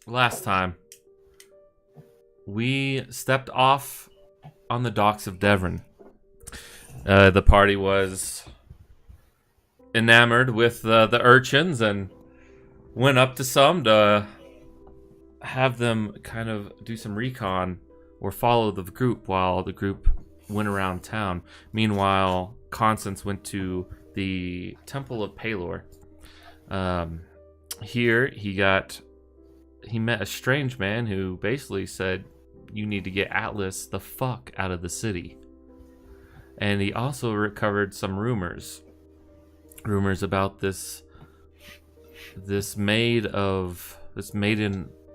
last time, we stepped off on the docks of Devron. The party was enamored with the urchins and went up to some to have them kind of do some recon or follow the group while the group went around town. Meanwhile, Constance went to the Temple of Palor. Here, he met a strange man who basically said, you need to get Atlas the fuck out of the city. And he also recovered some rumors about this maiden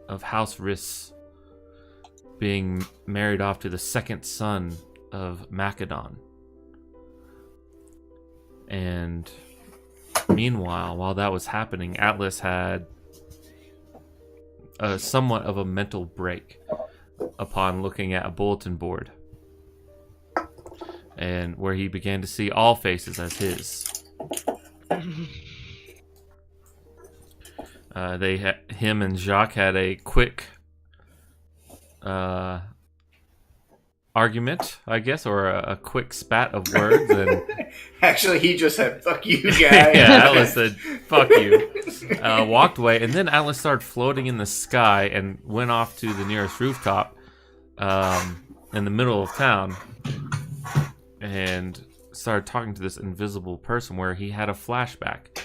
of House Riss being married off to the second son of Macedon. And meanwhile, while that was happening, Atlas had somewhat of a mental break upon looking at a bulletin board, and where he began to see all faces as his. Him and Jacques had a quick argument, I guess, or a quick spat of words. And actually, he just said, "Fuck you, guy." Yeah, Atlas said, "Fuck you." Walked away, and then Atlas started floating in the sky and went off to the nearest rooftop in the middle of town, and started talking to this invisible person where he had a flashback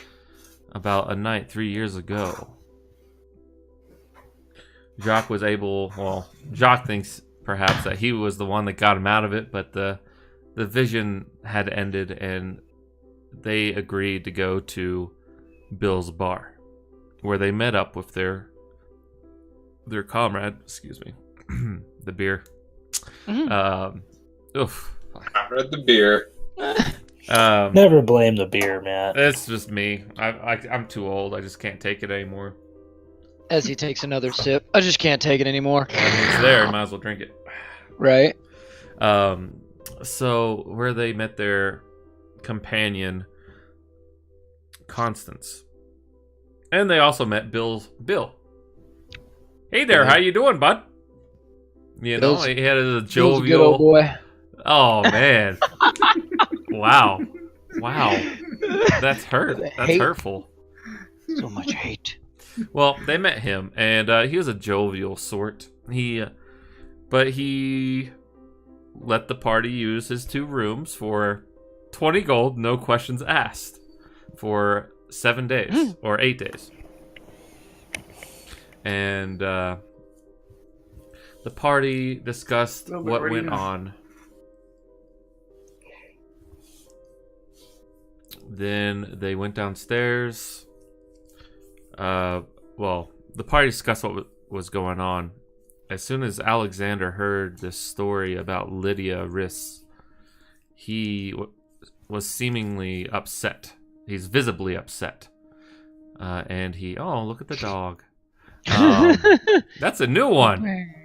about a night 3 years ago. Jacques thinks perhaps that he was the one that got him out of it, but the vision had ended, and they agreed to go to Bill's bar, where they met up with their comrade. Excuse me, the beer. Mm-hmm. Comrade the beer. Never blame the beer, Matt. It's just me. I'm too old. I just can't take it anymore. As he takes another sip, I just can't take it anymore. I mean, it's there. Might as well drink it. Right. So where they met their companion, Constance, and they also met Bill. Hey there, how you doing, bud? You know, he had a Bill's jovial. a good old boy. Oh man! Wow! That's hurt. That's hate. hurtful. So much hate. Well, they met him, and he was a jovial sort. But he let the party use his 2 rooms for 20 gold, no questions asked, for 7 days or 8 days. And the party discussed what went on. Then they went downstairs. The party discussed what was going on. As soon as Alexander heard this story about Lydia Riss, he was seemingly upset. He's visibly upset. And look at the dog. That's a new one.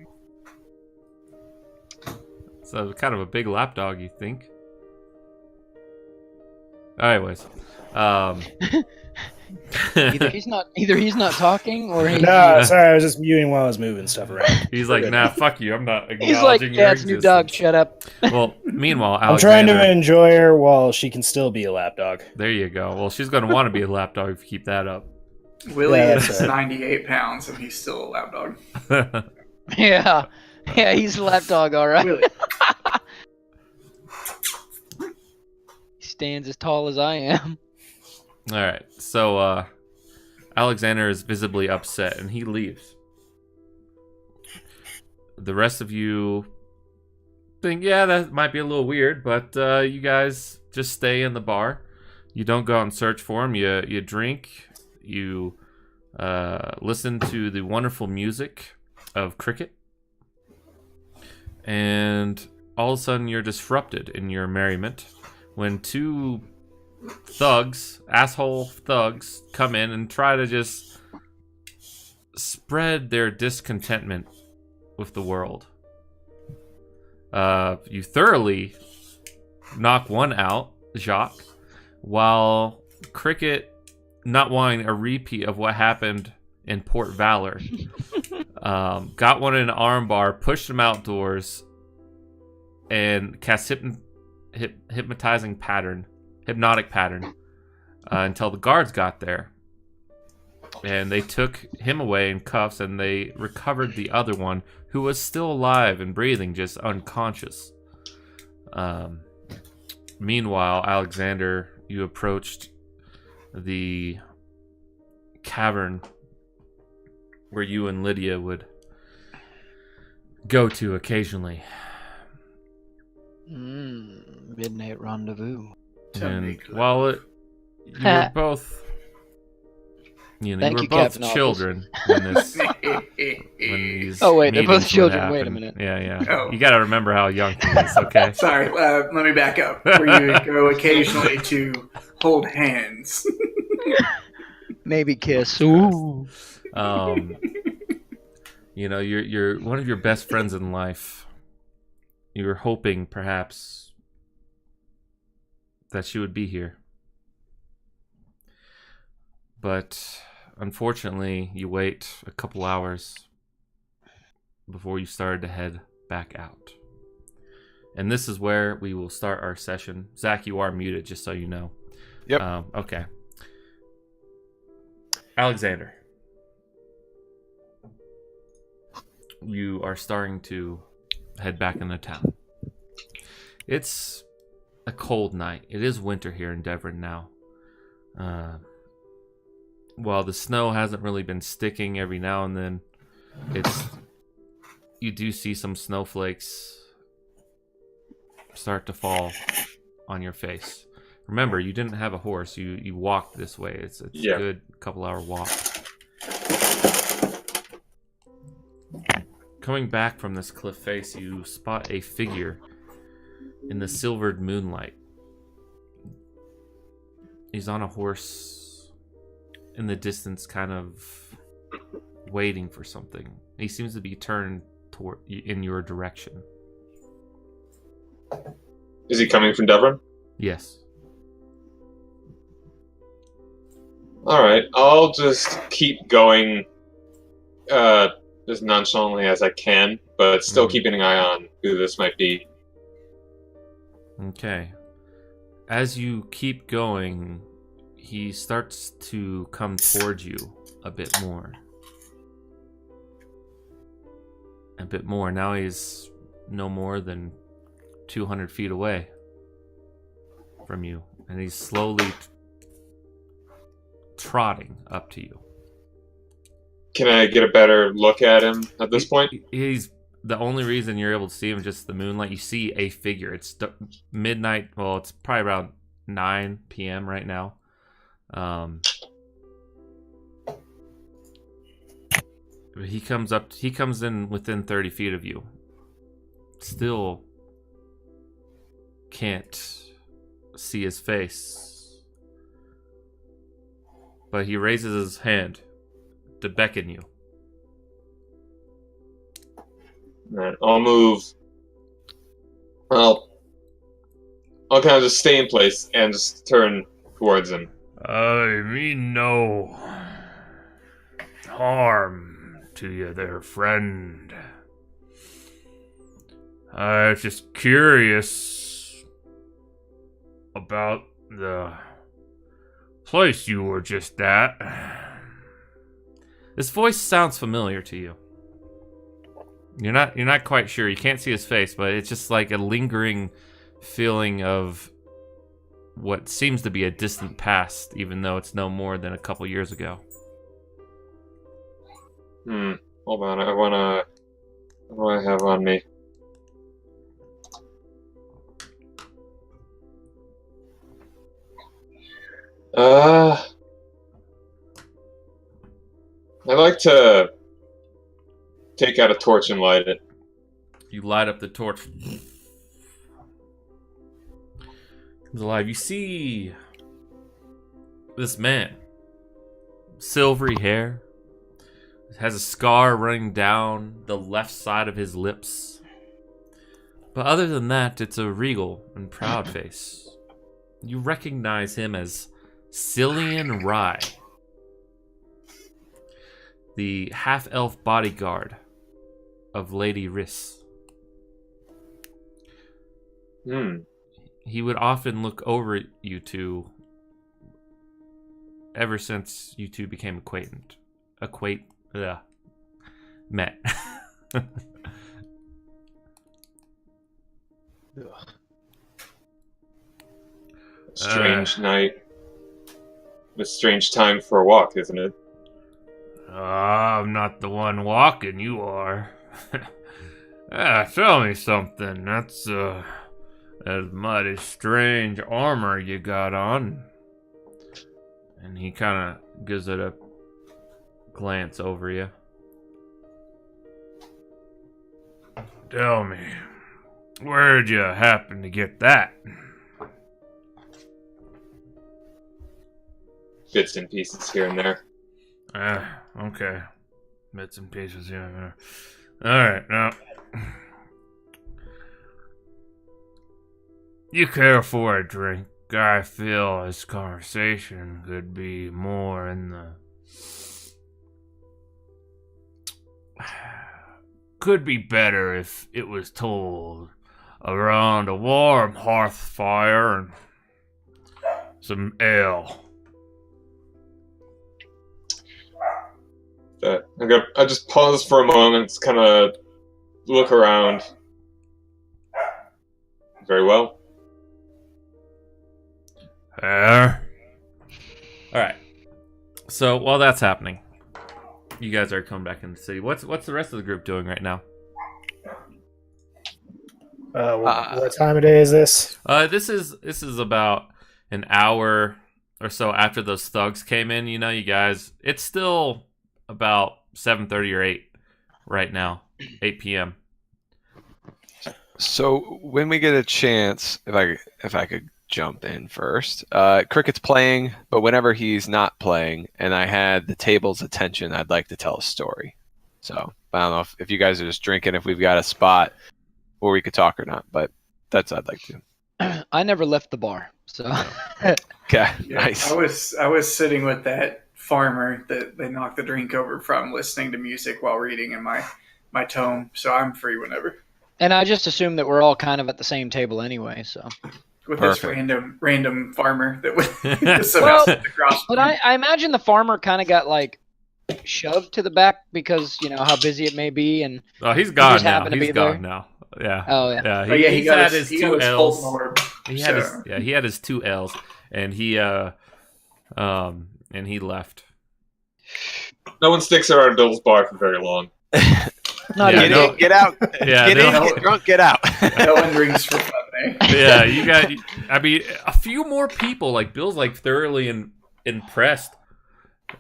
So kind of a big lap dog, you think? Anyways, Either he's not talking, or he's No, sorry, I was just muting while I was moving stuff around. he's like, nah, fuck you. I'm not acknowledging he's like, your it's new dog. existence." Shut up. Well, meanwhile, I'm trying Alexander, to enjoy her while she can still be a lapdog. there you go. Well, she's going to want to be a lapdog if you keep that up. Willie Yeah, is that's right. 98 pounds, and he's still a lap dog. Yeah, he's a lap dog, all right. Willie. He stands as tall as I am. All right. So Alexander is visibly upset, and he leaves. The rest of you think, yeah, that might be a little weird, but you guys just stay in the bar. You don't go out and search for him. You drink. You listen to the wonderful music of cricket. And all of a sudden, you're disrupted in your merriment when 2 asshole thugs, come in and try to just spread their discontentment with the world. You thoroughly knock one out, Jacques, while Cricket, not wanting a repeat of what happened in Port Valor. Got one in an armbar, pushed him outdoors, and cast hypnotic pattern until the guards got there. And they took him away in cuffs, and they recovered the other one, who was still alive and breathing, just unconscious. Meanwhile, Alexander, you approached the cavern where you and Lydia would go to occasionally. Midnight rendezvous. And while you were both, you were both Captain children when these. Oh wait, they're both meetings would children. Wait a happen. minute. Yeah. Oh. You got to remember how young he is. Okay. Sorry, let me back up. Where you would go occasionally to hold hands. Maybe kiss. Ooh. You're one of your best friends in life. You were hoping, perhaps, that she would be here. But, unfortunately, you wait a couple hours before you started to head back out. And this is where we will start our session. Zach, you are muted, just so you know. Yep. Okay. Alexander. You are starting to head back into town. It's a cold night. It is winter here in Devron now. While the snow hasn't really been sticking every now and then, you do see some snowflakes start to fall on your face. Remember, you didn't have a horse. You walked this way. It's a good couple-hour walk. Coming back from this cliff face, you spot a figure in the silvered moonlight. He's on a horse in the distance, kind of waiting for something. He seems to be turned in your direction. Is he coming from Devron? Yes. Alright, I'll just keep going as nonchalantly as I can, but still keeping an eye on who this might be. Okay. As you keep going, he starts to come towards you a bit more. A bit more. Now he's no more than 200 feet away from you. And he's slowly trotting up to you. Can I get a better look at him at this point? He's the only reason you're able to see him is just the moonlight. You see a figure. It's midnight. Well, it's probably around 9 p.m. right now. He comes in within 30 feet of you. Still can't see his face. But he raises his hand to beckon you. Alright, I'll move. I'll kind of just stay in place and just turn towards him. I mean no harm to you there, friend. I was just curious about the place you were just at. This voice sounds familiar to you. You're not quite sure. You can't see his face, but it's just like a lingering feeling of what seems to be a distant past, even though it's no more than a couple years ago. Hold on, what do I have on me? I'd like to take out a torch and light it. You light up the torch. Comes alive. You see this man. Silvery hair. Has a scar running down the left side of his lips. But other than that, it's a regal and proud face. You recognize him as Cillian Rye. the half-elf bodyguard of Lady Riss. He would often look over you two ever since you two became met. Strange night. A strange time for a walk, isn't it? I'm not the one walking, you are. Tell me something. That's mighty strange armor you got on. And he kind of gives it a glance over you. Tell me, where'd you happen to get that? Bits and pieces here and there. Okay. Bits and pieces here and there. Alright, now. You care for a drink? I feel this conversation could be more in the... Could be better if it was told around a warm hearth fire and some ale. I just pause for a moment, kind of look around. Very well. Alright. So while that's happening, you guys are coming back in the city. What's the rest of the group doing right now? What time of day is this? This is about an hour or so after those thugs came in. You know, you guys. It's still about 7:30 or 8 right now, 8 p.m. So when we get a chance, if I could jump in first, Cricket's playing, but whenever he's not playing, and I had the table's attention, I'd like to tell a story. So I don't know if you guys are just drinking, if we've got a spot where we could talk or not, but that's what I'd like to. I never left the bar, so. Okay, Yeah, nice. I was sitting with that farmer that they knocked the drink over from, listening to music while reading in my tome, so I'm free whenever. And I just assume that we're all kind of at the same table anyway, so. With Perfect. this random farmer that was Well, across. But I imagine the farmer kind of got like shoved to the back because you know how busy it may be, and Oh, he's gone just now. happened to He's be gone there? now. Yeah. Oh yeah. Yeah. Oh, yeah, he he's got had his, his he got 2 his L's. Fulton orb, He had so. he had his 2 L's, and he left. No one sticks around Bill's bar for very long. Not Yeah, even. no- Get out. Yeah, Get no- in, get drunk, get out. No one drinks for fun, eh? Yeah, you got. I mean, a few more people. Like Bill's like thoroughly impressed.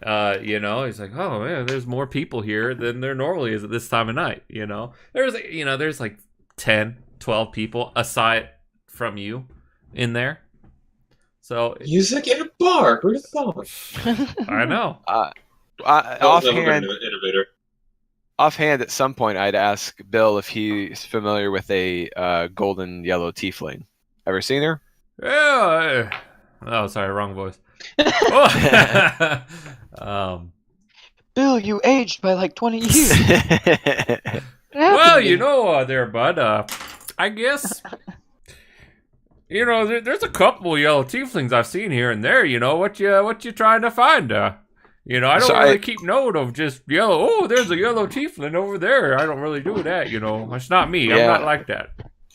You know, he's like, oh man, there's more people here than there normally is at this time of night. You know, there's like 10, 12 people aside from you in there. So Music in a bar. Who'd have thought? I know. Bill's never been an innovator. Offhand, at some point, I'd ask Bill if he's familiar with a golden yellow tiefling. Ever seen her? Yeah. Oh, sorry, wrong voice. Bill, you aged by like 20 years. Well, you know, there, bud. I guess. You know, there's a couple yellow tieflings I've seen here and there. You know, what you trying to find? You know, I don't really keep note of just yellow. Oh, there's a yellow tiefling over there. I don't really do that. You know, it's not me. I'm Yeah. not like that.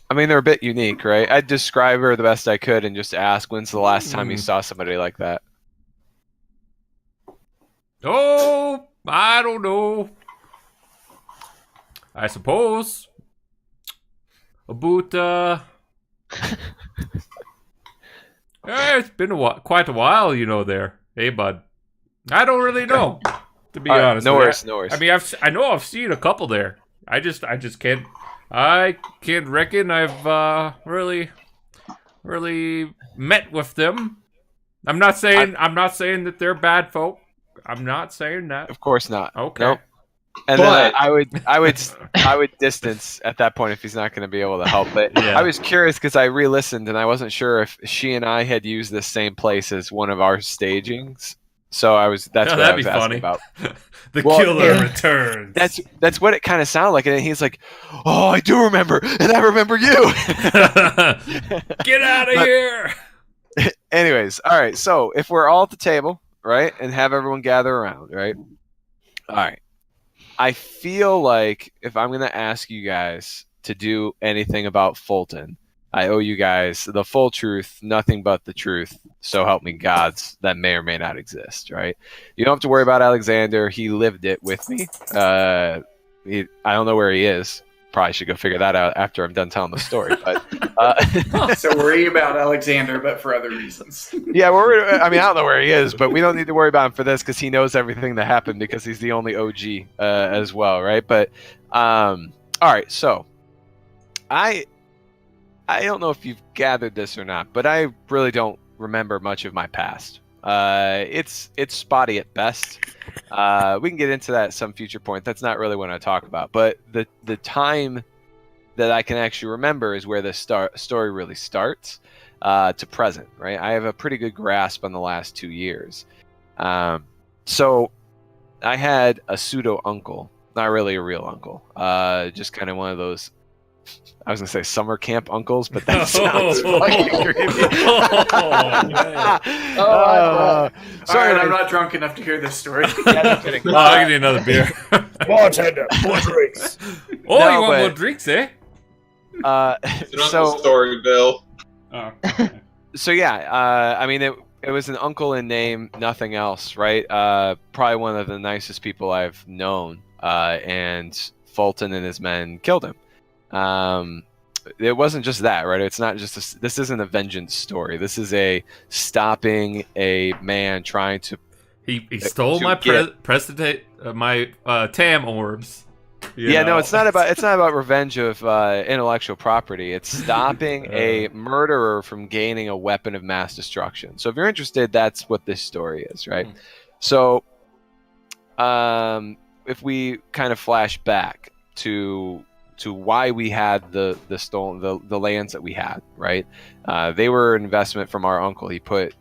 I mean, they're a bit unique, right? I'd describe her the best I could and just ask, when's the last time you saw somebody like that? Oh, I don't know. I suppose. About, it's been quite a while, you know, there. Hey, bud. I don't really know, to be honest. No worries, no worries. I mean, I know I've seen a couple there. I just can't. I can't reckon I've really met with them. I'm not saying that they're bad folk. I'm not saying that. Of course not. Okay. Nope. And then I would distance at that point if he's not going to be able to help. But Yeah. I was curious because I re-listened and I wasn't sure if she and I had used this same place as one of our stagings. So that's what I was asking about. The killer returns. That's what it kind of sounded like, and he's like, "Oh, I do remember, and I remember you." Get out of here. Anyways, all right. So if we're all at the table, right, and have everyone gather around, right? All right. I feel like if I'm gonna ask you guys to do anything about Fulton, I owe you guys the full truth, nothing but the truth. So help me gods, that may or may not exist, right? You don't have to worry about Alexander. He lived it with me. I don't know where he is. Probably should go figure that out after I'm done telling the story. But So worry about Alexander, but for other reasons. yeah, I don't know where he is, but we don't need to worry about him for this because he knows everything that happened because he's the only OG as well, right? But all right, so I don't know if you've gathered this or not, but I really don't remember much of my past. It's spotty at best. We can get into that at some future point. That's not really what I talk about. But the time that I can actually remember is where the story really starts to present, right? I have a pretty good grasp on the last 2 years. So I had a pseudo uncle, not really a real uncle, just kind of one of those. I was gonna say summer camp uncles, but that sounds fucking creepy. Sorry, I'm not drunk enough to hear this story. I'm kidding. Oh, I can need another beer. Bartender, more drinks. Oh, No, you want but- more drinks, eh? It's an uncle story, Bill. Oh. So yeah, I mean it was an uncle in name, nothing else, right? Probably one of the nicest people I've known, and Fulton and his men killed him. It wasn't just that, right? It's not just this isn't a vengeance story. This is a stopping a man trying to. He stole my my Tam orbs. No, it's not about revenge of intellectual property. It's stopping a murderer from gaining a weapon of mass destruction. So if you're interested, that's what this story is, right? So, if we kind of flash back to why we had the stolen the lands that we had, right? They were an investment from our uncle. He put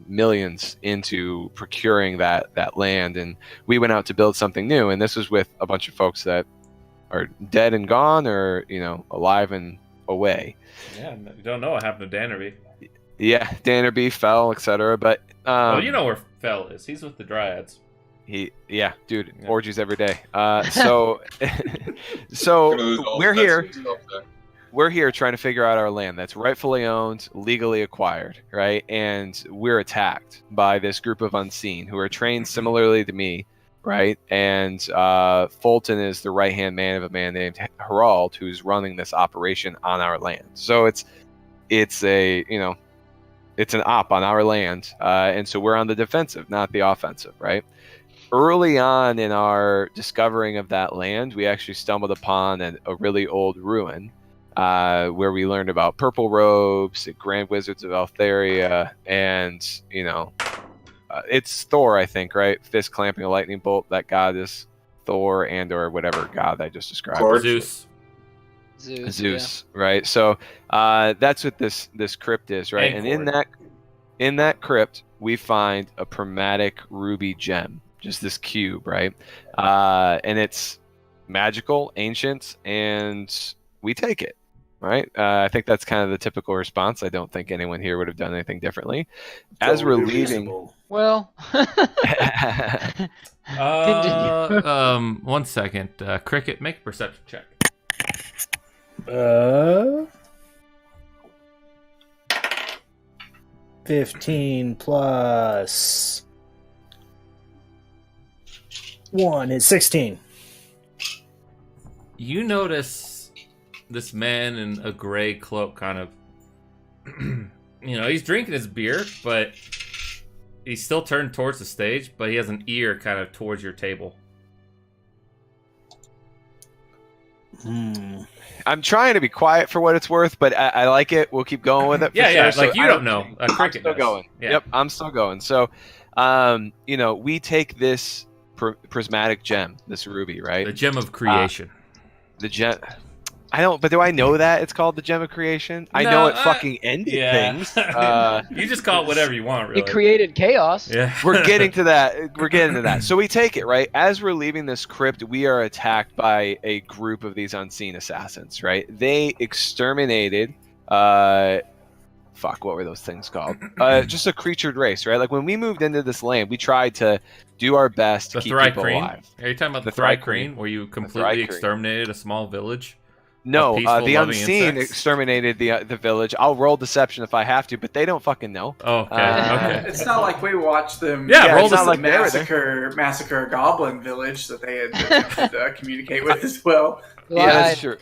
millions into procuring that land, and we went out to build something new. And this was with a bunch of folks that are dead and gone, or alive and away. Yeah, you don't know what happened to Dannerby. Yeah, Dannerby fell, etc. But well, you know where Fell is. He's with the Dryads. Orgies every day. So we're here. We're here trying to figure out our land that's rightfully owned, legally acquired, right? And we're attacked by this group of unseen who are trained similarly to me, right? And Fulton is the right-hand man of a man named Herald, who's running this operation on our land. So it's an op on our land, and so we're on the defensive, not the offensive, right? Early on in our discovering of that land, we actually stumbled upon a really old ruin where we learned about purple robes, the Grand Wizards of Eltheria, and it's Thor, I think, right? Fist clamping a lightning bolt. That god is Thor, or whatever god I just described. Zeus, yeah. Right? So that's what this crypt is, right? And in that crypt, we find a chromatic ruby gem. Just this cube, right? And it's magical, ancient, and we take it, right? I think that's kind of the typical response. I don't think anyone here would have done anything differently. As we're leaving, well, 1 second, Cricket, make a perception check. 15 plus 1 is 16. You notice this man in a gray cloak kind of, he's drinking his beer, but he's still turned towards the stage, but he has an ear kind of towards your table. I'm trying to be quiet for what it's worth, but I like it. We'll keep going with it. Yeah. So Like you don't know. I'm still going. Yeah. Yep, I'm still going. So, we take this prismatic gem, this ruby, right? The gem of creation. The gem. I don't, but do I know that it's called the Gem of Creation? I know it fucking ended things. You just call it whatever you want, really. It created chaos. Yeah. We're getting to that. We're getting to that. So we take it, right? As we're leaving this crypt, we are attacked by a group of these unseen assassins, right? They exterminated, what were those things called? Just a creatured race, right? Like when we moved into this land, we tried to do our best to keep people alive. Are you talking about the Thrycreen? where you completely exterminated a small village? No, peaceful, the loving unseen insects? Exterminated the village. I'll roll deception if I have to, but they don't fucking know. Oh, okay. Okay. It's not like we watched them. Yeah, roll it's not the like they were there. massacre a goblin village that they had to communicate with as well. Well, Yeah, that's true.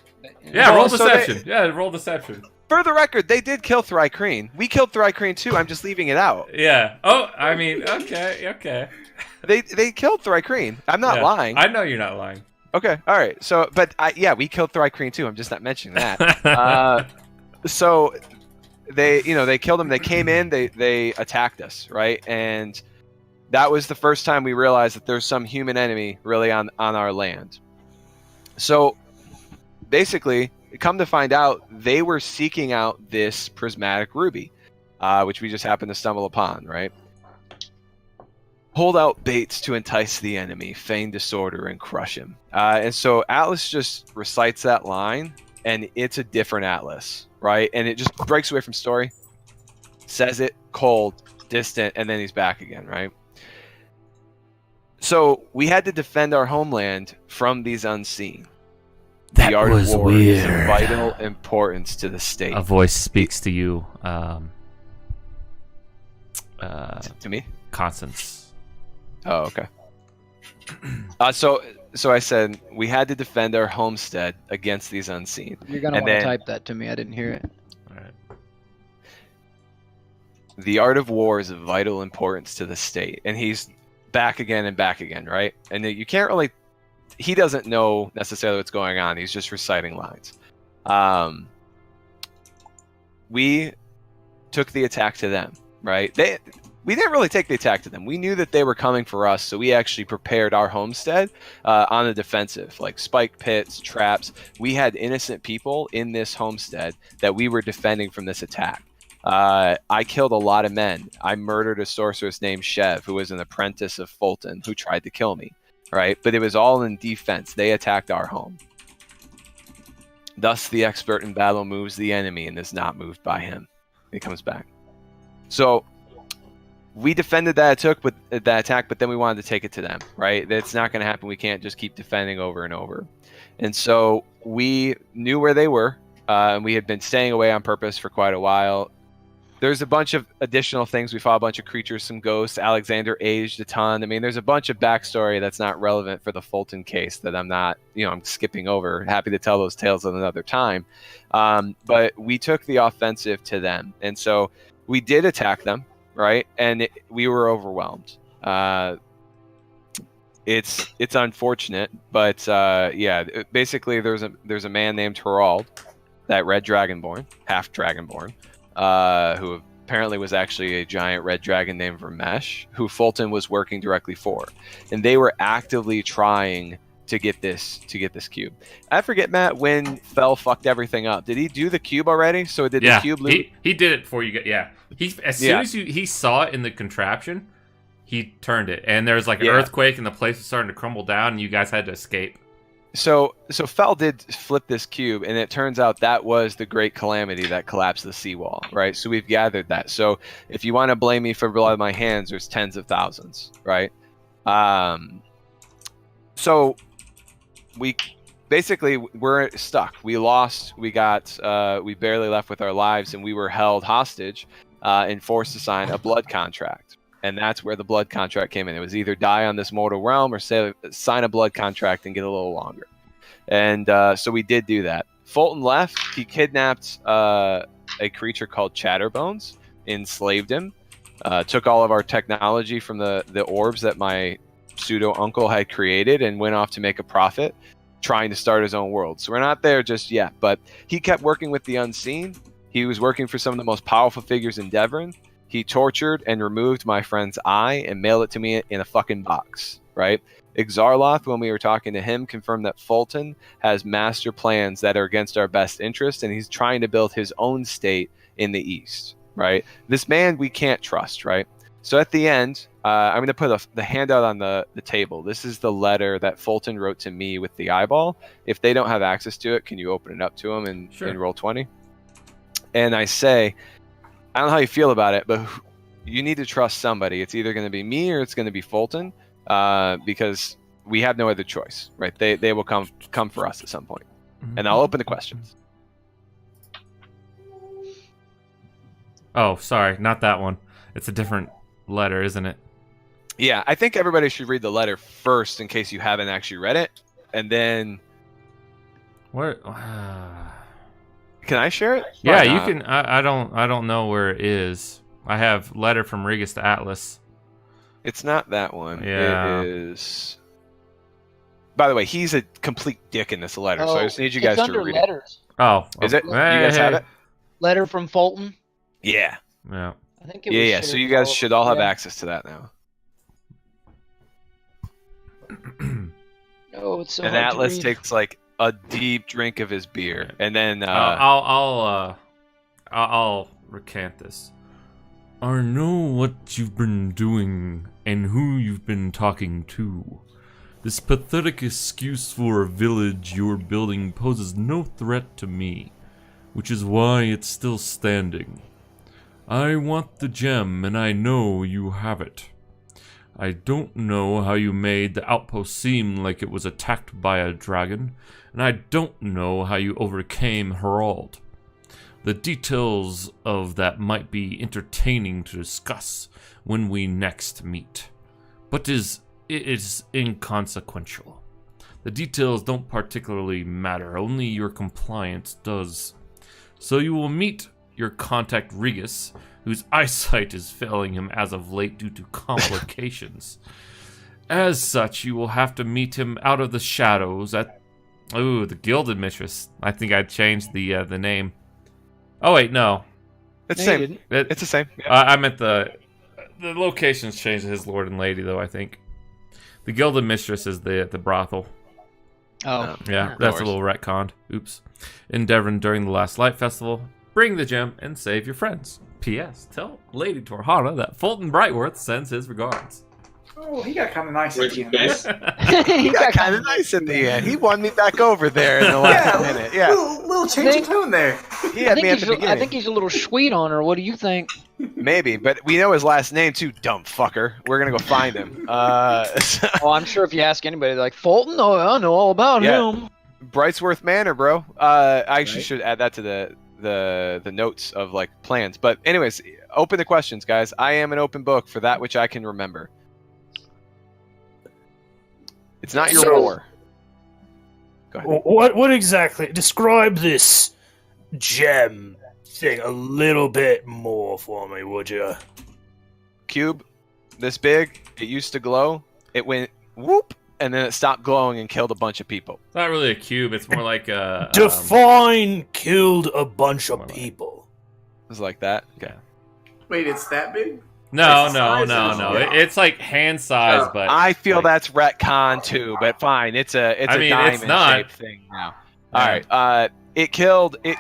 Yeah, roll Well, so deception. Yeah, roll deception. For the record, they did kill Thrycreen. We killed Thrycreen too. I'm just leaving it out. Yeah. Oh, I mean, okay. They killed Thrycreen. I'm not Yeah. lying. I know you're not lying. Okay, all right. So, but we killed Thrycreen too. I'm just not mentioning that. So they killed him. They came in. They attacked us, right? And that was the first time we realized that there's some human enemy really on our land. So basically, come to find out, they were seeking out this prismatic ruby, which we just happened to stumble upon, right? Hold out baits to entice the enemy, feign disorder, and crush him. And so Atlas just recites that line, and it's a different Atlas, right? And it just breaks away from story, says it cold, distant, and then he's back again, right? So we had to defend our homeland from these unseen. That the art was of war is weird. of vital importance to the state. A voice speaks to you. To me? Constance. Oh, okay. So I said we had to defend our homestead against these unseen. You're gonna And want to then- type that to me. I didn't hear it. All right. The art of war is of vital importance to the state. And he's back again, right? And you can't really... He doesn't know necessarily what's going on. He's just reciting lines. We took the attack to them, right? We didn't really take the attack to them. We knew that they were coming for us, so we actually prepared our homestead on the defensive, like spike pits, traps. We had innocent people in this homestead that we were defending from this attack. I killed a lot of men. I murdered a sorceress named Shev, who was an apprentice of Fulton, who tried to kill me, right? But it was all in defense. They attacked our home. Thus, the expert in battle moves the enemy and is not moved by him. He comes back. So... we defended that attack, but then we wanted to take it to them, right? That's not going to happen. We can't just keep defending over and over. And so we knew where they were, and we had been staying away on purpose for quite a while. There's a bunch of additional things. We fought a bunch of creatures, some ghosts. Alexander aged a ton. I mean, there's a bunch of backstory that's not relevant for the Fulton case that I'm skipping over. Happy to tell those tales at another time. But we took the offensive to them. And so we did attack them. Right, and we were overwhelmed. It's unfortunate, but basically there's a man named Harald, that red dragonborn, half dragonborn, who apparently was actually a giant red dragon named Vermesh, who Fulton was working directly for, and they were actively trying to get this cube. I forget, Matt, when Fell fucked everything up. Did he do the cube already? So did the cube loop? He did it before you get. Yeah, as soon as he saw it in the contraption, he turned it, and there was like an earthquake, and the place was starting to crumble down, and you guys had to escape. So Fell did flip this cube, and it turns out that was the great calamity that collapsed the seawall, right? So we've gathered that. So if you want to blame me for blood on my hands, there's tens of thousands, right? So we're stuck. We lost. We barely left with our lives, and we were held hostage and forced to sign a blood contract. And that's where the blood contract came in. It was either die on this mortal realm or sign a blood contract and get a little longer. And so we did do that. Fulton left. He kidnapped a creature called Chatterbones, enslaved him, took all of our technology from the orbs that my pseudo-uncle had created, and went off to make a profit, trying to start his own world. So we're not there just yet, but he kept working with the unseen. He was working for some of the most powerful figures in Devron. He tortured and removed my friend's eye and mailed it to me in a fucking box. right? Exarloth, when we were talking to him, confirmed that Fulton has master plans that are against our best interest, and he's trying to build his own state in the east, right? This man we can't trust, right? So at the end, I'm going to put the handout on the table. This is the letter that Fulton wrote to me with the eyeball. If they don't have access to it, can you open it up to them and roll 20? And I say, I don't know how you feel about it, but you need to trust somebody. It's either going to be me or it's going to be Fulton, because we have no other choice, right? They will come for us at some point. And I'll open the questions. Oh, sorry, not that one. It's a different letter, isn't it? Yeah, I think everybody should read the letter first in case you haven't actually read it, and then. What? Can I share it? Yeah, you can. I don't know where it is. I have letter from Regus to Atlas. It's not that one. Yeah. It is. By the way, he's a complete dick in this letter, so I just need you guys to read letters. it. Oh, is it? Hey, you guys have it? Letter from Fulton. Yeah. Yeah. I think it was Yeah. So you guys should all have access to that now. Oh, it's so and hard Atlas to read. takes like a deep drink of his beer, and then I'll recant this. I know what you've been doing and who you've been talking to. This pathetic excuse for a village you're building poses no threat to me, which is why it's still standing. I want the gem, and I know you have it. I don't know how you made the outpost seem like it was attacked by a dragon, and I don't know how you overcame Herald. The details of that might be entertaining to discuss when we next meet, but it is inconsequential. The details don't particularly matter, only your compliance does. So you will meet your contact Regus, whose eyesight is failing him as of late due to complications. As such, you will have to meet him out of the shadows at the Gilded Mistress. I think I changed the name. Oh wait, no. It's the same. It's the same. Yeah. I meant the locations changed to his lord and lady, though. I think the Gilded Mistress is the brothel. Oh, yeah, that's a little retconned. Oops. In Devron during the last Light Festival, bring the gem and save your friends. P.S. Tell Lady Torhana that Fulton Brightworth sends his regards. Oh, he got kind of nice at the end. He got kind of nice at the end. He won me back over there in the last minute. Yeah, little change of tone there. He had me at the beginning. I think he's a little sweet on her. What do you think? Maybe, but we know his last name too, dumb fucker. We're gonna go find him. Well, I'm sure if you ask anybody, they're like, Fulton? Oh, I know all about him. Brightsworth Manor, bro. I actually should add that to the notes of like plans. But anyways, open the questions, guys. I am an open book for that which I can remember. It's not your war. Go ahead. What exactly? Describe this gem thing a little bit more for me, would you? Cube, this big. It used to glow. It went whoop, and then it stopped glowing and killed a bunch of people. It's not really a cube. It's more like a define killed a bunch of people. It was like that. Okay. Wait, it's that big? No. It's like hand size, but I feel that's retcon too. But fine, it's a diamond shaped thing now. Yeah. All right. It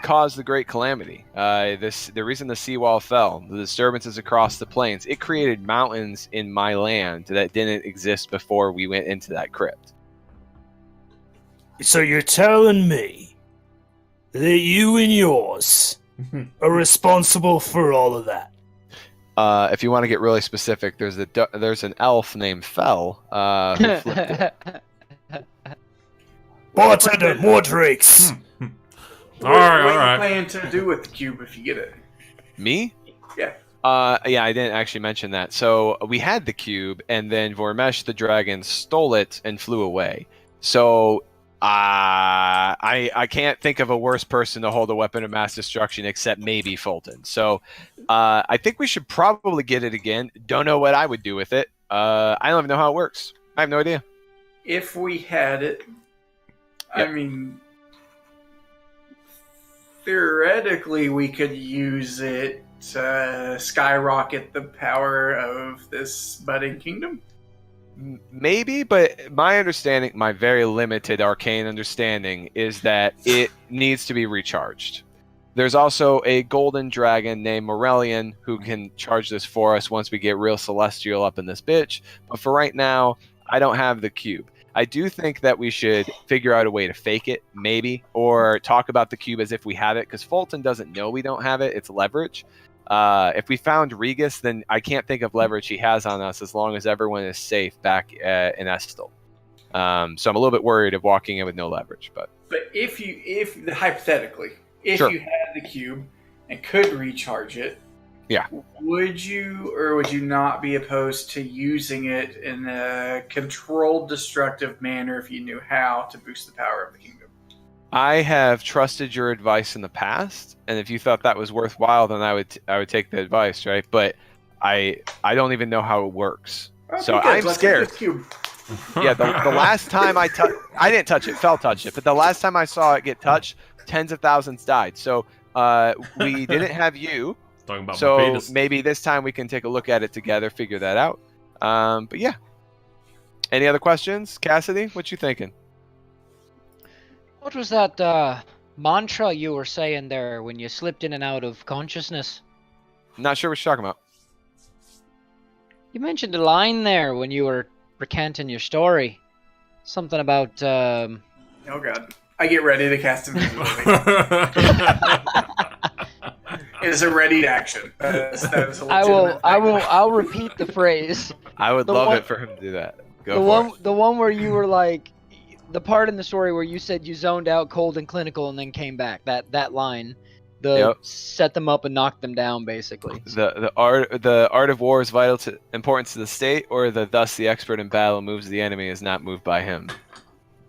caused the Great Calamity. The reason the seawall fell, the disturbances across the plains, it created mountains in my land that didn't exist before we went into that crypt. So you're telling me that you and yours are responsible for all of that? If you want to get really specific, there's an elf named Fell who flipped it. Bartender, more drinks. All right. What do you plan to do with the cube if you get it? Me? Yeah. Yeah, I didn't actually mention that. So we had the cube, and then Vormesh the dragon stole it and flew away. So I can't think of a worse person to hold a weapon of mass destruction except maybe Fulton. So I think we should probably get it again. Don't know what I would do with it. I don't even know how it works. I have no idea. If we had it, Yep. I mean, theoretically we could use it to skyrocket the power of this budding kingdom. Maybe, but my understanding, my very limited arcane understanding, is that it needs to be recharged. There's also a golden dragon named Morellian who can charge this for us once we get real celestial up in this bitch. But for right now, I don't have the cube. I do think that we should figure out a way to fake it, maybe, or talk about the cube as if we have it, because Fulton doesn't know we don't have it. It's leverage. If we found Regis, then I can't think of leverage he has on us as long as everyone is safe back in Estel. So I'm a little bit worried of walking in with no leverage. But if hypothetically, if Sure. you had the cube and could recharge it, Yeah. would you or would you not be opposed to using it in a controlled, destructive manner if you knew how to boost the power of the kingdom? I have trusted your advice in the past, and if you thought that was worthwhile, then I would take the advice, right? But I don't even know how it works, so Okay, good. I'm Let's scared. get this cube. Yeah, the last time I didn't touch it, Fel touched it, but the last time I saw it get touched, tens of thousands died. So we didn't have you, Talking about my so penis. maybe this time we can take a look at it together, figure that out. But yeah. Any other questions, Cassidy? What you thinking? What was that mantra you were saying there when you slipped in and out of consciousness? Not sure what you're talking about. You mentioned a line there when you were recanting your story. Something about Oh god. I get ready to cast invisibility. It is a readied action. That is a legitimate thing. I'll repeat the phrase. I would The love one- it for him to do that. Go the for one it. the one where you were like, the part in the story where you said you zoned out cold and clinical and then came back. That line. Yep. Set them up and knock them down, basically. The art of war is vital to importance to the state, or thus the expert in battle moves the enemy is not moved by him.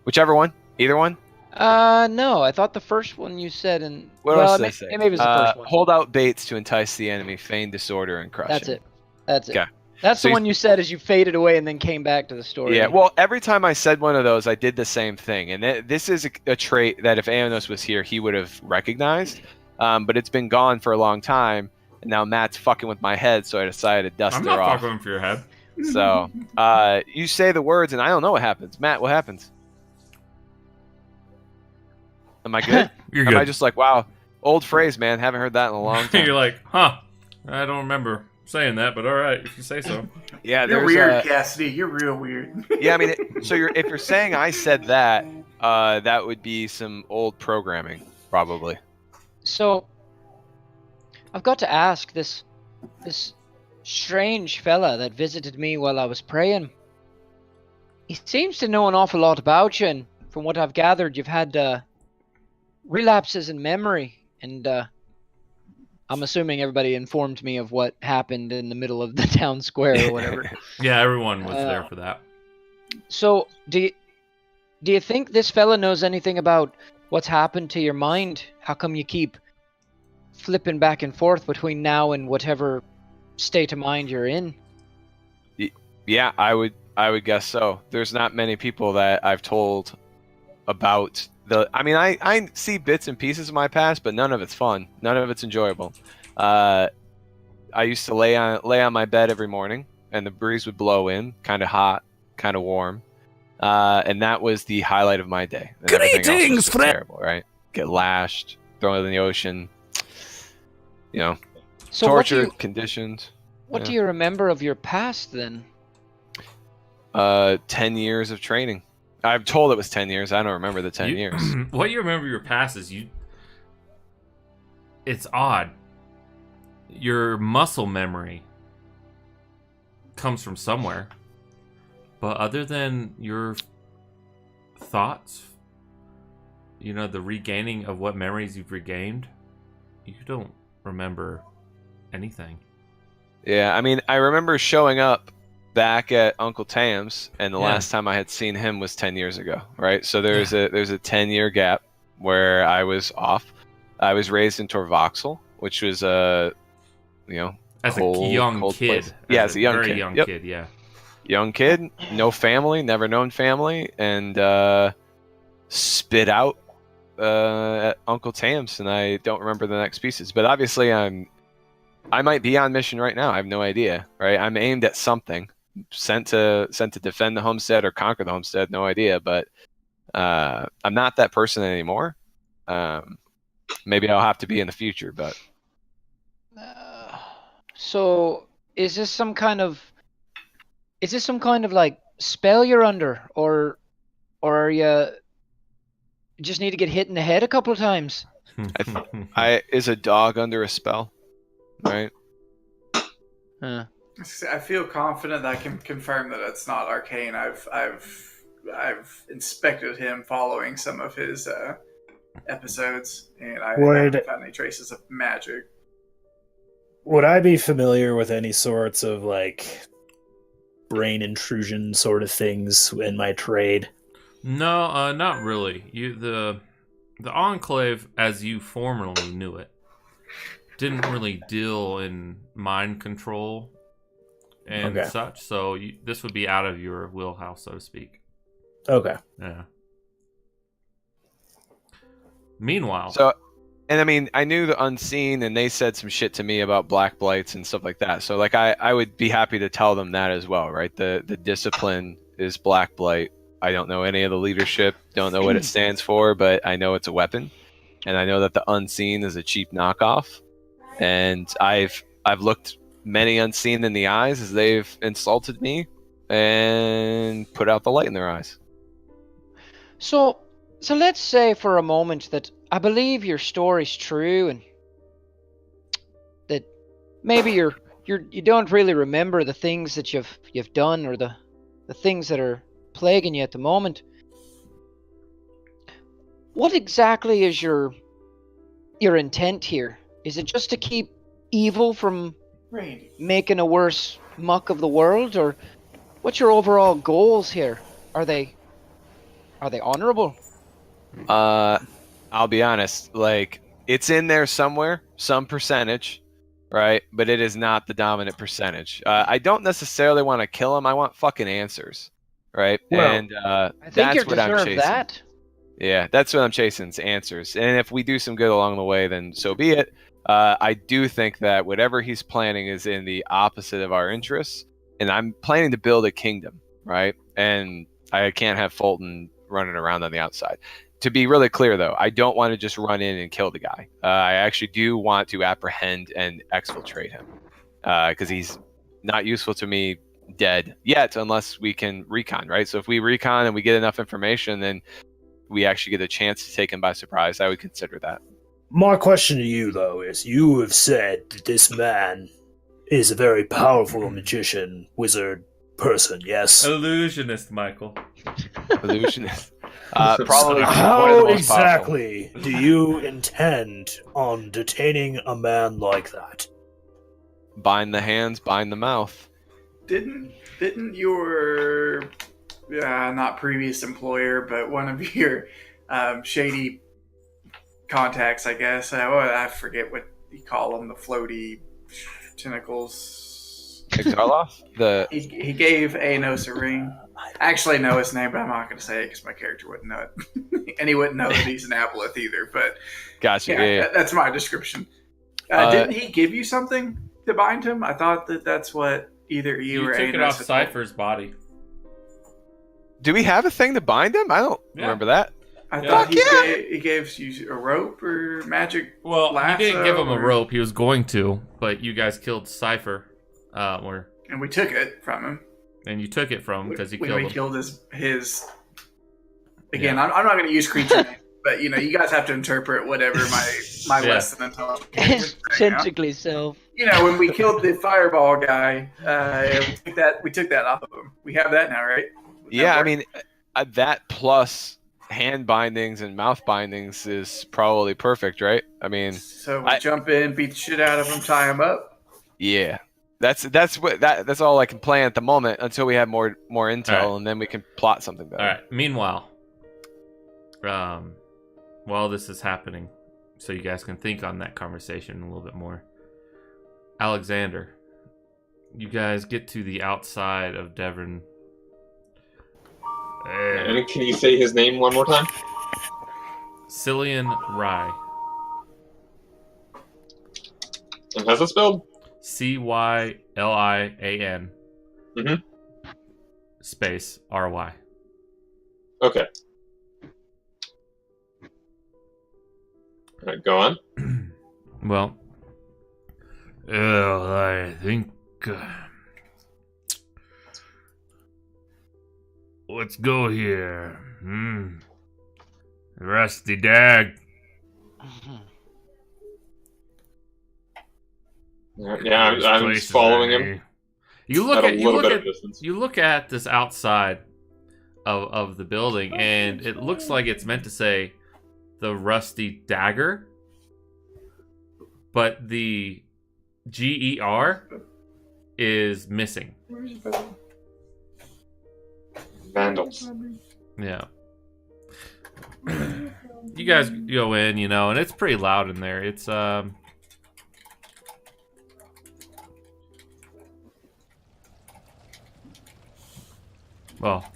Whichever one, either one. No, I thought the first one you said, and What else did I say? maybe it was the first one. Hold out baits to entice the enemy, feign disorder and crush That's him. it. That's it. Okay. That's So the you- one you said as you faded away and then came back to the story. Yeah, well, every time I said one of those, I did the same thing, and this is a trait that if Aeonos was here, he would have recognized. But it's been gone for a long time, and now Matt's fucking with my head, so I decided to dust I'm her not off. fucking for your head. So, you say the words, and I don't know what happens. Matt, what happens? Am I good? You're Am good. I just like, wow, old phrase, man, haven't heard that in a long time. You're like, huh? I don't remember saying that, but all right, if you say so. Yeah, You're there's weird, Cassidy. You're real weird. yeah, I mean, so if you're saying I said that, that would be some old programming, probably. So, I've got to ask this strange fella that visited me while I was praying. He seems to know an awful lot about you, and from what I've gathered, you've had relapses in memory, and I'm assuming everybody informed me of what happened in the middle of the town square or whatever. Yeah, everyone was there for that. So, do you think this fella knows anything about what's happened to your mind? How come you keep flipping back and forth between now and whatever state of mind you're in? Yeah, I would guess so. There's not many people that I've told about the. I mean, I see bits and pieces of my past, but none of it's fun. None of it's enjoyable. I used to lay on my bed every morning, and the breeze would blow in, kind of hot, kind of warm, and that was the highlight of my day. And everything else was Greetings, just friend. terrible, right? Get lashed, thrown in the ocean. You know, So tortured, conditioned. what do you remember of your past then? 10 years of training. I'm told it was 10 years. I don't remember the 10 years. What you remember your past is it's odd. Your muscle memory comes from somewhere. But other than your thoughts, the regaining of what memories you've regained, you don't remember anything. Yeah, I mean, I remember showing up back at Uncle Tam's, and the Yeah. last time I had seen him was 10 years ago, right? So there's a 10-year gap where I was off. I was raised in Torvoxel, which was As cold, a young cold kid. place. Yeah, as a young very kid. young Yep. kid, yeah. young kid, no family, never known family, and spit out at Uncle Tam's, and I don't remember the next pieces. But obviously, I might be on mission right now. I have no idea, right? I'm aimed at something. sent to defend the homestead or conquer the homestead. No idea, but I'm not that person anymore. Maybe I'll have to be in the future, but So is this some kind of like spell you're under, or are you just need to get hit in the head a couple of times? is a dog under a spell, right? Huh. I feel confident that I can confirm that it's not arcane. I've inspected him following some of his episodes, and I haven't found any traces of magic. Would I be familiar with any sorts of like brain intrusion sort of things in my trade? No, not really. The Enclave, as you formerly knew it, didn't really deal in mind control and such. So this would be out of your wheelhouse, so to speak. Okay. Yeah. Meanwhile, and I mean, I knew the unseen, and they said some shit to me about black blights and stuff like that. So, like, I would be happy to tell them that as well, right? The discipline is black blight. I don't know any of the leadership, don't know what it stands for, but I know it's a weapon, and I know that the unseen is a cheap knockoff. And I've looked many unseen in the eyes as they've insulted me and put out the light in their eyes. So let's say for a moment that I believe your story's true, and that maybe you don't really remember the things that you've done, or the things that are plaguing you at the moment. What exactly is your intent here? Is it just to keep evil from making a worse muck of the world, or what's your overall goals here? Are they honorable? I'll be honest, like, it's in there somewhere, some percentage, right? But it is not the dominant percentage. I don't necessarily want to kill him. I want fucking answers, right? Well, and I think that's you what I'm deserve chasing. that. Yeah, that's what I'm chasing, is answers. And if we do some good along the way, then so be it. I do think that whatever he's planning is in the opposite of our interests, and I'm planning to build a kingdom, right? And I can't have Fulton running around on the outside. To be really clear, though, I don't want to just run in and kill the guy. I actually do want to apprehend and exfiltrate him, because he's not useful to me dead yet unless we can recon, right? So if we recon and we get enough information, then we actually get a chance to take him by surprise. I would consider that. My question to you, though, is you have said that this man is a very powerful magician, wizard, person, yes? illusionist, Michael. Illusionist. Probably one of the How most exactly do you intend on detaining a man like that? powerful. Bind the hands, bind the mouth. Didn't your not previous employer, but one of your shady contacts, I guess. I forget what you call them, the floaty tentacles. Exarloth? He gave Aenos a ring. I actually know his name, but I'm not going to say it because my character wouldn't know it. And he wouldn't know that he's an Aboleth either. But Gotcha. Yeah. that's my description. Didn't he give you something to bind him? I thought that's what either you or took Aenos it off had Cypher's body. Do we have a thing to bind him? I don't remember that. I thought he gave you a rope or magic. Well, lasso, he didn't give him a rope. He was going to, but you guys killed Cypher. And we took it from him. And you took it from him because you when killed we him. killed his. Again, I'm not going to use creature names, but you guys have to interpret whatever my less than intelligent character. Authentically self. When we killed the fireball guy, we took that off of him. We have that now, right? Yeah, I mean, that plus hand bindings and mouth bindings is probably perfect, right? I mean, so we jump in, beat the shit out of him, tie him up. Yeah, that's all I can plan at the moment until we have more intel, and then we can plot something better. All right. Meanwhile, while this is happening, so you guys can think on that conversation a little bit more. Alexander, you guys get to the outside of Devron. And can you say his name one more time? Cillian Rye. And how's that spelled? Cylian. Mm-hmm. space RY. Okay. All right, go on. Well, I think. Let's go here. Rusty Dag. Yeah, I'm just following him. You look at at a you little look bit at of distance. you look at this outside of the building, and it looks like it's meant to say the Rusty Dagger, but the GER is missing. Vandals. Yeah. You guys go in, and it's pretty loud in there. It's well,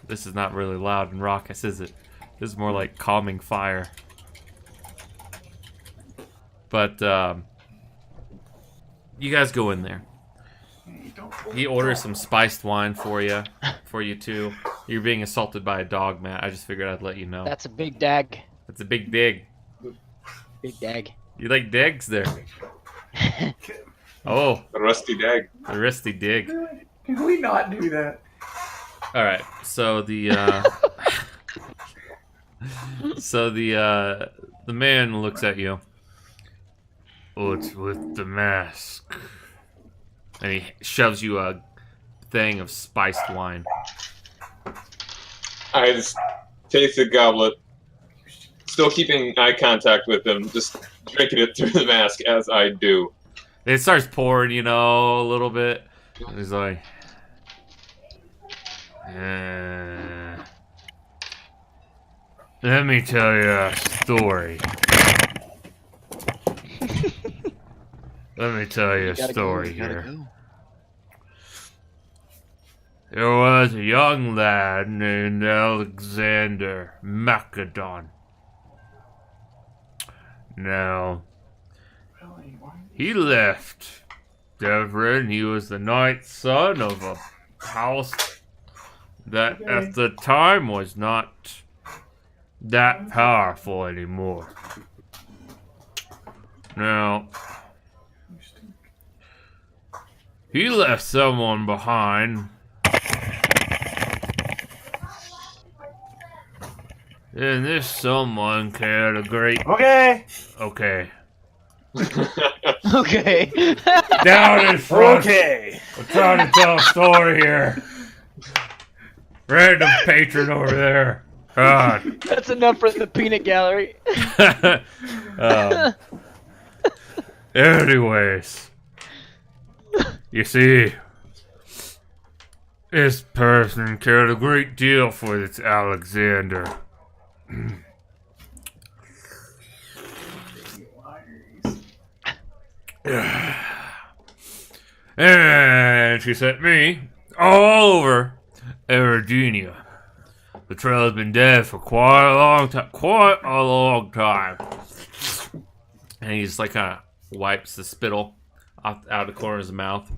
this is not really loud and raucous, is it? This is more like calming fire. But you guys go in there. He orders some spiced wine for you two. You're being assaulted by a dog, Matt. I just figured I'd let you know. That's a big dag. That's a big dig. Big dag. You like digs there? Oh, The Rusty Dag. the Rusty dig. Can we not do that? All right. So the the man looks at you. What's with the mask? And he shoves you a thing of spiced wine. I just take the goblet, still keeping eye contact with him, just drinking it through the mask as I do. It starts pouring, a little bit. And he's like, let me tell you a story. Let me tell you a story here. There was a young lad named Alexander Macedon. Now, he left Devron. He was the ninth son of a house that at the time was not that powerful anymore. Now, he left someone behind. And this someone cared a great... Okay. Okay. Okay. Down in front. Okay. I'm trying to tell a story here. Random patron over there. God. That's enough for the peanut gallery. Anyways. You see, this person cared a great deal for this Alexander. And she sent me all over Virginia. The trail has been dead for quite a long time. And he just kind of wipes the spittle out of the corner of his mouth.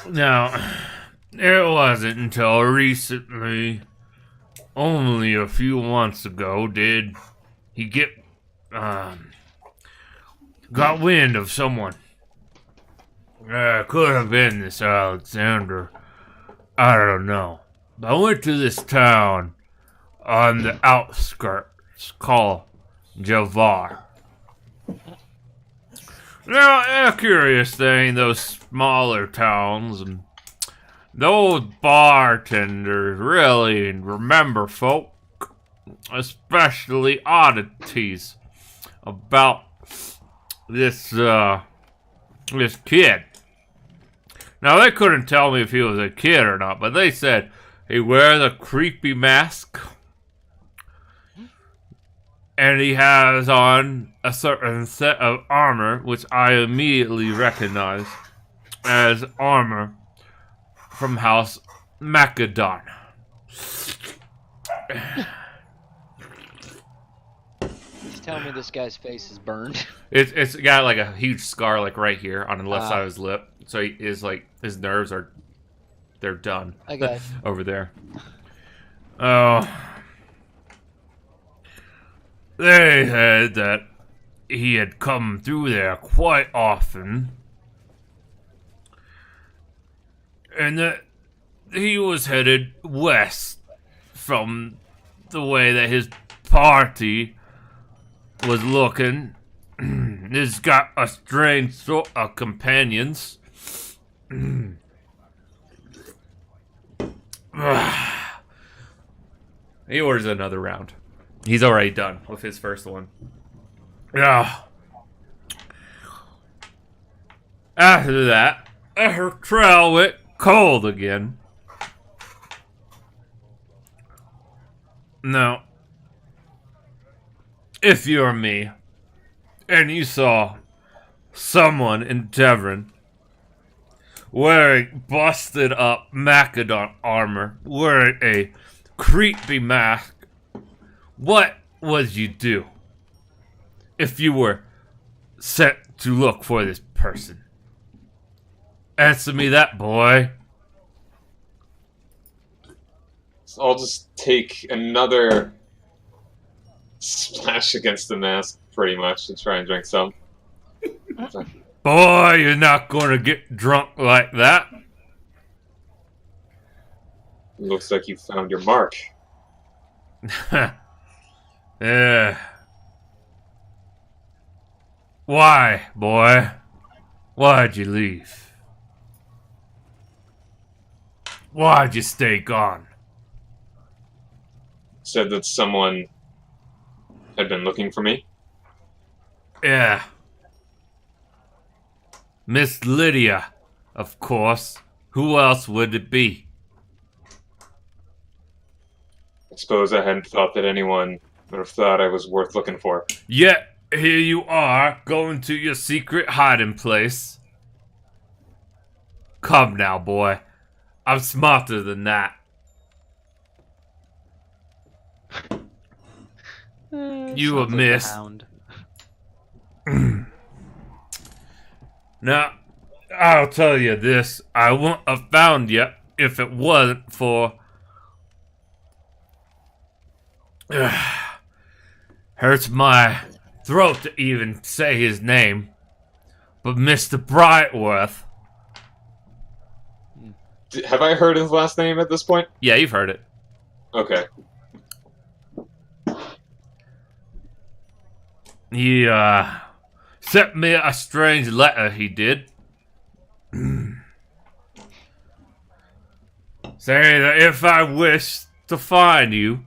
Now, it wasn't until recently, only a few months ago, did he got wind of someone. Could have been this Alexander. I don't know. I went to this town on the outskirts called Javar. Now, a curious thing, those smaller towns and those bartenders really remember folk, especially oddities about this kid. Now, they couldn't tell me if he was a kid or not, but they said he wears a creepy mask and he has on a certain set of armor, which I immediately recognized as armor from House Macedon. He's telling me this guy's face is burned. It's got a huge scar right here on the left side of his lip. So he is his nerves are They're done. I got over there. Oh. They said that he had come through there quite often. And that he was headed west from the way that his party was looking. He's got a strange sort of companions. He orders another round. He's already done with his first one. Yeah. After that, her trail went cold again. Now, if you're me, and you saw someone in Devron wearing busted up Macedon armor, wearing a creepy mask, what would you do if you were sent to look for this person? Answer me that, boy. So I'll just take another splash against the mask, pretty much, and try and drink some. Boy, you're not gonna get drunk like that. Looks like you found your mark. Yeah. Why, boy? Why'd you leave? Why'd you stay gone? Said that someone had been looking for me. Yeah. Miss Lydia, of course. Who else would it be? I suppose I hadn't thought that anyone would have thought I was worth looking for. Yet, here you are, going to your secret hiding place. Come now, boy. I'm smarter than that. You a sounds like miss. hound. Now, I'll tell you this. I wouldn't have found you if it wasn't for... Hurts my throat to even say his name. But Mr. Brightworth... Have I heard his last name at this point? Yeah, you've heard it. Okay. He, sent me a strange letter, he did. Saying that if I wished to find you,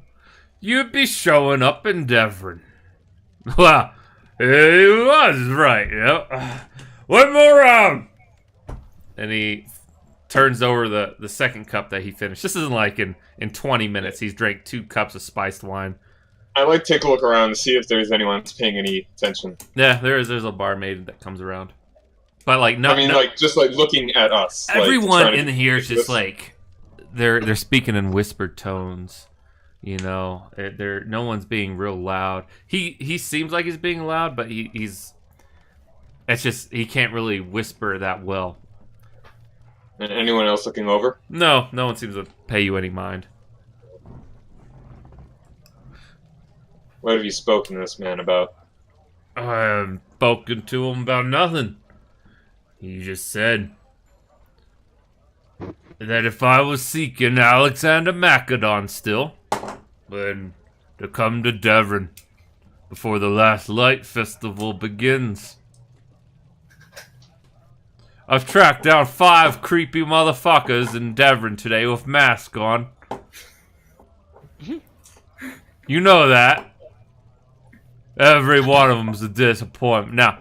you'd be showing up in Devron. Well, he was right, you know. One more round! And he turns over the second cup that he finished. This isn't like in 20 minutes he's drank 2 cups of spiced wine. I like to take a look around to see if there's anyone that's paying any attention. Yeah, there's a barmaid that comes around. But like no, I mean, like just like looking at us. everyone like, in here is just this. like they're speaking in whispered tones. You know, no one's being real loud. He seems like he's being loud, but he's it's just he can't really whisper that well. And anyone else looking over? No one seems to pay you any mind. What have you spoken to this man about? I haven't spoken to him about nothing. He just said that if I was seeking Alexander Macedon still, then to come to Devron before the last light festival begins. I've tracked down 5 creepy motherfuckers in Devron today with masks on. You know that. Every one of them's a disappointment. Now,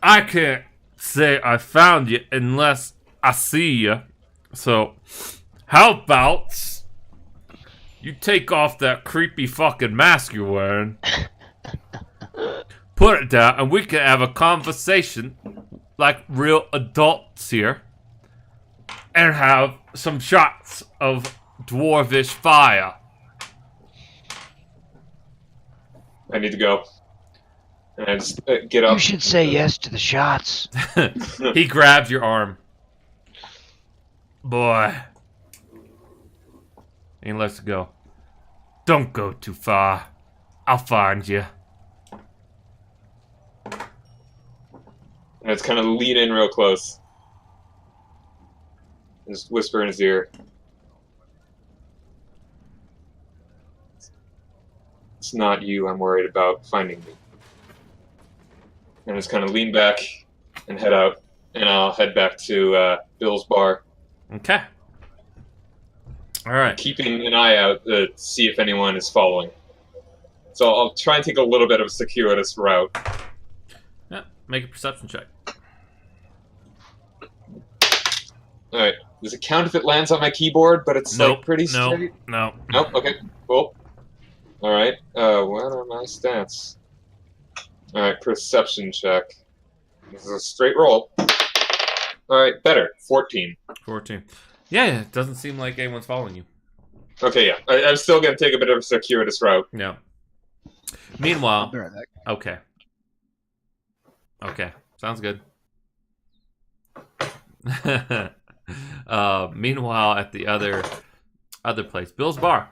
I can't say I found you unless I see you. So, how about you take off that creepy fucking mask you're wearing, put it down, and we can have a conversation like real adults here, and have some shots of dwarvish fire. I need to go. And I just get up. You should say yes to the shots. He grabs your arm. Boy, And he lets it go. Don't go too far. I'll find you. And it's kind of lean in real close. And just whisper in his ear. It's not you I'm worried about finding me. And just kind of lean back and head out. And I'll head back to Bill's bar. Okay. All right. Keeping an eye out to see if anyone is following. So I'll try and take a little bit of a circuitous route. Yeah, make a perception check. Alright. Does it count if it lands on my keyboard, but it's like pretty straight? No. Nope, okay, cool. Alright, what are my stats? Alright, perception check. This is a straight roll. Alright, better. 14. 14. Yeah, it doesn't seem like anyone's following you. Okay, yeah. I'm still going to take a bit of a circuitous route. Yeah. Meanwhile... Better than Okay. Okay. Sounds good. Meanwhile, at the other place, Bill's bar.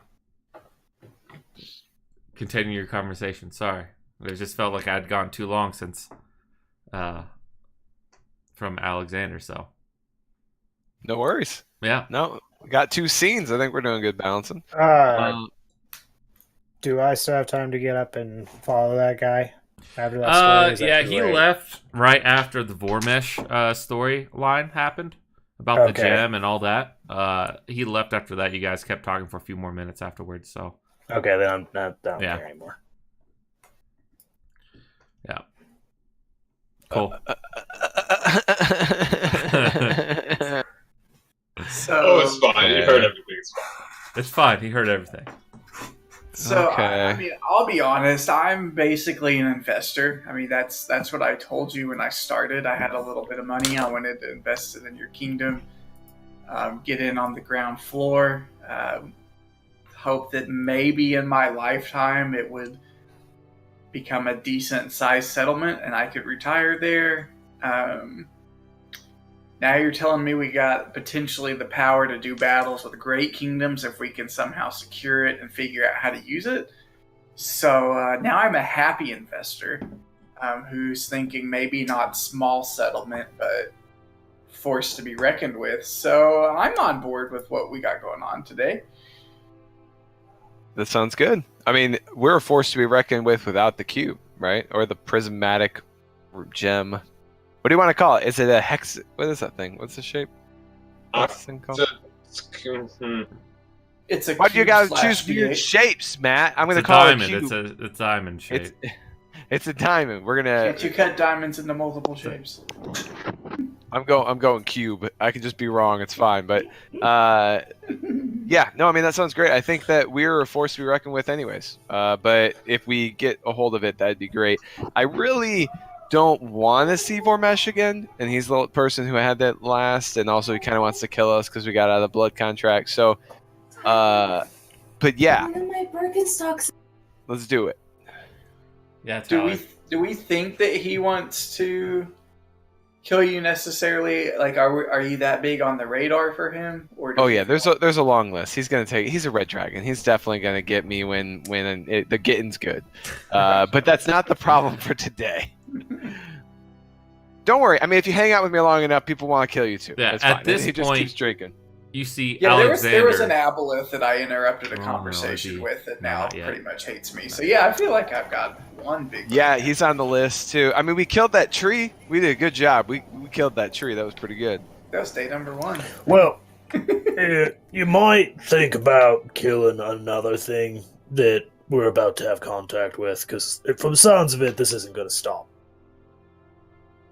Continue your conversation. Sorry, it just felt like I'd gone too long since from Alexander. So No worries. yeah, No, we got 2 scenes. I think we're doing good balancing. Do I still have time to get up and follow that guy after that story? Is that yeah, too he late? left right after the Vormesh storyline happened about the Okay. gem and all that. He left after that. You guys kept talking for a few more minutes afterwards. So Okay, then I don't Yeah. care anymore. yeah, cool. So, Oh, it's fine. You heard everything. It's fine. It's fine. He heard everything. Okay. I mean, I'll be honest. I'm basically an investor. I mean, that's what I told you when I started. I had a little bit of money. I wanted to invest it in your kingdom. Get in on the ground floor. Hope that maybe in my lifetime it would become a decent sized settlement and I could retire there. Now you're telling me we got potentially the power to do battles with great kingdoms if we can somehow secure it and figure out how to use it. So now I'm a happy investor who's thinking maybe not small settlement, but force to be reckoned with. So I'm on board with what we got going on today. That sounds good. I mean, we're a force to be reckoned with without the cube, right? Or the prismatic gem. What do you want to call it? Is it a hex? What is that thing? What's the shape? What's this thing called? It's a Why do you cube guys slash choose weird V8. shapes, Matt? I'm It's gonna a call diamond. it a cube. It's a diamond shape. It's a diamond. We're gonna. Can't you cut diamonds into multiple shapes? I'm going cube. I could just be wrong. It's fine. But yeah, no, I mean that sounds great. I think that we're a force to be reckoned with, anyways. But if we get a hold of it, that'd be great. I really don't want to see Vormesh again, and he's the person who had that last, and also he kind of wants to kill us because we got out of the blood contract. So, but yeah, One of my Birkenstocks. let's do it. Yeah, it's Do we think that he wants to kill you necessarily? Like, are you that big on the radar for him? Or do Oh we- yeah, there's a long list. He's a red dragon. He's definitely gonna get me when the getting's good. But that's not the problem for today. Don't worry. I mean, if you hang out with me long enough, people want to kill you too. Yeah, That's at fine. this he just point- keeps drinking. You see Yeah, Alexander. there was an aboleth that I interrupted a Oh, no, conversation it'd be- with that no, now not yet. pretty much hates me. So yeah, I feel like I've got one big. Yeah, he's on the list too. I mean, we killed that tree. We did a good job. We killed that tree. That was pretty good. That was day number 1. Well, you might think about killing another thing that we're about to have contact with, because from the sounds of it, this isn't going to stop.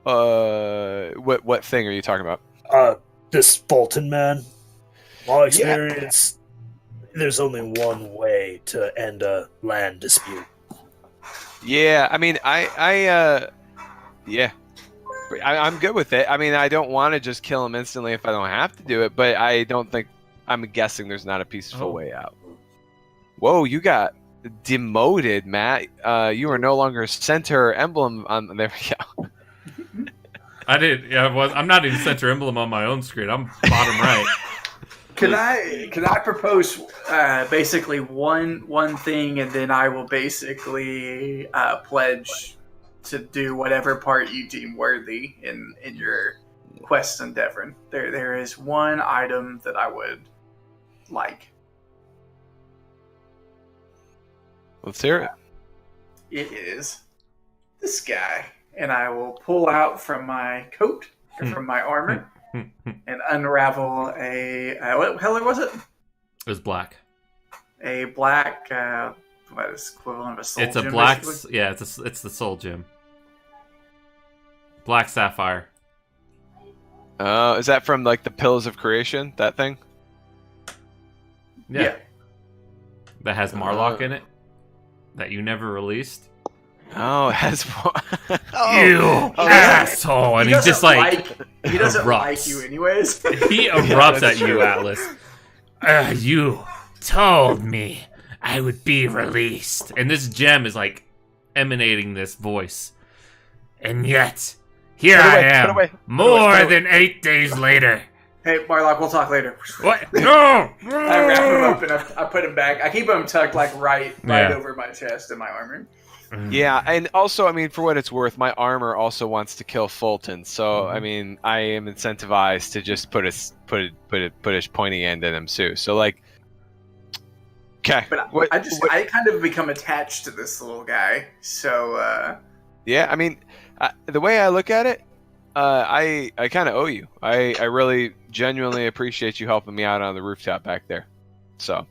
What thing are you talking about? This Fulton man. My experience, there's only one way to end a land dispute. Yeah, I mean, yeah, I'm good with it. I mean, I don't want to just kill him instantly if I don't have to do it, but I don't think. I'm guessing there's not a peaceful way out. Whoa, you got demoted, Matt. You are no longer center emblem on. There we go. I did. Yeah, I'm not even center emblem on my own screen. I'm bottom right. Can I propose basically one thing, and then I will basically pledge to do whatever part you deem worthy in your quest in Devron. There is one item that I would like. Let's hear it. It is this guy, and I will pull out from my coat or from my armor and unravel what color was it? It was black. A black, what is equivalent of a soul It's a gem, black. basically? Yeah, it's the soul gem. Black sapphire. Is that from like the Pillars of Creation? That thing? Yeah. That has Marlock in it. That you never released. Oh, it has You asshole! And he just he doesn't erupts. like you anyways. He erupts at you, Atlas. You told me I would be released. And this gem is like emanating this voice. And yet, here Put I away, am, put away, more put away. than 8 days later. Hey, Marlock, we'll talk later. What? No! I wrap him up and I put him back. I keep him tucked right Yeah. over my chest in my armor. Yeah, and also, I mean, for what it's worth, my armor also wants to kill Fulton. So, I mean, I am incentivized to just put a pointy end in him too. So, like, okay. But I kind of become attached to this little guy. So, yeah, I mean, the way I look at it, I kind of owe you. I really genuinely appreciate you helping me out on the rooftop back there. So,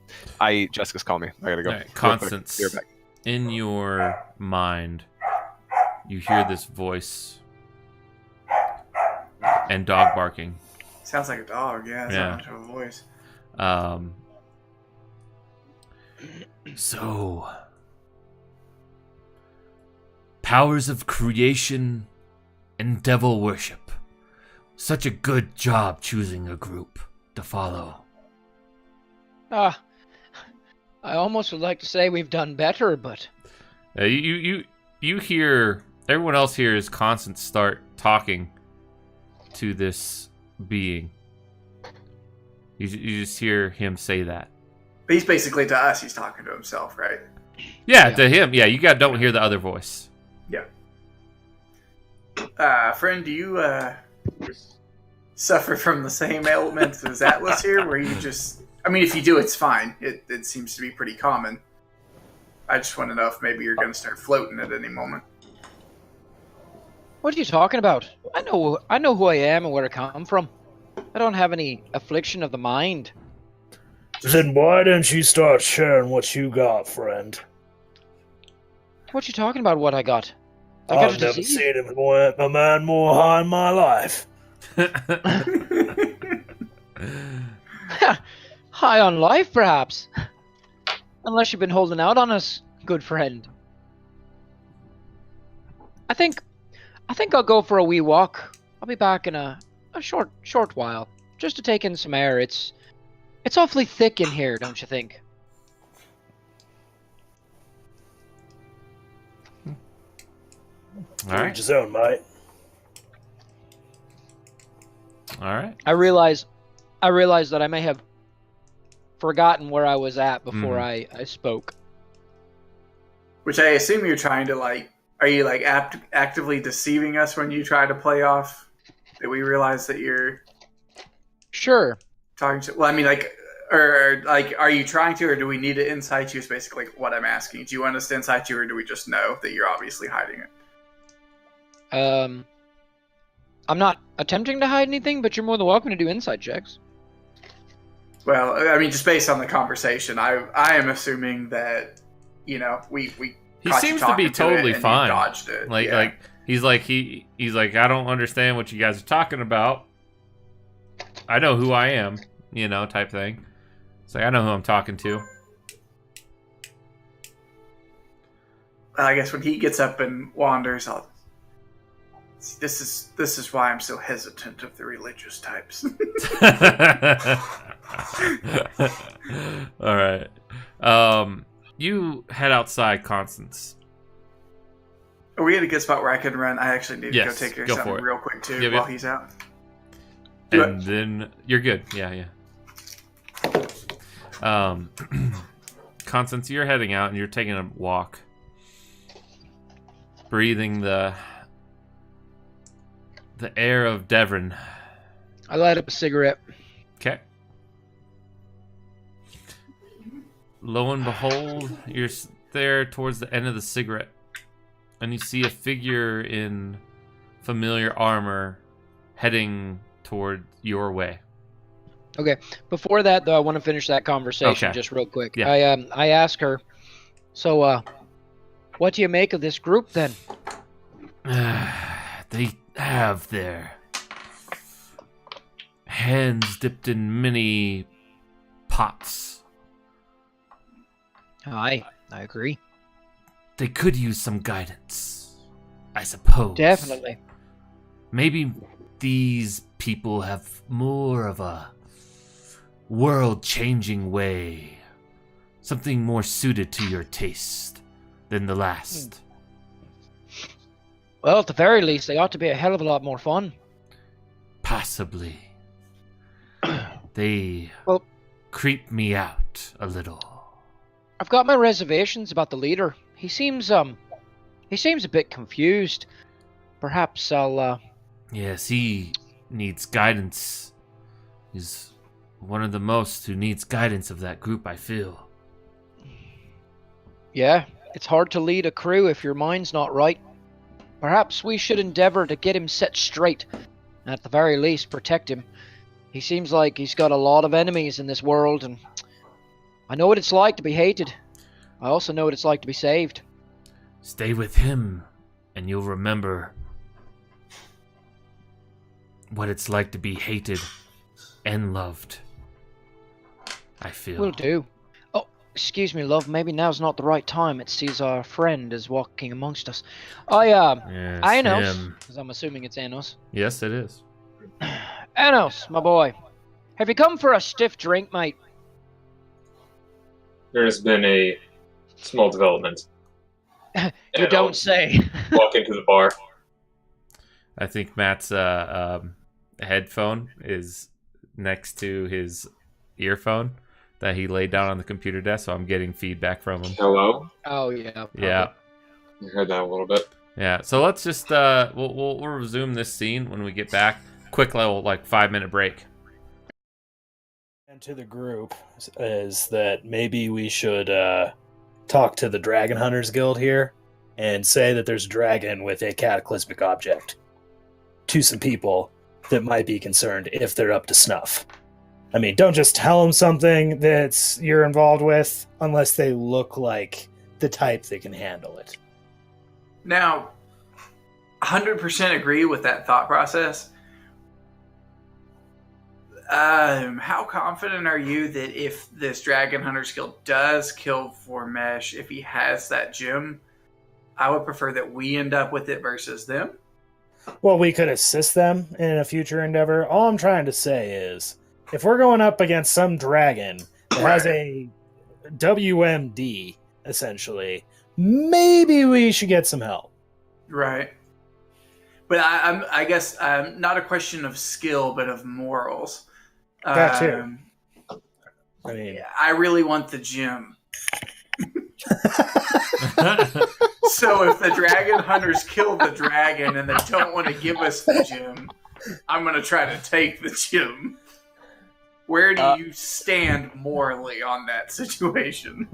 Jessica's calling me. I gotta go. All right, Real quick. Constance. Be right back. In your mind, you hear this voice and dog barking. sounds like a dog. Yeah, it's not much of a voice. So, powers of creation and devil worship. Such a good job choosing a group to follow. I almost would like to say we've done better, but You hear, everyone else hears Constance start talking to this being. You just hear him say that. But he's basically to us. He's talking to himself, right? Yeah, to him. Yeah, you don't hear the other voice. Yeah. Friend, do you suffer from the same ailments as Atlas here, where you just... I mean, if you do, it's fine. It seems to be pretty common. I just want to know if maybe you're going to start floating at any moment. what are you talking about? I know who I am and where I come from. I don't have any affliction of the mind. Then why don't you start sharing what you got, friend? What you talking about? What I got? I got a I've never disease. seen a man more high in my life. High on life, perhaps. Unless you've been holding out on us, good friend. I think I'll go for a wee walk. I'll be back in a short while, just to take in some air. It's awfully thick in here, don't you think? All right. Each his own, mate. All right. I realize that I may have forgotten where I was at before I spoke. Which I assume you're trying to, like... Are you, like, actively deceiving us when you try to play off that we realize that you're... Sure. talking to... Well, I mean, like... Or, like, are you trying to, or do we need to insight you is basically what I'm asking. Do you want us to insight you, or do we just know that you're obviously hiding it? I'm not attempting to hide anything, but you're more than welcome to do inside checks. Well, I mean, just based on the conversation, I am assuming that, you know, we He caught you seems to talking be totally it and you fine. dodged it. Like, Yeah. like he's like, I don't understand what you guys are talking about. I know who I am, you know, type thing. It's like, I know who I'm talking to. I guess when he gets up and wanders, this is why I'm so hesitant of the religious types. All right. You head outside, Constance. Are we at a good spot where I can run? I actually need to go Yes, take care of go for something it. real quick too Yep, while yep. he's out. And then you're good. Yeah, yeah. Constance, you're heading out and you're taking a walk, breathing the air of Devron. I light up a cigarette. Okay. Lo and behold, you're there towards the end of the cigarette, and you see a figure in familiar armor heading toward your way. Okay. Before that, though, I want to finish that conversation Okay. just real quick. Yeah. I ask her, so, what do you make of this group, then? They have their hands dipped in many pots. I agree. They could use some guidance, I suppose. Definitely. Maybe these people have more of a world-changing way. Something more suited to your taste than the last. Well, at the very least, they ought to be a hell of a lot more fun. Possibly. They Well- creep me out a little. I've got my reservations about the leader. He seems a bit confused. Perhaps I'll, Yes, he needs guidance. He's one of the most who needs guidance of that group, I feel. Yeah, it's hard to lead a crew if your mind's not right. Perhaps we should endeavor to get him set straight, and at the very least protect him. He seems like he's got a lot of enemies in this world, and I know what it's like to be hated. I also know what it's like to be saved. Stay with him, and you'll remember what it's like to be hated and loved. I feel. Will do. Oh, excuse me, love. Maybe now's not the right time. It sees our friend is walking amongst us. Yes, Anos, him. because I'm assuming it's Anos. Yes, it is. Anos, my boy. Have you come for a stiff drink, mate? There has been a small development. You And don't I'll say. walk into the bar. I think Matt's headphone is next to his earphone that he laid down on the computer desk, so I'm getting feedback from him. Hello? Oh, yeah. probably. Yeah. I heard that a little bit. Yeah, so let's just we'll resume this scene when we get back. Quick little 5-minute break. And to the group is that maybe we should talk to the Dragon Hunters Guild here and say that there's a dragon with a cataclysmic object to some people that might be concerned if they're up to snuff. I mean, don't just tell them something that you're involved with unless they look like the type that can handle it. Now, 100% agree with that thought process. How confident are you that if this Dragon Hunters Guild does kill Formesh, if he has that gem, I would prefer that we end up with it versus them? Well, we could assist them in a future endeavor. All I'm trying to say is, if we're going up against some dragon that has a WMD, essentially, maybe we should get some help. Right. But I guess not a question of skill, but of morals. That too. I mean, I really want the gem. So if the dragon hunters kill the dragon and they don't want to give us the gem, I'm going to try to take the gem. Where do you stand morally on that situation?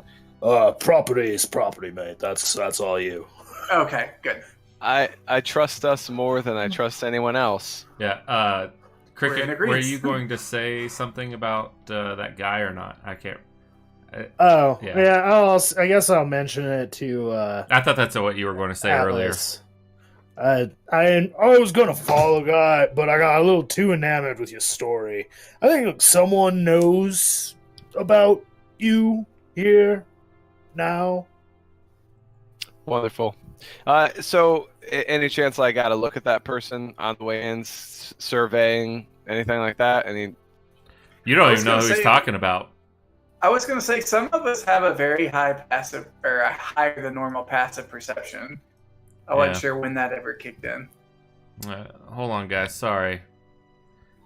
property is property, mate. That's all you. Okay, good. I trust us more than I trust anyone else. Yeah, We're in Cricket, agreement. were you going to say something about that guy or not? I can't. Oh, Yeah. yeah. I guess I'll mention it to I thought that's what you were going to say earlier. Atlas. I was gonna follow guy, but I got a little too enamored with your story. I think someone knows about you here now. Wonderful. So, any chance I got to look at that person on the way in, surveying anything like that? Any? You don't I was even know gonna who he's say- talking about. I was going to say some of us have a very high passive, or a higher than normal passive perception. I wasn't Yeah. sure when that ever kicked in. Hold on, guys. Sorry.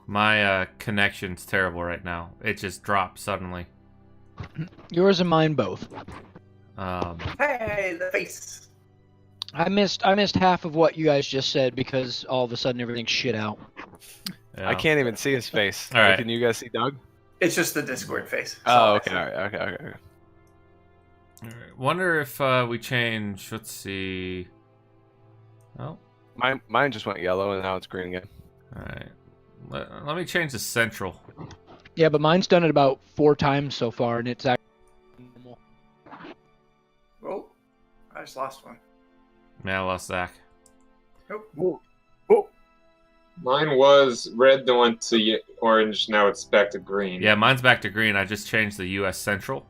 My connection's terrible right now. It just dropped suddenly. Yours and mine both. Hey, the face. I missed half of what you guys just said because all of a sudden everything's shit out. Yeah. I can't even see his face. All right. Can you guys see Doug? It's just the Discord face. That's Oh, all I okay. see. All right. Okay. All right. Wonder if we change. Let's see. Oh, Mine just went yellow and now it's green again. all right. Let me change the central. Yeah, but mine's done it about 4 times so far, and it's actually normal. Oh, I just lost one. Man, I lost Zach. Nope. Mine was red, then went to orange. Now it's back to green. Yeah, mine's back to green. I just changed the U.S. Central.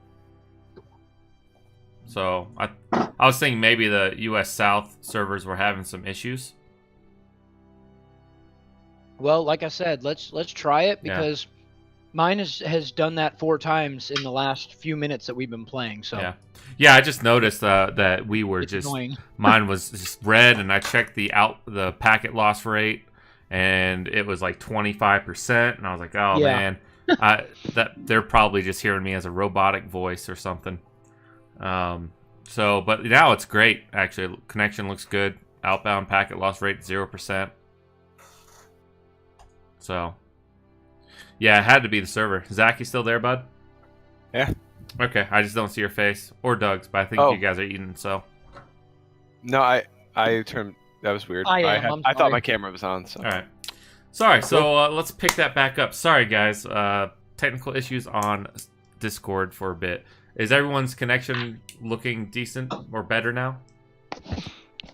So I was thinking maybe the U.S. South servers were having some issues. Well, like I said, let's try it Yeah. because mine has done that 4 times in the last few minutes that we've been playing. So Yeah. I just noticed that we were it's just annoying. mine was just red, and I checked the packet loss rate, and it was like 25%, and I was like, oh Yeah. man, that they're probably just hearing me as a robotic voice or something. But now it's great. Actually, connection looks good. Outbound packet loss rate 0%. So, yeah, it had to be the server. Zach, you still there, bud? Yeah. Okay, I just don't see your face or Doug's, but I think Oh. you guys are eating. So, No, I turned. That was weird. I am, I'm I thought sorry. my camera was on. So. all right. Sorry. So let's pick that back up. Sorry, guys. Technical issues on Discord for a bit. Is everyone's connection looking decent or better now?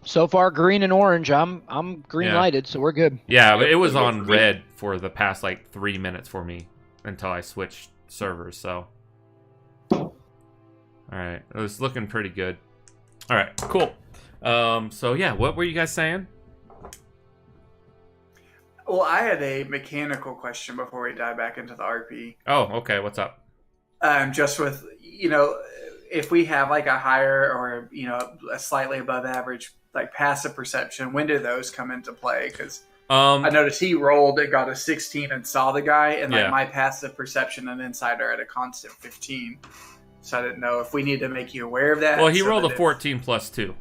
So far, green and orange. I'm green lighted, so we're good. Yeah, but it was Yep, on for me. red for the past like 3 minutes for me until I switched servers. So, all right, it was looking pretty good. All right, cool. So yeah, what were you guys saying? Well, I had a mechanical question before we dive back into the RP. Oh, okay. What's up? Just with, if we have like a higher or, a slightly above average, like passive perception, when do those come into play? Because I noticed he rolled and got a 16 and saw the guy, and like Yeah. my passive perception and insight are at a constant 15. So I didn't know if we need to make you aware of that. Well, he so rolled a that 14 plus 2.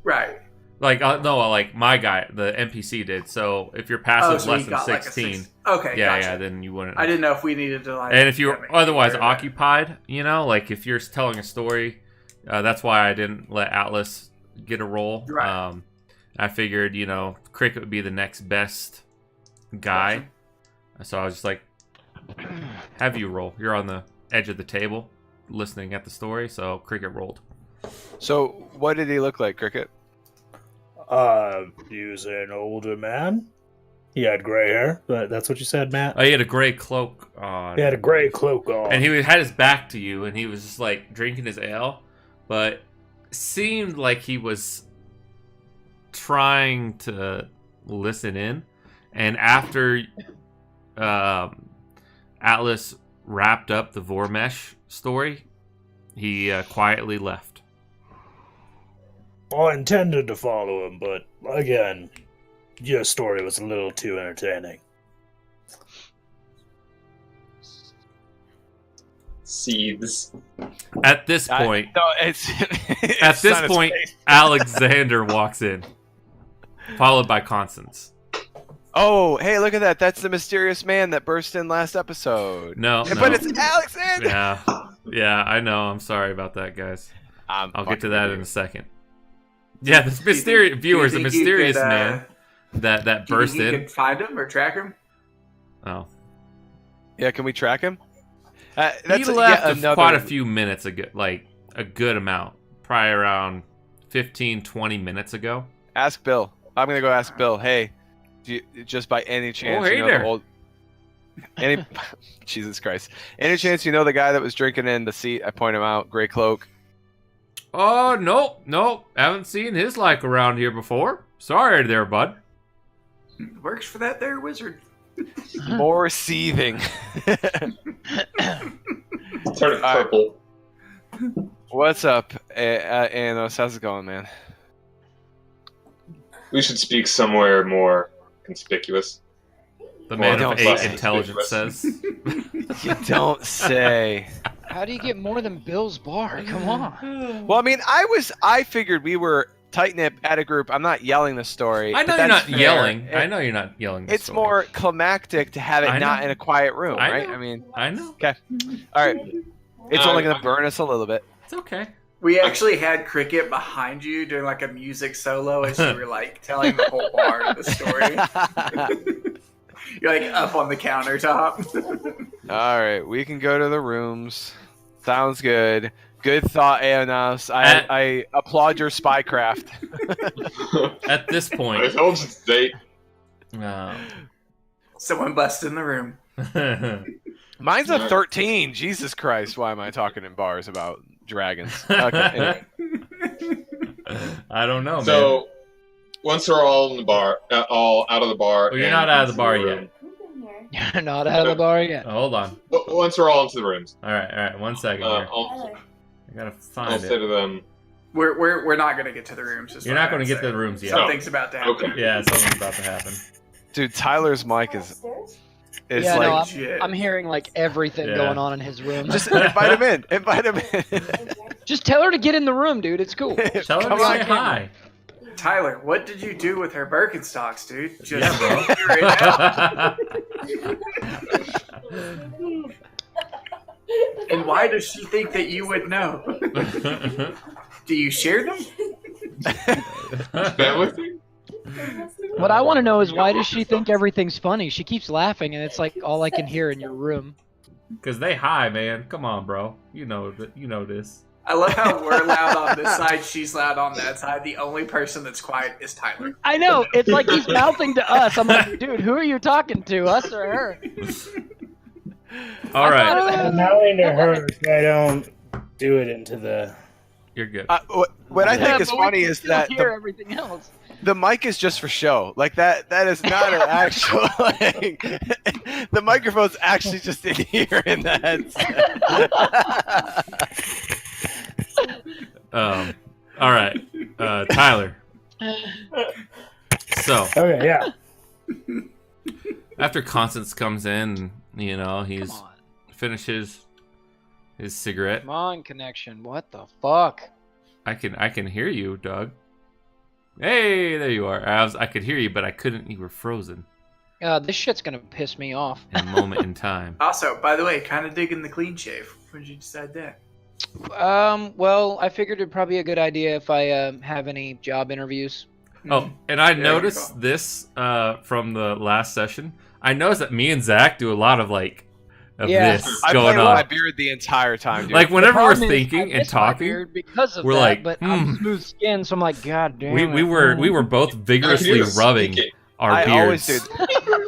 Right. Like no, like my guy, the NPC did. So if your passive so less he than got like a 16, six. Okay, yeah, gotcha. yeah, then you wouldn't. I didn't know if we needed to like. And if you're make you otherwise aware of that. occupied, like if you're telling a story, that's why I didn't let Atlas get a roll. Right. I figured, Cricket would be the next best guy. So I was just like, have you roll. You're on the edge of the table listening at the story, so Cricket rolled. So, what did he look like, Cricket? He was an older man. He had gray hair, but that's what you said, Matt? He had a gray cloak on. He had a gray cloak on. And he had his back to you, and he was just like drinking his ale, but seemed like he was trying to listen in. And after Atlas wrapped up the Vormesh story, he quietly left. I intended to follow him, but again, your story was a little too entertaining. Seeds. At this point, No, it's at this point, Alexander walks in, followed by Constance. Oh, hey, look at that! That's the mysterious man that burst in last episode. No, But no. it's Alexander. Yeah, I know. I'm sorry about that, guys. I'll get to that in a second. Yeah, the Do you mysterious think- viewers, do the you think you mysterious could, man that Do you burst think you in. could find him or track him? Oh, Yeah, can we track him? he That's left yet another- quite a few minutes ago, like a good amount, probably around 15, 20 minutes ago. Ask Bill. I'm gonna go ask Bill. Hey, do you, just by any chance, hey you know there. the old? Any, Jesus Christ! Any chance you know the guy that was drinking in the seat? I point him out. Gray cloak. Oh, nope. Haven't seen his like around here before. Sorry there, bud. Works for that there wizard. More seething. Turn it purple. What's up, Anos? How's it going, man? We should speak somewhere more conspicuous. The man Well, of don't 8 say. intelligence says. You don't say. How do you get more than Bill's bar? Come on. Well, I mean, I figured we were tight-knit at a group. I'm not yelling the story. I know but you're that's not fair. yelling. I know you're not yelling. It's more climactic to have it I not know. in a quiet room, I right? know. I mean, I know. okay. All right. It's only going to burn us a little bit. It's okay. We actually had Cricket behind you doing like a music solo as you were like telling the whole bar of the story. You're like up on the countertop. All right, we can go to the rooms. Sounds good. Good thought, Aeonos. I applaud your spycraft. At this I point, told you to date. Someone busted in the room. Mine's a 13. Jesus Christ, why am I talking in bars about dragons? Okay, anyway. I don't know, man. So once we're all in the bar, all out of the bar. Well, you're and not out of the into bar room- yet. You're not out of the bar yet. Oh, hold on. Once we're all into the rooms, All right. 1 second here. I'll I gotta I'll find say it. to them, We're not gonna get to the rooms. You're not going to get to the rooms yet. Something's about to happen. okay. Yeah, something's about to happen. Dude, Tyler's mic is Yeah, like... no, Shit. I'm hearing like everything Yeah. going on in his room. Just invite him in. Invite him in. Just tell her to get in the room, dude. It's cool. Tell her Come to on, say hi. Tyler, what did you do with her Birkenstocks, dude? Just Yeah, bro. figure it out. And why does she think that you would know? Do you share them? Family thing? What I want to know is why does she think everything's funny? She keeps laughing, and it's like all I can hear in your room. Because they high, man. Come on, bro. You know this. I love how we're loud on this side, she's loud on that side. The only person that's quiet is Tyler. I know. It's like he's mouthing to us. I'm like, dude, who are you talking to, us or her? All right. I'm not into her. I don't do it into the. You're good. What I think Yeah, is but we funny can is still that hear everything else. the mic is just for show. Like that is not an actual like the microphone's actually just in here in the headset. All right. Tyler. So, Okay, yeah. after Constance comes in, you know, Come he's on. finishes his cigarette. Come on, connection. What the fuck? I can hear you, Doug. Hey, there you are. I could hear you, but I couldn't. You were frozen This shit's gonna piss me off. in a moment in time. Also, by the way, kind of digging the clean shave. When did you decide that? Well, I figured it'd probably be a good idea if I have any job interviews. Oh, and I Yeah, good noticed call. this from the last session. I noticed that me and Zach do a lot of Yeah. this I going play with my on. beard the entire time, dude. Like whenever we're Problem is, I thinking and miss my talking, beard because of we're that, like, but I'm smooth skinned, so I'm like, God damn we it. were both vigorously He was rubbing speaking. our I always beards. do.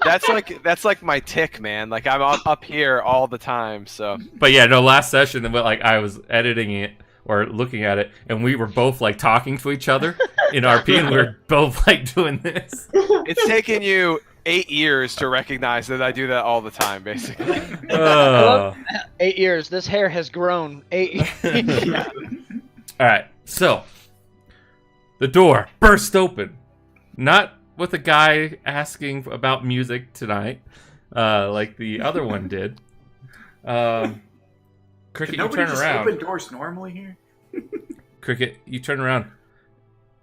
That's like my tick, man. Like I'm up here all the time. So But yeah, no, last session, like I was editing it or looking at it, and we were both like talking to each other in RP, and we were both like doing this. it's taken you 8 years to recognize that I do that all the time, basically. 8 years. This hair has grown. 8 years. All right, so the door burst open, not with a guy asking about music tonight, like the other one did. Cricket, Can you nobody turn just around. open doors normally here? Cricket, you turn around,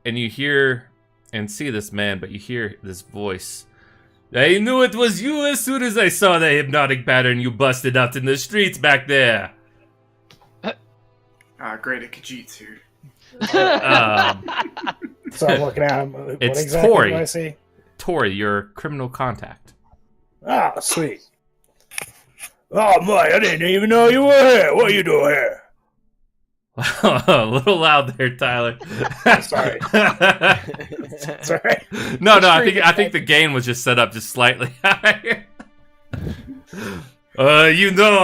and you hear and see this man, but you hear this voice. I knew it was you as soon as I saw the hypnotic pattern you busted out in the streets back there. Great at Kajitsu. So I'm looking at him. What It's exactly Tori. do I see? Tori, your criminal contact. Ah, sweet. Oh, my, I didn't even know you were here. What are you doing here? A little loud there, Tyler. Sorry. Sorry. No, I think the gain was just set up just slightly higher. You know,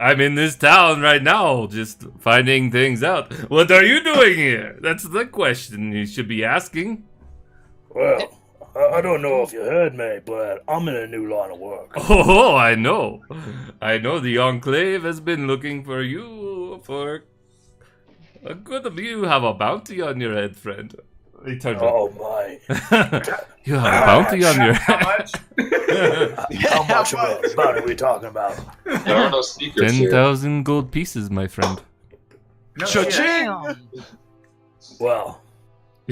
I'm in this town right now, just finding things out. What are you doing here? That's the question you should be asking. Well, I don't know if you heard me, but I'm in a new line of work. Oh, I know. I know the Enclave has been looking for you for a good of you have a bounty on your head, friend. He turns Oh my! You have a bounty on your How head. much? How much of a bounty are we talking about? There are no secrets here. 10,000 gold pieces, my friend. No Cha-ching! shit. Damn. Well,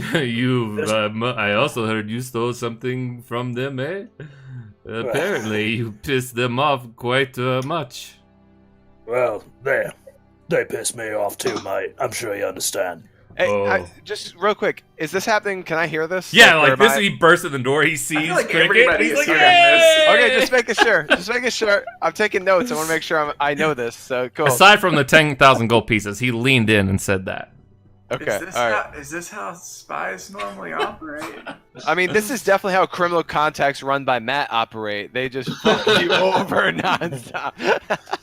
I also heard you stole something from them, eh? Apparently, you pissed them off quite much. well, they pissed me off too, mate. I'm sure you understand. Hey, Oh. just real quick, is this happening? Can I hear this? Yeah, or like am this. I- He bursts in the door. He sees like Cricket. everybody He's is like, hearing "Yay!" Okay, just making sure. Just making sure. I'm taking notes. I want to make sure I know this. So cool. Aside from the 10,000 gold pieces, he leaned in and said that. Okay, Is this, all right. is this how spies normally operate? I mean, this is definitely how criminal contacts run by Matt operate. They just fuck you over nonstop.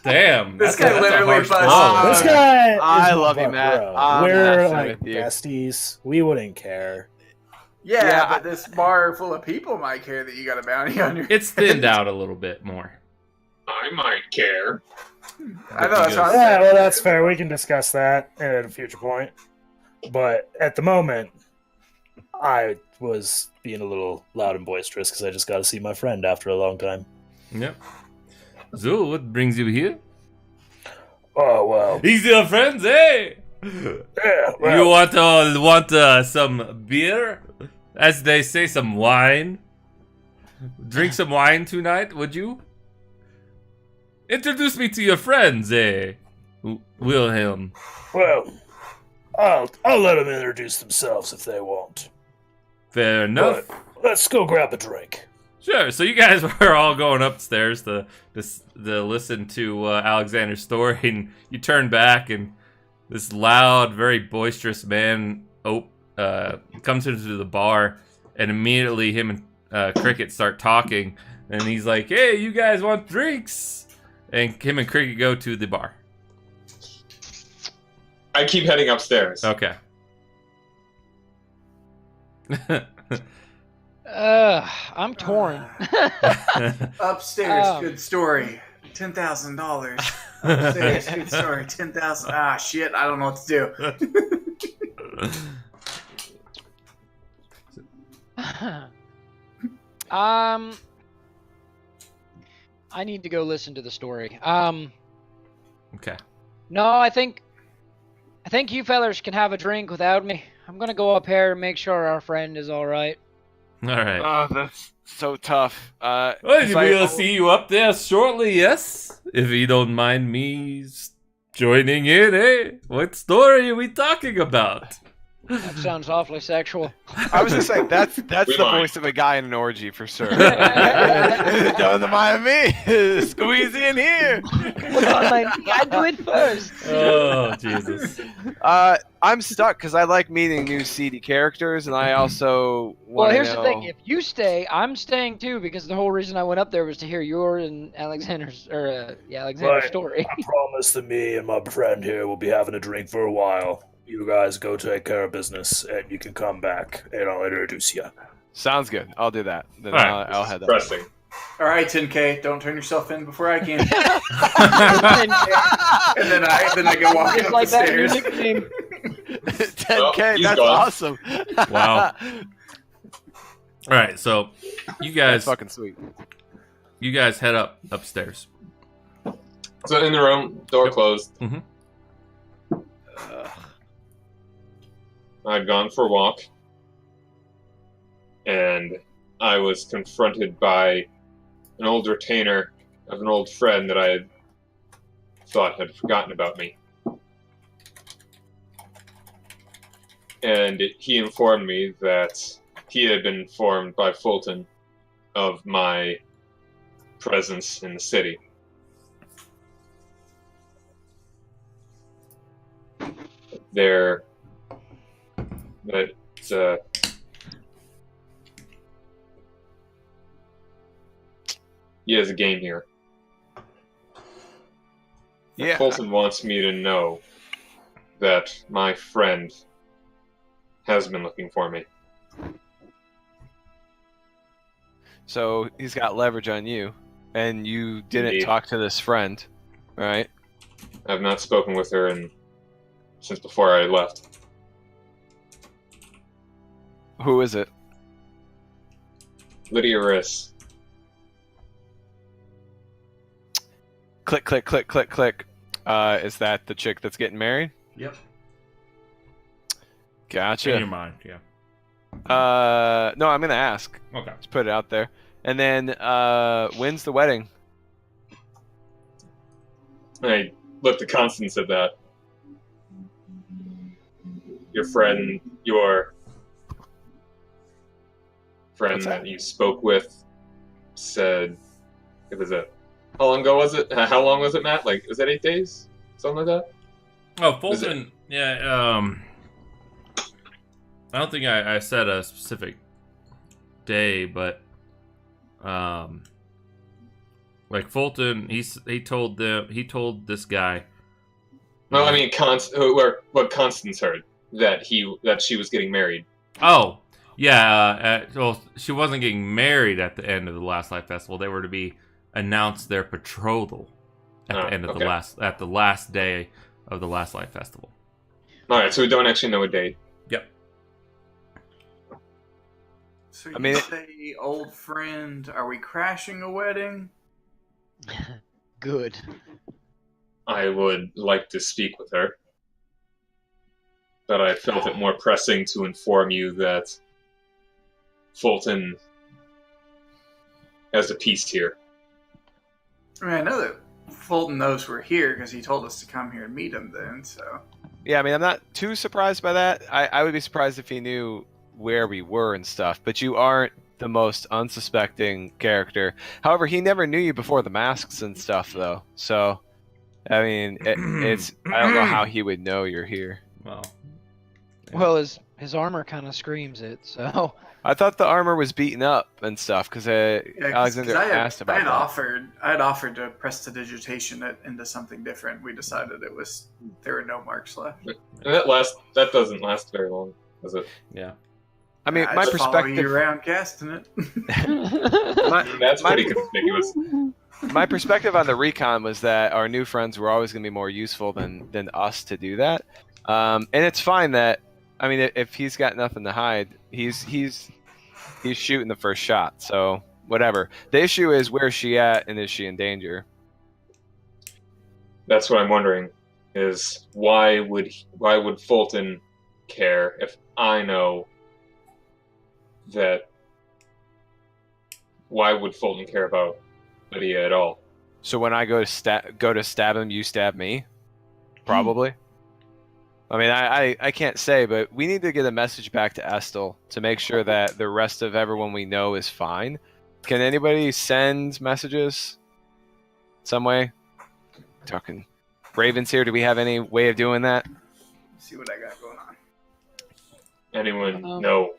Damn, This that's guy a literally harsh buzzed. blow. This guy. is I my love you, butt, Matt. bro. I'm We're messing like with you. besties. We wouldn't care. Yeah, Yeah, but this bar full of people might care that you got a bounty on your. It's thinned out a little bit more. I might care. I know that's what I'm Yeah, saying. well, that's fair. We can discuss that at a future point. But at the moment, I was being a little loud and boisterous because I just got to see my friend after a long time. Yep. So, what brings you here? Oh well. He's your friends, eh? Yeah. Well, You want some beer? As they say, some wine? Drink some wine tonight, would you? Introduce me to your friends, eh? Wilhelm. well, I'll let them introduce themselves if they want. Fair enough. But let's go grab a drink. Sure. So you guys were all going upstairs to listen to Alexander's story, and you turn back, and this loud, very boisterous man comes into the bar, and immediately him and Cricket start talking, and he's like, "Hey, you guys want drinks?" And him and Cricket go to the bar. I keep heading upstairs. Okay. I'm torn. Upstairs, Um. good story. $10,000. Upstairs, good story. 10,000. Ah, shit. I don't know what to do. I need to go listen to the story. Okay. No, I think you fellers can have a drink without me. I'm gonna go up here and make sure our friend is all right. All right. Oh, that's so tough. Well, if I- we'll see you up there shortly, yes? If you don't mind me joining in, eh? What story are we talking about? That sounds awfully sexual. I was just saying that's We the might. voice of a guy in an orgy for sure. Don't mind me. Squeeze in here. I do it first. Oh, Jesus. I'm stuck because I like meeting new seedy characters, and I also Well, want here's to know. the thing: if you stay, I'm staying too, because the whole reason I went up there was to hear your and Alexander's Alexander's Right. story. I promise that me and my friend here will be having a drink for a while. You guys go take care of business, and you can come back, and I'll introduce you. Sounds good. I'll do that. Then All right. I'll head up. Pressing. All right, 10K. Don't turn yourself in before I can. And And then I go walking just up like the that new stairs. nickname. 10K. he's That's gone. awesome. Wow. All right, so you That's guys fucking sweet. head upstairs. So in the room, door closed. Mhm. I'd gone for a walk, and I was confronted by an old retainer of an old friend that I had thought had forgotten about me. And he informed me that he had been informed by Fulton of my presence in the city. There, that he has a game here. Yeah. Fulton wants me to know that my friend has been looking for me. So he's got leverage on you, and you didn't Indeed. talk to this friend, right? I've not spoken with her since before I left. Who is it? Lydia Riss. Click, click, click, click, click. Is that the chick that's getting married? Yep. Gotcha. In your mind, yeah. No, I'm gonna ask. Okay. Just put it out there. And then, when's the wedding? I looked at Constance at that. Your friend What's that? that you spoke with said it was how long ago was it? How long was it, Matt? Like, was that 8 days? Something like that? Oh, Fulton, yeah, I don't think I said a specific day, but like Fulton, he told this guy. No, I mean what Constance heard that she was getting married. Oh, yeah. Well, she wasn't getting married at the end of the Last Light Festival. They were to be announced their betrothal at the end of okay. the last day of the Last Light Festival. All right, so we don't actually know a date. Yep. So I mean, say, old friend, are we crashing a wedding? Good. I would like to speak with her, but I felt it more pressing to inform you that Fulton has a piece here. I mean, I know that Fulton knows we're here because he told us to come here and meet him then, so... Yeah, I mean, I'm not too surprised by that. I would be surprised if he knew where we were and stuff, but you aren't the most unsuspecting character. However, he never knew you before the masks and stuff, though. So, I mean, it's I don't know how he would know you're here. Well, Well, his armor kind of screams it, so... I thought the armor was beaten up and stuff because Alexander asked about that. I had offered to prestidigitation it into something different. We decided there were no marks left. And that doesn't last very long, does it? yeah. I mean, I my just follow perspective. you around casting it. That's my- pretty conspicuous. My perspective on the recon was that our new friends were always going to be more useful than us to do that, and it's fine that. I mean, if he's got nothing to hide, he's shooting the first shot. So whatever. The issue is, where's she at, and is she in danger? That's what I'm wondering. Is why would Fulton care if I know that? Why would Fulton care about Lydia at all? So when I go to stab him, you stab me? Probably. I mean, I can't say, but we need to get a message back to Estel to make sure that the rest of everyone we know is fine. Can anybody send messages some way? Talking Ravens here. Do we have any way of doing that? See what I got going on. Anyone know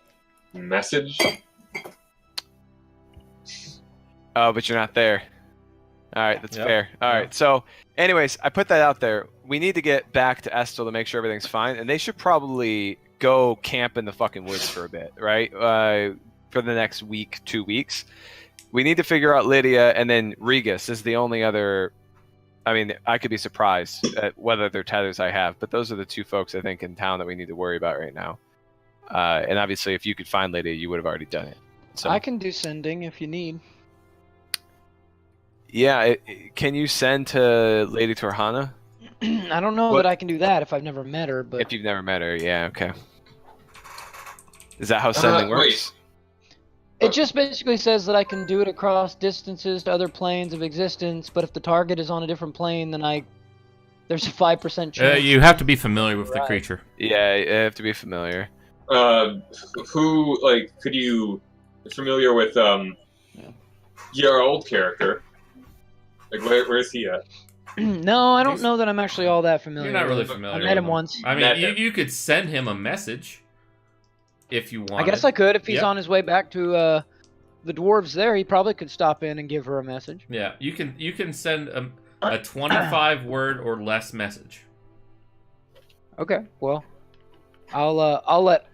message? Oh, but you're not there. All right, that's Yep. fair. All right, so anyways, I put that out there. We need to get back to Estel to make sure everything's fine, and they should probably go camp in the fucking woods for a bit, right? For the next week, 2 weeks. We need to figure out Lydia, and then Regis is the only other... I mean, I could be surprised at what other tethers I have, but those are the two folks, I think, in town that we need to worry about right now. And obviously, if you could find Lydia, you would have already done it. So I can do sending if you need. yeah, can you send to Lady Torhana? I don't know What- that I can do that if I've never met her, but If you've never met her, yeah, okay. Is that how sending works? it just basically says that I can do it across distances to other planes of existence, but if the target is on a different plane, then there's a 5% chance. You have to be familiar with the Right. creature. Yeah, you have to be familiar. Who could you familiar with your old character? Like where's he at? No, I don't He's- know that I'm actually all that familiar. You're not really with him. familiar. I met him with once. I Met mean, him. you could send him a message if you want. I guess I could if he's Yep. on his way back to the dwarves there. He probably could stop in and give her a message. Yeah, you can send a 25 word or less message. Okay, well, I'll let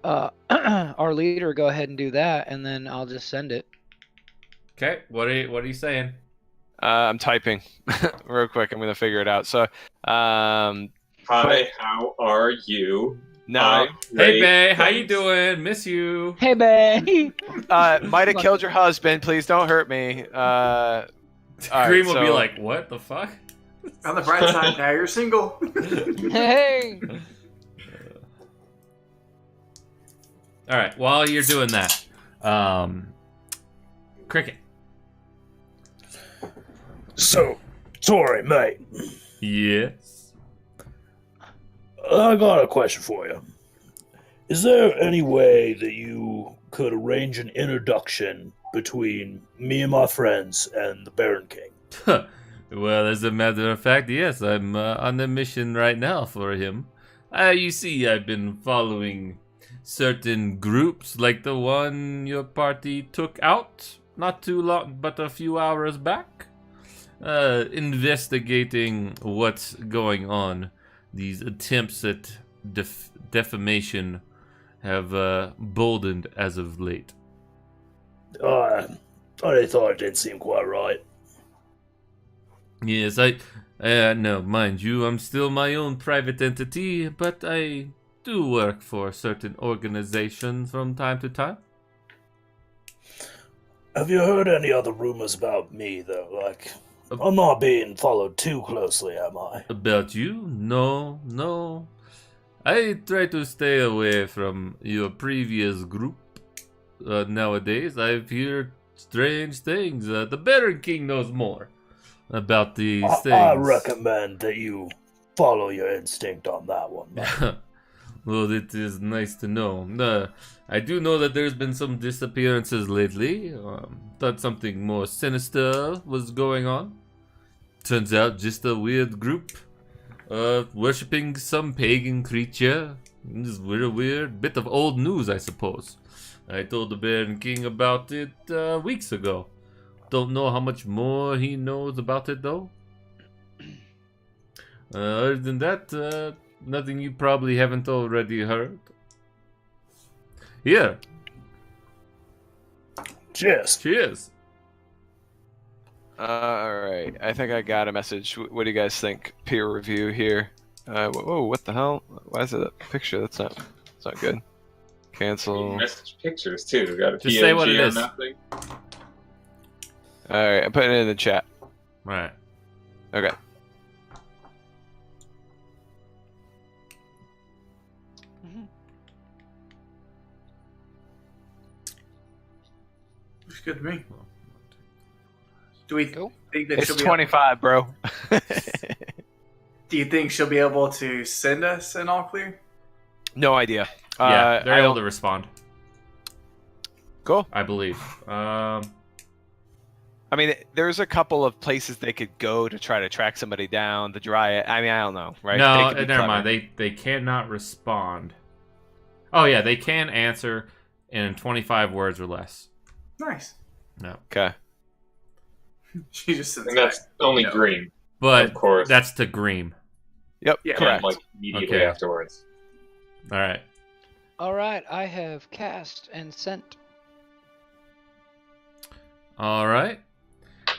our leader go ahead and do that, and then I'll just send it. Okay, what are you saying? I'm typing real quick. I'm gonna figure it out. So, Hi, how are you? No. Hey, bae, how you doing? Miss you. Hey, babe. Might have killed your husband. Please don't hurt me. All right, Green will be so- like, what the fuck? On the bright side, now you're single. Hey. All right, while you're doing that, Cricket. So, sorry, mate. Yes. I got a question for you. Is there any way that you could arrange an introduction between me and my friends and the Baron King? Well, as a matter of fact, yes, I'm on a mission right now for him. You see, I've been following certain groups like the one your party took out not too long, but a few hours back. Investigating what's going on. These attempts at defamation have boldened as of late. I thought it didn't seem quite right. Yes, no, mind you, I'm still my own private entity, but I do work for certain organizations from time to time. Have you heard any other rumors about me, though? Like, I'm not being followed too closely, am I? About you? No. I try to stay away from your previous group. Nowadays, I've heard strange things. The Baron King knows more about these things. I recommend that you follow your instinct on that one, man. Well, it is nice to know. I do know that there's been some disappearances lately. Thought something more sinister was going on. Turns out just a weird group worshipping some pagan creature. This is weird bit of old news, I suppose. I told the Baron King about it weeks ago. Don't know how much more he knows about it, though. Other than that, nothing you probably haven't already heard. Here. Cheers. Cheers. Alright, I think I got a message. What do you guys think? Peer review here. Whoa, what the hell? Why is it a picture? That's not good. Cancel. Message pictures too. We got a Just PNG say what it on is. that thing. Alright, I'm putting it in the chat. Right. Okay. Looks good to me. Do we Cool. think that It's she'll be 25, bro. Do you think she'll be able to send us an all clear? No idea. Yeah, they're I able don't- to respond, Cool. I believe. I mean, there's a couple of places they could go to try to track somebody down. The Dryad. I mean, I don't know, right? No, They could be never clever. mind. They cannot respond. Oh yeah, they can answer in 25 words or less. Nice. No, Okay. She just sends And that's back. only No. green, but of course. that's to Greem. Yep. Yeah, correct. Like immediately Okay. afterwards. All right. All right, I have cast and sent. All right.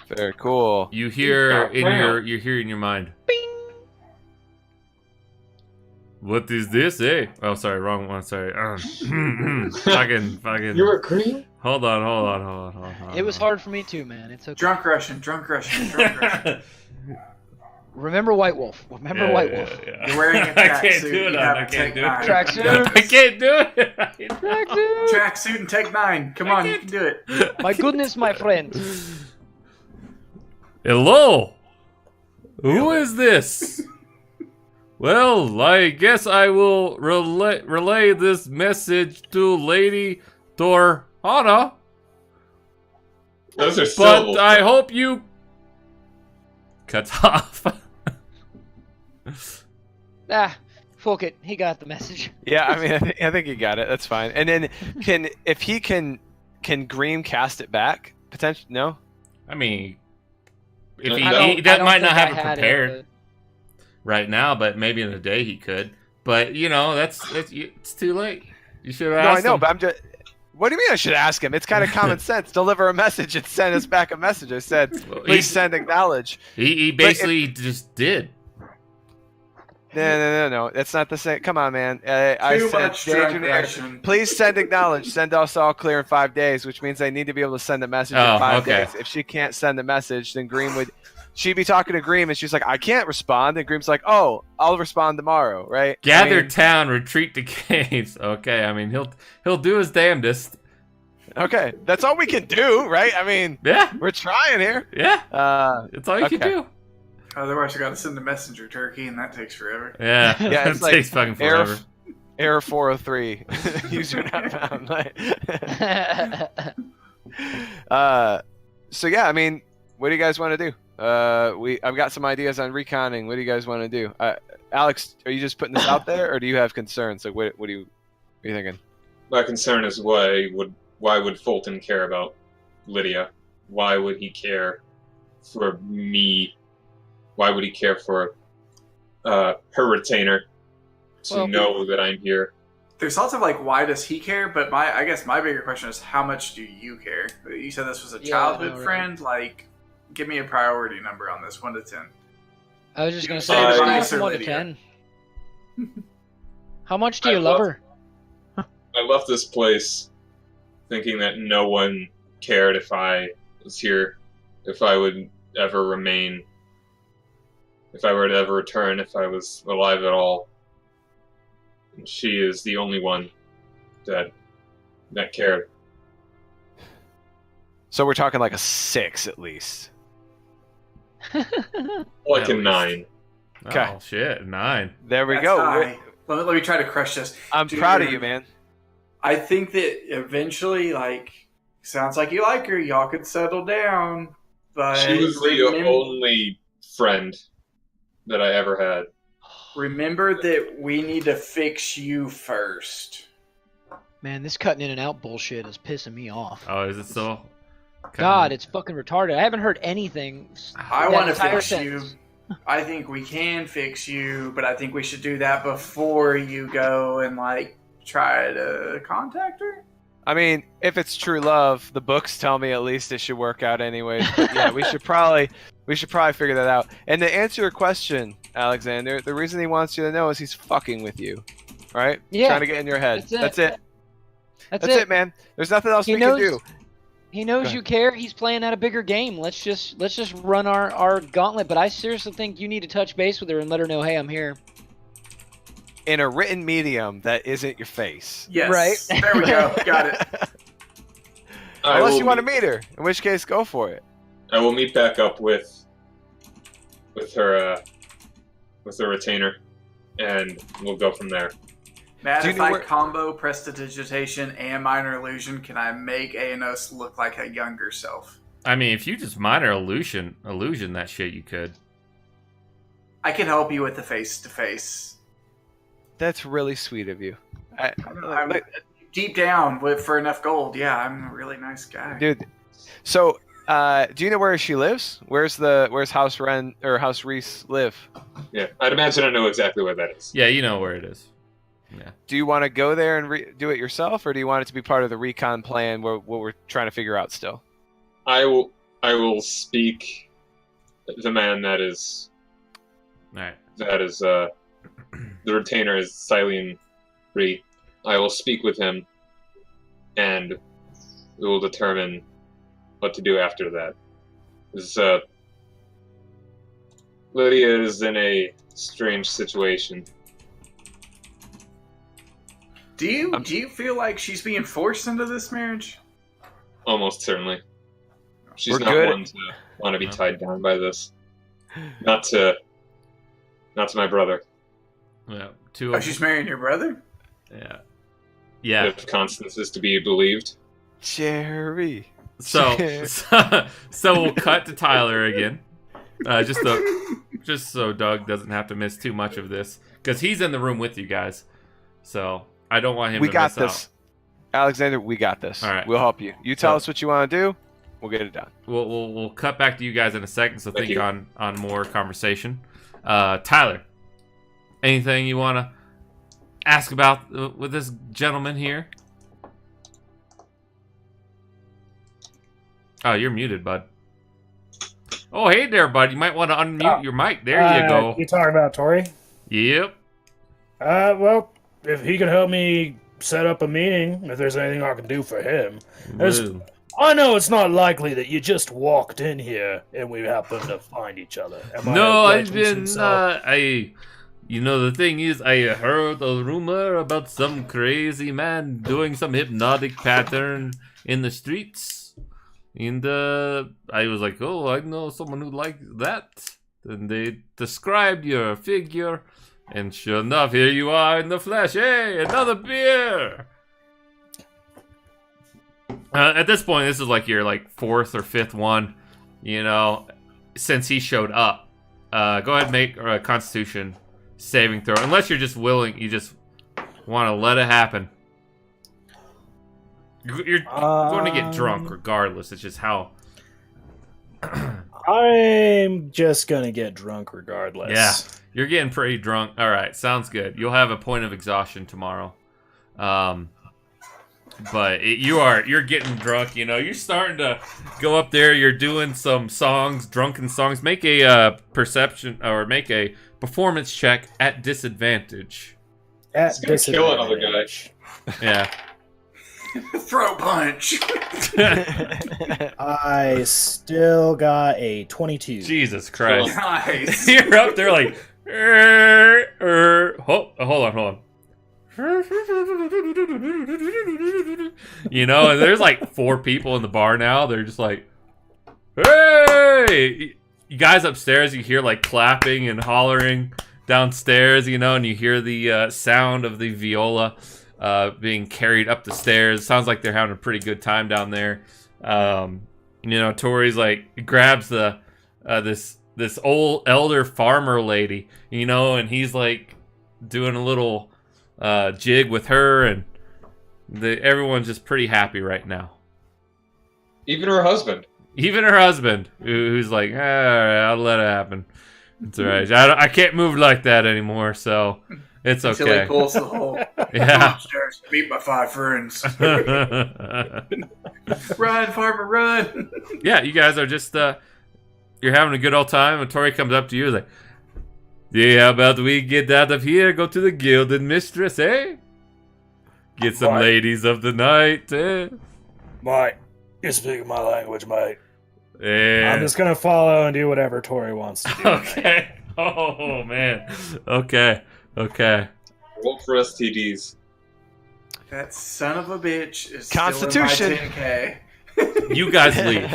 Very cool. You hear He's got you hear in your mind. Bing. What is this? Eh? Oh, sorry, wrong one. Sorry. Fucking. You were green? Hold on. It was hard for me too, man. It's okay. Drunk Russian. Remember White Wolf. Remember White Wolf. You're wearing a I can't tracksuit, do it. you I have can't Tech do it. 9. Tracksuit. I can't do it. Tracksuit. Tracksuit and Tech 9. Come on, you can do it. My goodness, my friend. Hello. Who is this? Well, I guess I will relay this message to Lady Torhana, Those are but syllables. I hope you cuts off. Fuck it. He got the message. Yeah, I mean, I think you got it. That's fine. And then if he can Greem cast it back? Potentially, no. I mean, if I he don't that might not think have I it had prepared right now, but maybe in a day he could. But you know, it's too late. You should have No, I asked know, him. but I'm just. What do you mean I should ask him? It's kind of common sense. Deliver a message and send us back a message. I said, Well, please send acknowledge. He basically just did. No. That's not the same. Come on, man. I Too said much danger in the air. direction. Please send acknowledge. Send us all clear in 5 days, which means I need to be able to send a message Oh, in 5 okay. days. If she can't send a message, then Green would. She'd be talking to Green, and she's like, I can't respond. And Green's like, oh, I'll respond tomorrow, right? Gather town, retreat to caves. Okay, I mean he'll do his damnedest. Okay, that's all we can do, right? I mean, Yeah, we're trying here. yeah. It's all you can okay. do. Otherwise, you got to send a messenger turkey, and that takes forever. Yeah, Yeah, it it's like takes fucking forever. Error 403. User not found. So yeah, I mean, what do you guys want to do? I've got some ideas on reconning. What do you guys want to do? Alex, are you just putting this out there, or do you have concerns? Like, what are you thinking? My concern is why would Fulton care about Lydia? Why would he care for me? Why would he care for her retainer to know that I'm here? There's lots of why does he care? But I guess my bigger question is, how much do you care? You said this was a childhood friend. Like, give me a priority number on this, 1 to 10. I was just going to Say say, goodbye, it's Sir 1 to Lydia. 10. How much do you love her? I left this place thinking that no one cared if I was here, if I would ever remain, if I were to ever return, if I was alive at all. And she is the only one that cared. So we're talking like a 6 at least. Like At a least. 9. Okay. Oh shit, 9. There we That's go. high. Let me try to crush this. I'm Dude, proud of you, man. I think that eventually, sounds like you like her. Y'all could settle down. But She was the only friend that I ever had. remember that we need to fix you first. Man, this cutting in and out bullshit is pissing me off. Oh, is it so? God, it's fucking retarded. I haven't heard anything. I that want to entire fix you. sentence. I think we can fix you, but I think we should do that before you go and try to contact her. I mean, if it's true love, the books tell me at least it should work out anyways. But yeah, we should probably figure that out. And to answer your question, Alexander, the reason he wants you to know is he's fucking with you, right? Yeah, Trying to get in your head. that's it. That's That's it, man. There's nothing else He we knows- can do. He Go knows ahead. you care. He's playing at a bigger game. Let's just run our gauntlet. But I seriously think you need to touch base with her and let her know, hey, I'm here. In a written medium that isn't your face. Yes. Right. There we go. Got it. Unless you want to meet her, in which case, go for it. I will meet back up with her retainer, and we'll go from there. Matt, Do you if know I where- combo Prestidigitation and Minor Illusion, can I make Aenos look like a younger self? I mean, if you just minor illusion that shit, you could. I can help you with the face-to-face. That's really sweet of you. I'm deep down, for enough gold, yeah, I'm a really nice guy. Dude, so do you know where she lives? Where's House Ren or House Reese live? Yeah, I'd imagine I know exactly where that is. Yeah, you know where it is. Yeah. Do you want to go there and do it yourself, or do you want it to be part of the recon plan? What we're trying to figure out still. I will speak. The man that is All right. the retainer is Silene Ree. I will speak with him, and we will determine what to do after that. Lydia is in a strange situation. Do you feel like she's being forced into this marriage? Almost certainly. She's We're not good. one to want to be tied down by this. Not to my brother. Yeah. Two Oh, of she's marrying your brother? Yeah. Yeah. If Constance is to be believed. Jerry. So we'll cut to Tyler again. Just so Doug doesn't have to miss too much of this, because he's in the room with you guys. So I don't want him We to got miss this. Alexander, we got this. All right. We'll help you. You tell So- us what you want to do. We'll get it done. out. We'll cut back to you guys in a second. So Thank think you. on more conversation. Tyler, anything you want to ask about with this gentleman here? Oh, you're muted, bud. Oh, hey there, bud. You might want to unmute your mic. There you go. You talking about Tori? Yep. Well, if he can help me set up a meeting, if there's anything I can do for him. Woo. I know it's not likely that you just walked in here and we happen to find each other. Am I No, right I've to been, assume so? you know, the thing is, I heard a rumor about some crazy man doing some hypnotic pattern in the streets. And, I was like, oh, I know someone who likes that. And they described your figure. And sure enough, here you are in the flesh. Hey, another beer! At this point, this is like your fourth or fifth one, you know, since he showed up. Go ahead and make a Constitution saving throw, unless you're just willing, you just want to let it happen. You're going to get drunk regardless. It's just how. I'm just gonna get drunk regardless. Yeah, you're getting pretty drunk. All right, sounds good. You'll have a point of exhaustion tomorrow. But you're getting drunk, you know. You're starting to go up there. You're doing some songs, drunken songs. Make a perception or make a performance check at disadvantage. At He's gonna kill another guy. Yeah. Throat punch. I still got a 22. Jesus Christ. Nice. You're up there like, hold on. You know, and there's like 4 people in the bar now. They're just like, hey! You guys upstairs, you hear like clapping and hollering downstairs, you know, and you hear the sound of the viola being carried up the stairs. Sounds like they're having a pretty good time down there. You know, Tori's like grabs the this old elder farmer lady, you know, and he's like doing a little jig with her, and everyone's just pretty happy right now. Even her husband. Even her husband, who's like, all right, I'll let it happen. It's all right. I can't move like that anymore, so it's okay. Until he pulls the whole Yeah. upstairs to meet my 5 friends. Run, farmer, run. Yeah, you guys are just you're having a good old time, and Tori comes up to you like, yeah, how about we get out of here, go to the Gilded Mistress, eh? Get some Mate. ladies of the night, eh? Mate, you're speaking my language, mate. And I'm just gonna follow and do whatever Tori wants to do. okay. Oh man. Okay. Roll for STDs. That son of a bitch is Constitution. still in my 10K. You guys leave.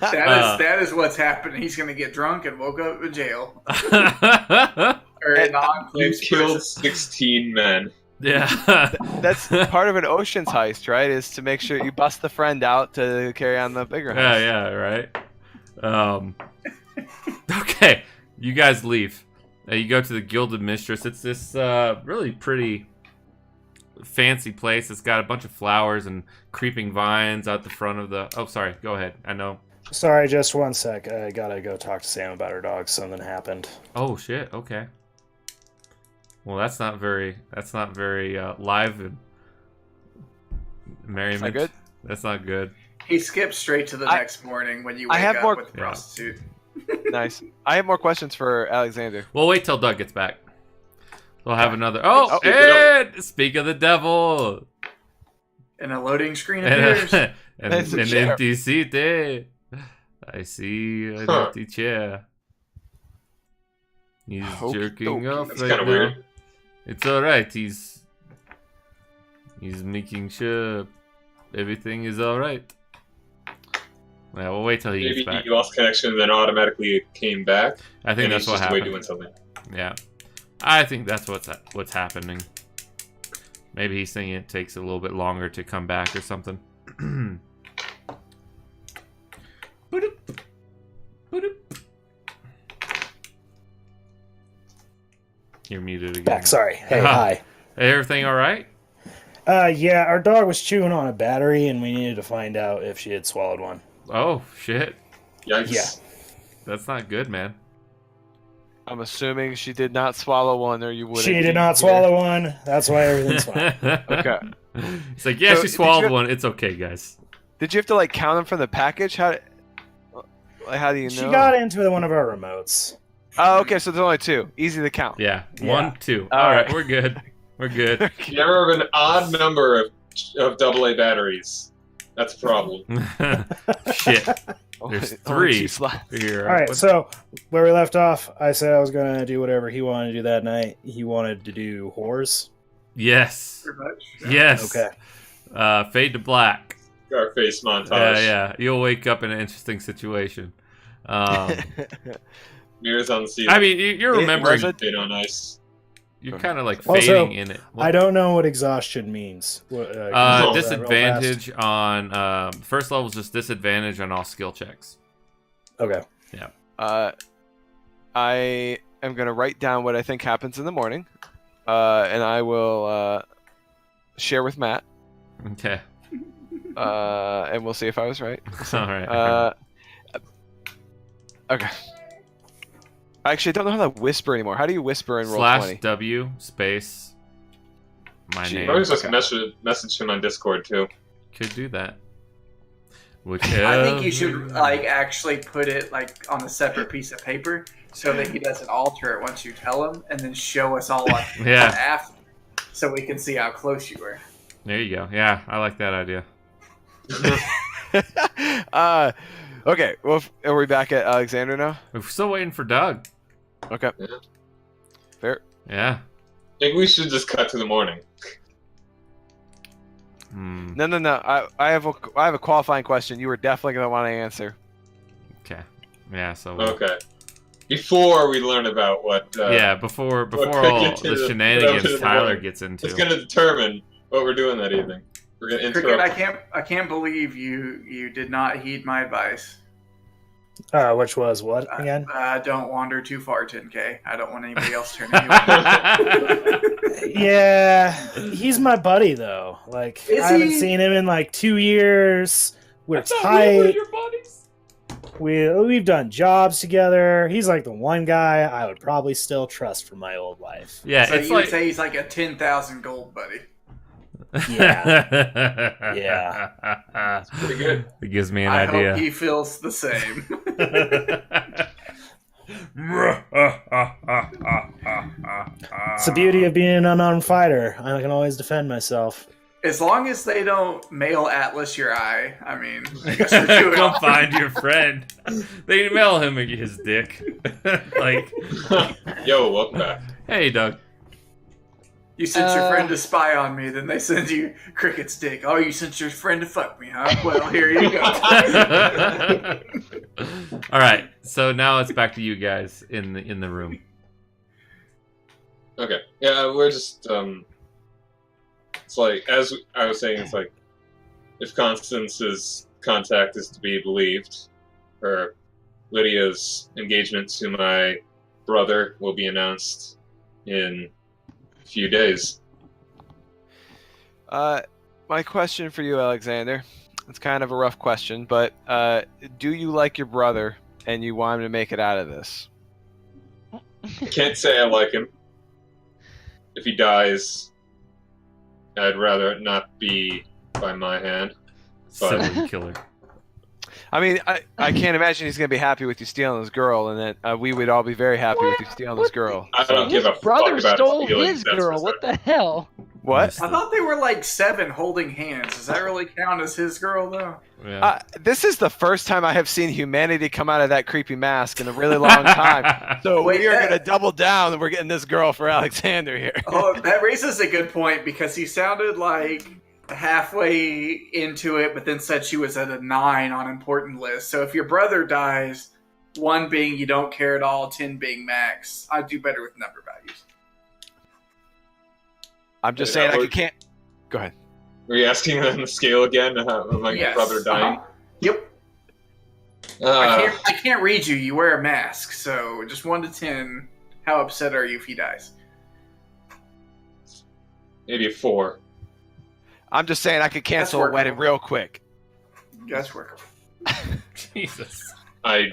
That is what's happening. He's gonna get drunk and woke up in jail. Or in the You Enclave's killed prison. 16 men. Yeah. That's part of an ocean's heist, right? Is to make sure you bust the friend out to carry on the bigger heist. Yeah, right. Okay, you guys leave. You go to the Gilded Mistress. It's this really pretty fancy place. It's got a bunch of flowers and creeping vines out the front of the... Oh, sorry. Go ahead. I know. Sorry, just one sec. I gotta go talk to Sam about her dog. Something happened. Oh, shit. Okay. Well, that's not very live and merriment. Is that good? That's not good. He skips straight to the next morning when you I wake have up more- with the Yeah. prostitute. Nice. I have more questions for Alexander. We'll wait till Doug gets back. We'll have another... Oh, Oh, and speak of the devil. And a loading screen And, appears. and It's a an chair. empty seat, eh? I see an Huh. empty chair. He's Okey jerking dokey. off That's right kind of now. weird. It's alright. He's making sure everything is alright. Well, we'll wait till he Maybe gets back. he lost connection and then automatically it came back. I think And that's he's what just away happened. doing something. Yeah, I think that's what's happening. Maybe he's thinking it takes a little bit longer to come back or something. Boop. Boop. You're muted again. Back, sorry. Hey, Uh-huh. hi. Everything all right? Yeah, our dog was chewing on a battery, and we needed to find out if she had swallowed one. Oh shit, Yikes. Yeah. that's not good, man. I'm assuming she did not swallow one, or you would. She did not swallow one. That's why everything's fine. Okay. It's like, yeah, So, she did swallowed you- one. It's okay, guys. Did you have to like count them from the package? How do you know? She got into one of our remotes, Oh, okay, so there's only 2. Easy to count. Yeah, Yeah. 1, 2. All All right, right. we're good. We're good. You ever have an odd number of AA batteries? That's a problem. Shit. Only- There's only 3 2 slots. here. All right, What- so where we left off, I said I was going to do whatever he wanted to do that night. He wanted to do whores. Yes. Pretty much. Yes. Okay. Fade to black. Scarface montage. Yeah. You'll wake up in an interesting situation. Mirrors on the ceiling. I mean, you're remembering. was it? Fade on ice. You're kind of like Also, fading in it. I don't know what exhaustion means. Can you spell that real fast? Disadvantage on first level is just disadvantage on all skill checks. Okay. I am going to write down what I think happens in the morning, and I will share with Matt, Okay. and we'll see if I was right. All right. Okay. Actually, I don't know how to whisper anymore. How do you whisper in /W Roll20? space my Gee. name. Probably just Okay. message him on Discord too. Could do that. I think you should like actually put it like on a separate piece of paper so that he doesn't alter it once you tell him, and then show us all on Yeah. after, so we can see how close you were. There you go. Yeah, I like that idea. Okay. Well, are we back at Alexander now? We're still waiting for Doug. Okay. Yeah. Fair. Yeah. I think we should just cut to the morning. Hmm. No. I have a qualifying question. You were definitely going to want to answer. Okay. Yeah. So. Okay. Before we learn about what Yeah. Before could all get to the the- shenanigans to the Tyler morning. gets into. it's going to determine what we're doing that evening. We're going to Cricket, interrupt. I can't believe you did not heed my advice. Which was what again? Don't wander too far, 10K. I don't want anybody else turning you on. Yeah, he's my buddy though. Like Is I haven't he? seen him in like 2 years. We're I thought we were tight. your buddies. We've done jobs together. He's like the one guy I would probably still trust from my old life. Yeah, So it's you would like. say he's like a 10,000 gold buddy. Yeah. Yeah. Pretty good. It gives me an I idea. hope he feels the same. It's the beauty of being an unarmed fighter. I can always defend myself. As long as they don't mail Atlas your eye, I mean, I guess we're doing Go all- find your friend. They mail him his dick. Like, Yo, welcome back. hey, Doug. You sent your friend to spy on me, then they send you Cricket's dick. Oh, you sent your friend to fuck me, huh? Well, here you go. All right, so now it's back to you guys in the room. Okay. Yeah, we're just it's like, as I was saying, it's like if Constance's contact is to be believed, her Lydia's engagement to my brother will be announced in a few days. My question for you, Alexander. It's kind of a rough question, but do you like your brother and you want him to make it out of this? I can't say I like him. If he dies, I'd rather it not be by my hand. But Silly killer. I mean, I can't imagine he's going to be happy with you stealing his girl, and that we would all be very happy with you stealing his girl. I don't His give a fuck brother about stole feelings, his that's girl. for What certain. the hell? What? I thought they were like 7 holding hands. Does that really count as his girl, though? Yeah. This is the first time I have seen humanity come out of that creepy mask in a really long time. So Wait, we are that- going to double down, and we're getting this girl for Alexander here. Oh, that raises a good point because he sounded like halfway into it, but then said she was at a 9 on important list. So if your brother dies, 1 being you don't care at all, 10 being max, I do better with number values. I'm just Yeah, saying, I can't. Go ahead. Were you asking on the scale again of my Yes. brother dying? Uh-huh. Yep. I can't read you. You wear a mask. So just 1 to 10. How upset are you if he dies? Maybe a 4. I'm just saying I could cancel a workable. wedding real quick. That's workable. Jesus. I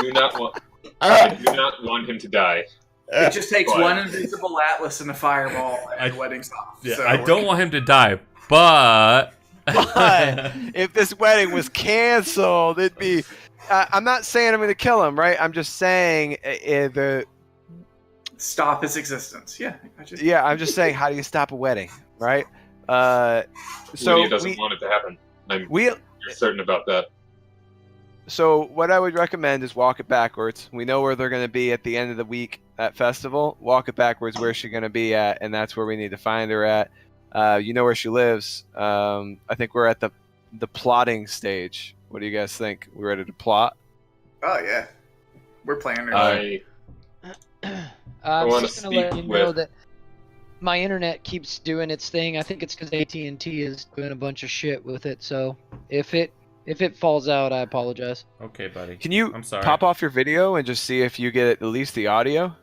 do not want. I do not want him to die. It just takes But- 1 invisible atlas and a fireball, and the wedding's off. Yeah, So I we're don't good. want him to die, but But if this wedding was canceled, it'd be I'm not saying I'm going to kill him, right? I'm just saying Stop his existence. Yeah. Yeah, I'm just saying, how do you stop a wedding, right? So Lydia doesn't want it to happen. You're certain about that. So what I would recommend is walk it backwards. We know where they're going to be at the end of the week at festival. Walk it backwards where she's going to be at, and that's where we need to find her at. You know where she lives. I think we're at the plotting stage. What do you guys think? We ready to plot? Oh yeah, we're planning. I I'm wanna just gonna let speak you know with- that my internet keeps doing its thing. I think it's because AT&T is doing a bunch of shit with it. So if it falls out, I apologize. Okay, buddy. Can you I'm sorry. pop off your video and just see if you get at least the audio?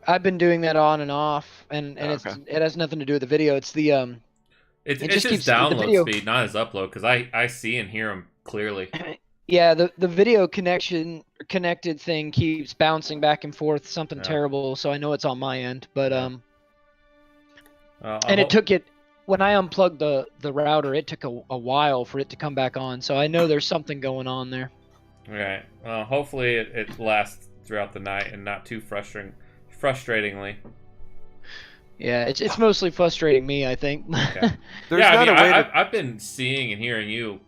I've been doing that on and off, and Okay. it has nothing to do with the video. It's the It's It just just his keeps the download video- speed, not his upload, because I see and hear him clearly. yeah, the video connected thing keeps bouncing back and forth, something Yeah. terrible. So I know it's on my end, but Yeah. and it took it when I unplugged the router. It took a while for it to come back on. So I know there's something going on there. Right. Well, hopefully it lasts throughout the night and not too frustratingly. Yeah, it's mostly frustrating me, I think. Okay. There's yeah, I not mean, a way to... I've been seeing and hearing you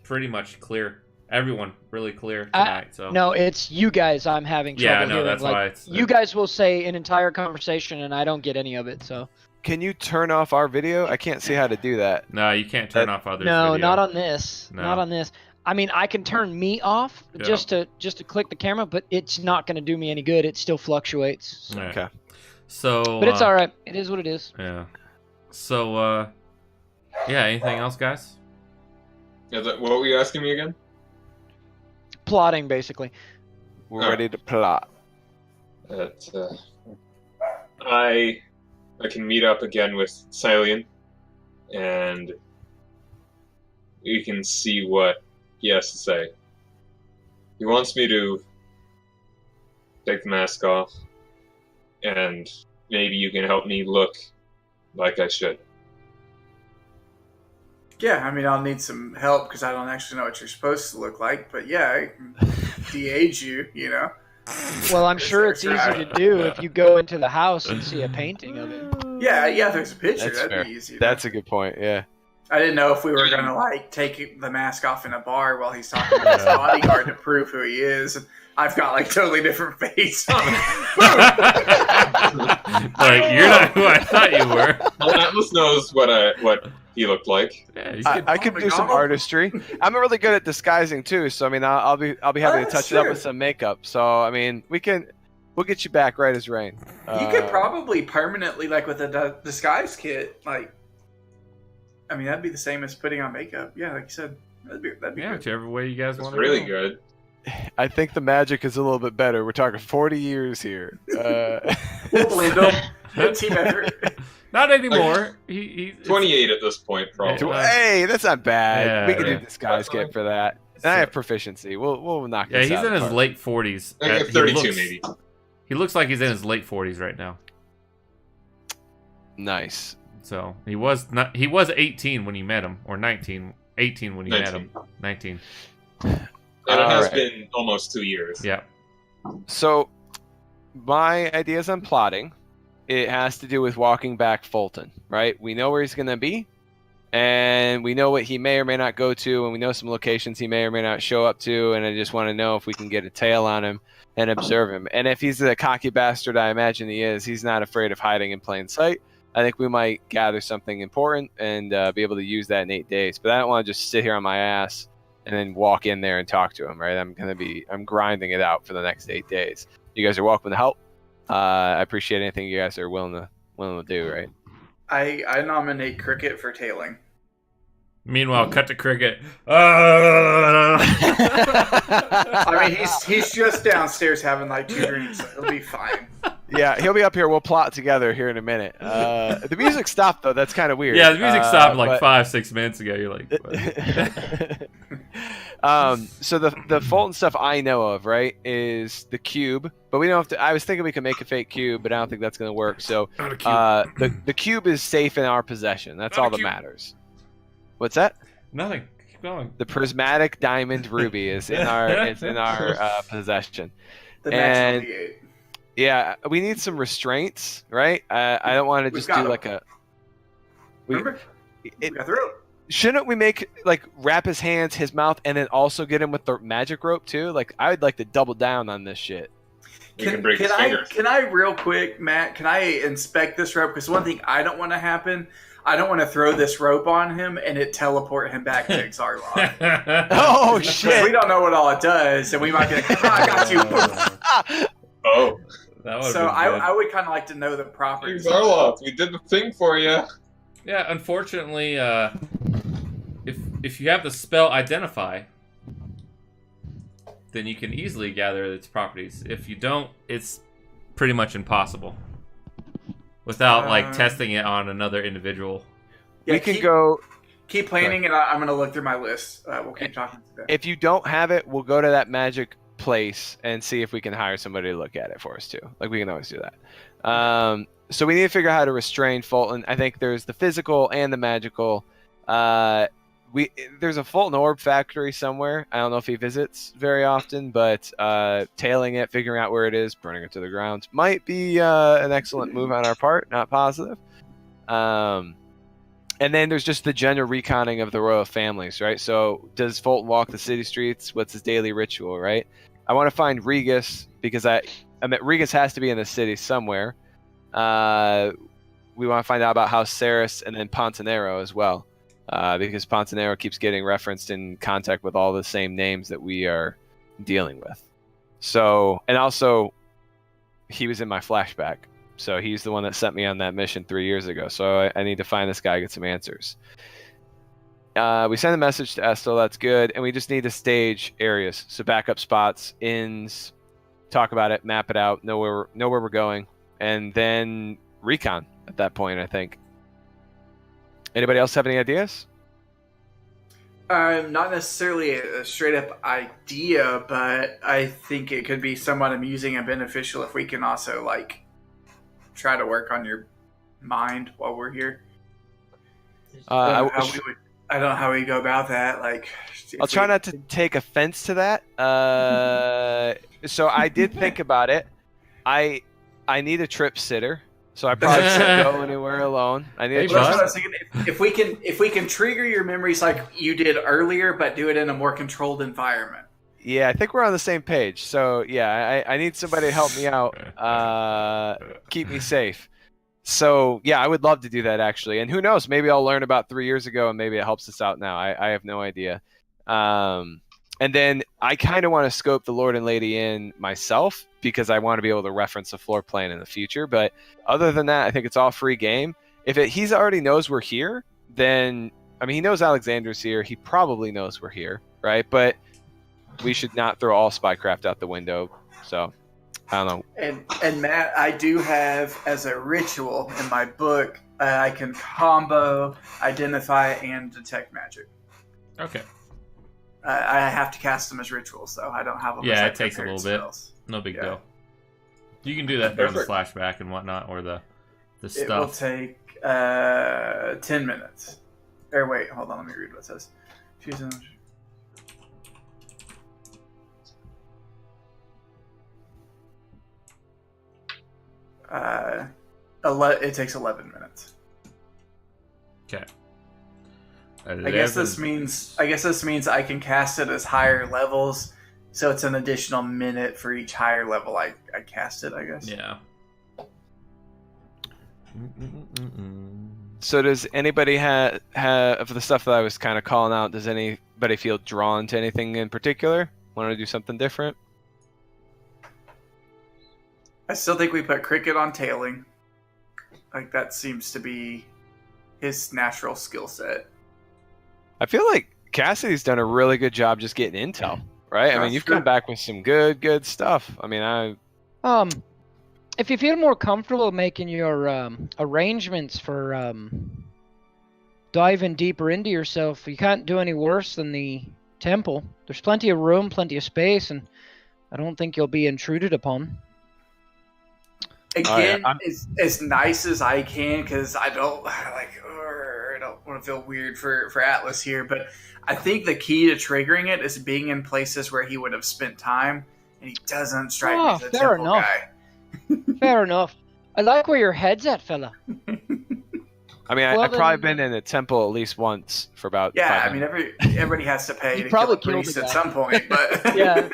pretty much clear. Everyone really clear tonight. So No, it's you guys I'm having trouble yeah, no, hearing. that's like, why it's you guys will say an entire conversation and I don't get any of it. So Can you turn off our video? I can't see how to do that. No, you can't turn off others. no, video. not on this. No. Not on this. I mean, I can turn me off Yeah. just to click the camera, but it's not going to do me any good. It still fluctuates. So. Right. Okay. So, But it's all right. It is what it is. Yeah. So, yeah. Anything else, guys? What were you asking me again? Plotting, basically. We're ready to plot. I can meet up again with Cilian, and we can see what he has to say. He wants me to take the mask off, and maybe you can help me look like I should. Yeah, I mean, I'll need some help because I don't actually know what you're supposed to look like. But yeah, I can de-age you, you know. Well, I'm sure it's easy Right. to do if you go into the house and see a painting of it. Yeah, there's a picture. That's That'd fair. be easy. That's a good point, yeah. I didn't know if we were gonna like take the mask off in a bar while he's talking to his bodyguard to prove who he is. And I've got like totally different face on it. Like, you're not who I thought you were. Well, Atlas knows what he looked like. Yeah, you I could do some artistry. I'm really good at disguising too, so I mean, I'll be happy to That's touch it up true. with some makeup. So I mean, we'll get you back right as rain. You could probably permanently, like with a disguise kit, like. I mean, that'd be the same as putting on makeup. Yeah, like you said, that'd be yeah, good. whichever way you guys It's want to really go. good. I think the magic is a little bit better. We're talking 40 years here. We'll blend them. Good team effort. Not anymore. He's 28 at this point, probably. Hey, that's not bad. Yeah, we can yeah. do disguise kit for that. And I have proficiency. We'll knock Yeah, this he's out in of his the park. late 40s. I think He 32 looks- maybe. He looks like he's in his late 40s right now. Nice. So he was 18 when you met him, or 18 when you met him. 19. And it has Alright. been almost 2 years. Yeah. So, my ideas on plotting, it has to do with walking back Fulton, right? We know where he's going to be, and we know what he may or may not go to, and we know some locations he may or may not show up to, and I just want to know if we can get a tail on him and observe him. And if he's the cocky bastard I imagine he is, he's not afraid of hiding in plain sight. I think we might gather something important and be able to use that in 8 days. But I don't want to just sit here on my ass and then walk in there and talk to him, right? I'm grinding it out for the next 8 days. You guys are welcome to help. I appreciate anything you guys are willing to do, right? I nominate Cricket for tailing. Meanwhile, cut to Cricket. I mean, he's just downstairs having like 2 drinks. So he'll be fine. Yeah, he'll be up here. We'll plot together here in a minute. The music stopped though. That's kind of weird. Yeah, the music stopped like but- 5-6 minutes ago. You're like, what? So the Fulton stuff I know of, right, is the cube. But we don't have to. I was thinking we could make a fake cube, but I don't think that's going to work. So Not a cube. the cube is safe in our possession. That's Not a all that cube. matters. What's that? Nothing. Keep going. The prismatic diamond ruby is in our possession. The And- next 28. Yeah, we need some restraints, right? I don't want to just got do 'em. like a. Remember? We got the rope. Shouldn't we make like wrap his hands, his mouth, and then also get him with the magic rope too? Like I would like to double down on this shit. You can break his fingers. Can I real quick, Matt? Can I inspect this rope? Because one thing I don't want to happen, I don't want to throw this rope on him and it teleport him back to Xarloth. Oh Because shit! we don't know what all it does, and we might be like, I got you. Oh, That would've So been good. I would kind of like to know the properties. Zarloth, we did the thing for you. Yeah, unfortunately, if you have the spell Identify, then you can easily gather its properties. If you don't, it's pretty much impossible without like testing it on another individual. Yeah, we can go. Keep planning, and I'm going to look through my list. We'll keep talking today. If you don't have it, we'll go to that magic place and see if we can hire somebody to look at it for us too. Like we can always do that. So we need to figure out how to restrain Fulton. I think there's the physical and the magical. There's a Fulton orb factory somewhere. I don't know if he visits very often, but tailing it, figuring out where it is, burning it to the ground might be an excellent move on our part. Not positive. And then there's just the general reconning of the royal families, right? So does Fulton walk the city streets? What's his daily ritual, right? I want to find Regus because I mean Regus has to be in the city somewhere. We want to find out about House Saris and then Pontanero as well, because Pontanero keeps getting referenced in contact with all the same names that we are dealing with. So, and also, he was in my flashback. So he's the one that sent me on that mission 3 years ago. So I need to find this guy, get some answers. We send a message to Estel, that's good. And we just need to stage areas. So backup spots, inns, talk about it, map it out, know where we're going. And then recon at that point, I think. Anybody else have any ideas? Not necessarily a straight up idea, but I think it could be somewhat amusing and beneficial if we can also like try to work on your mind while we're here. I don't know how we go about that. Like, I'll try not to take offense to that. So I did think about it. I need a trip sitter, so I probably shouldn't go anywhere alone. I need Hey, a That's trip what I was thinking. If we can trigger your memories like you did earlier, but do it in a more controlled environment. Yeah, I think we're on the same page. So yeah, I need somebody to help me out, keep me safe. So yeah, I would love to do that actually. And who knows, maybe I'll learn about 3 years ago and maybe it helps us out now. I have no idea. And then I kind of want to scope the Lord and Lady in myself because I want to be able to reference the floor plan in the future. But other than that, I think it's all free game. If he's already knows we're here, then I mean he knows Alexander's here. He probably knows we're here, right? But we should not throw all spycraft out the window. So, I don't know. And Matt, I do have as a ritual in my book, I can combo, identify, and detect magic. Okay. I have to cast them as rituals, though. I don't have them. Yeah, as it takes a little bit. spells. No big Yeah. deal. You can do that during the Perfect. flashback and whatnot, or the It will stuff. take 10 minutes. Or wait, hold on. Let me read what it says. It takes 11 minutes. Okay. I guess this means I can cast it as higher levels, so it's an additional minute for each higher level I cast it, I guess. Yeah. So does anybody have of the stuff that I was kind of calling out, does anybody feel drawn to anything in particular? Want to do something different? I still think we put Cricket on tailing. Like, that seems to be his natural skill set. I feel like Cassidy's done a really good job just getting intel, right? I mean, you've come back with some good stuff. I mean, if you feel more comfortable making your arrangements for diving deeper into yourself, you can't do any worse than the temple. There's plenty of room, plenty of space, and I don't think you'll be intruded upon. Again, as nice as I can, because I don't don't want to feel weird for Atlas here, but I think the key to triggering it is being in places where he would have spent time, and he doesn't strike me as a fair temple enough. guy. Fair enough. I like where your head's at, fella. I mean, Well, I've probably then- been in a temple at least once for about. Yeah, 5 I mean, minutes. everybody has to pay You to probably kill a killed priest the at guy. some point, but Yeah.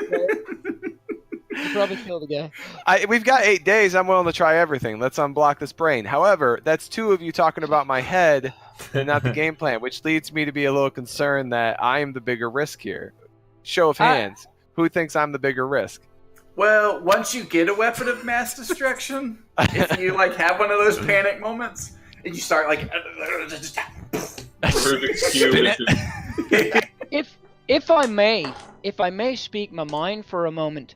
You probably killed the guy. We've got 8 days. I'm willing to try everything. Let's unblock this brain. However, that's 2 of you talking about my head and not the game plan, which leads me to be a little concerned that I am the bigger risk here. Show of hands. Who thinks I'm the bigger risk? Well, once you get a weapon of mass destruction, if you like have one of those panic moments and you start like Rubik's Cube. If I may speak my mind for a moment,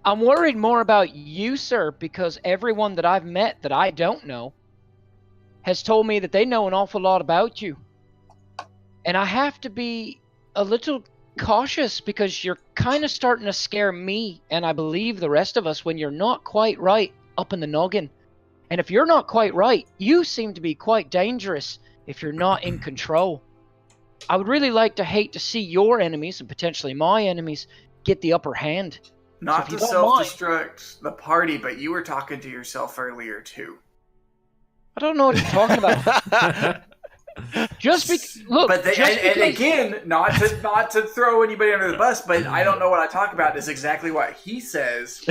I'm worried more about you, sir, because everyone that I've met that I don't know has told me that they know an awful lot about you. And I have to be a little cautious because you're kind of starting to scare me, and I believe the rest of us, when you're not quite right up in the noggin. And if you're not quite right, you seem to be quite dangerous if you're not in control. I would really hate to see your enemies, and potentially my enemies, get the upper hand. not So if to you don't mind- self-destruct the party, but you were talking to yourself earlier too. I don't know what you're talking about. Look, But just and because- again, not to throw anybody under the bus, but I don't know what I talk about is exactly what he says.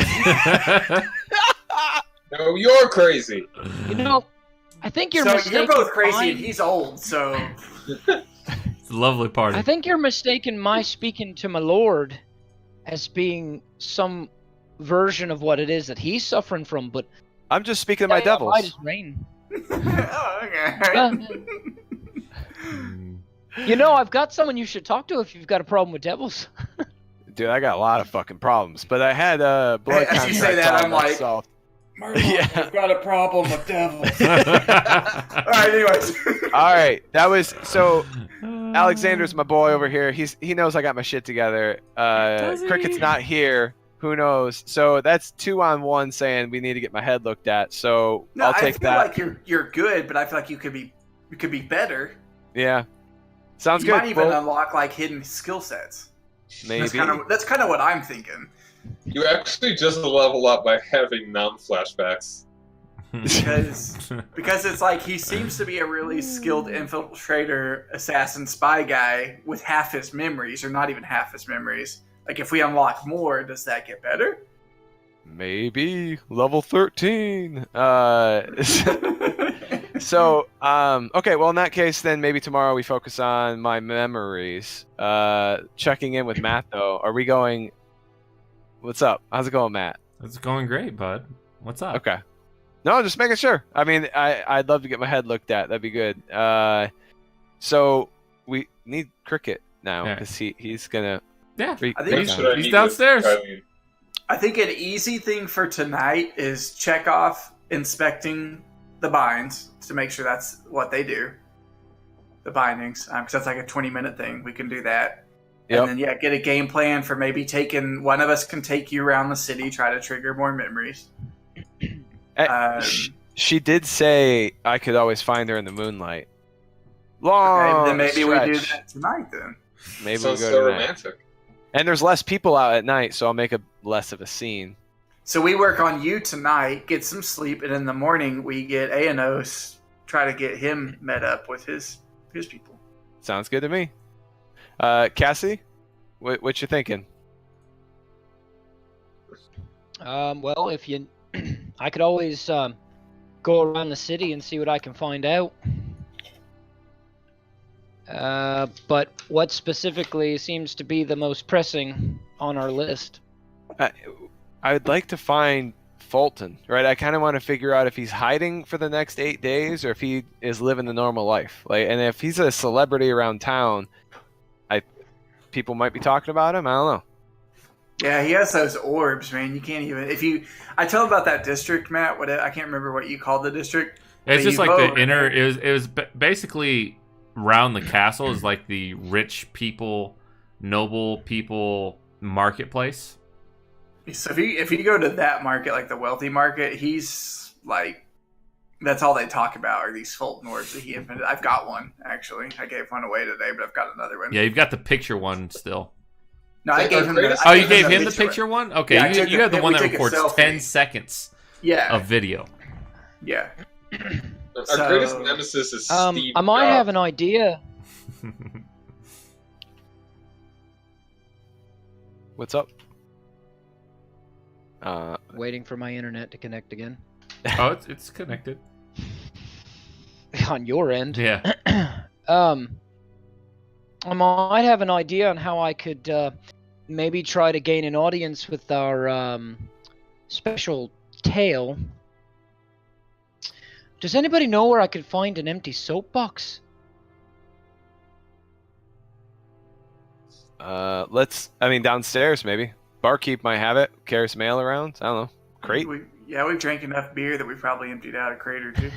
No, you're crazy. you know, I think you're So mistaken. you're both crazy, mine- and he's old. So It's a lovely party. I think you're mistaken my speaking to my lord as being some version of what it is that he's suffering from, but I'm just speaking to my might devils. as rain. oh, okay. Mm. You know, I've got someone you should talk to if you've got a problem with devils. Dude, I got a lot of fucking problems. But I had a blood As you say that, I'm like, solved. Murdoch, Yeah. I've got a problem with devils. All right, anyways. All right, that was so. Alexander's my boy over here. He knows I got my shit together. Does he? Cricket's not here. Who knows? So that's 2-on-1 saying we need to get my head looked at. So No, I'll I take feel that. like you're good, but I feel like you could be better. Yeah, sounds You good. might even Well, unlock like hidden skill sets. maybe. That's kind of what I'm thinking. You actually just level up by having non-flashbacks. Because it's like he seems to be a really skilled infiltrator, assassin, spy guy with half his memories, or not even half his memories. Like if we unlock more, does that get better? Maybe level 13. So, okay. Well, in that case, then maybe tomorrow we focus on my memories. Checking in with Matt, though. Are we going? What's up? How's it going, Matt? It's going great, bud. What's up? Okay. No, just making sure. I mean, I'd love to get my head looked at. That'd be good. So we need Cricket now Yeah. because he's gonna. Yeah. I think When Yeah. should I He's meet downstairs. with Eileen? I think an easy thing for tonight is check off inspecting the binds to make sure that's what they do. The bindings, because that's like a 20-minute thing. We can do that. Yep. And then, get a game plan for maybe taking... One of us can take you around the city, try to trigger more memories. She did say I could always find her in the moonlight. Long Okay, then maybe we do stretch. that tonight, then. Maybe Sounds we go so to that. romantic. And there's less people out at night, so I'll make a less of a scene. So we work on you tonight, get some sleep, and in the morning we get Aenos, try to get him met up with his people. Sounds good to me. Cassie, what you thinking? Well, if you, I could always go around the city and see what I can find out. But what specifically seems to be the most pressing on our list? I would like to find Fulton, right? I kind of want to figure out if he's hiding for the next 8 days or if he is living the normal life. Like, and if he's a celebrity around town, people might be talking about him. I don't know. Yeah, he has those orbs, man. You can't even... I tell him about that district, Matt. I can't remember what you called the district. It's But just you like go the inner. It was basically around the castle is like the rich people, noble people marketplace. So if you go to that market, like the wealthy market, he's like That's all they talk about are these Fulton orbs that he invented. I've got one, actually. I gave one away today, but I've got another one. Yeah, you've got the picture one still. No, I gave him the Oh, you gave him the picture one? Okay, Yeah, you have the one that we took a records selfie. 10 seconds of video. Yeah. Our greatest nemesis is Steve I might Jobs. have an idea. What's up? Waiting for my internet to connect again. Oh, it's connected. On your end. Yeah. I might have an idea on how I could maybe try to gain an audience with our special tale. Does anybody know where I could find an empty soapbox? Downstairs maybe. Barkeep might have it. Carries mail around. I don't know. Crate. We've drank enough beer that we probably emptied out a crate or two.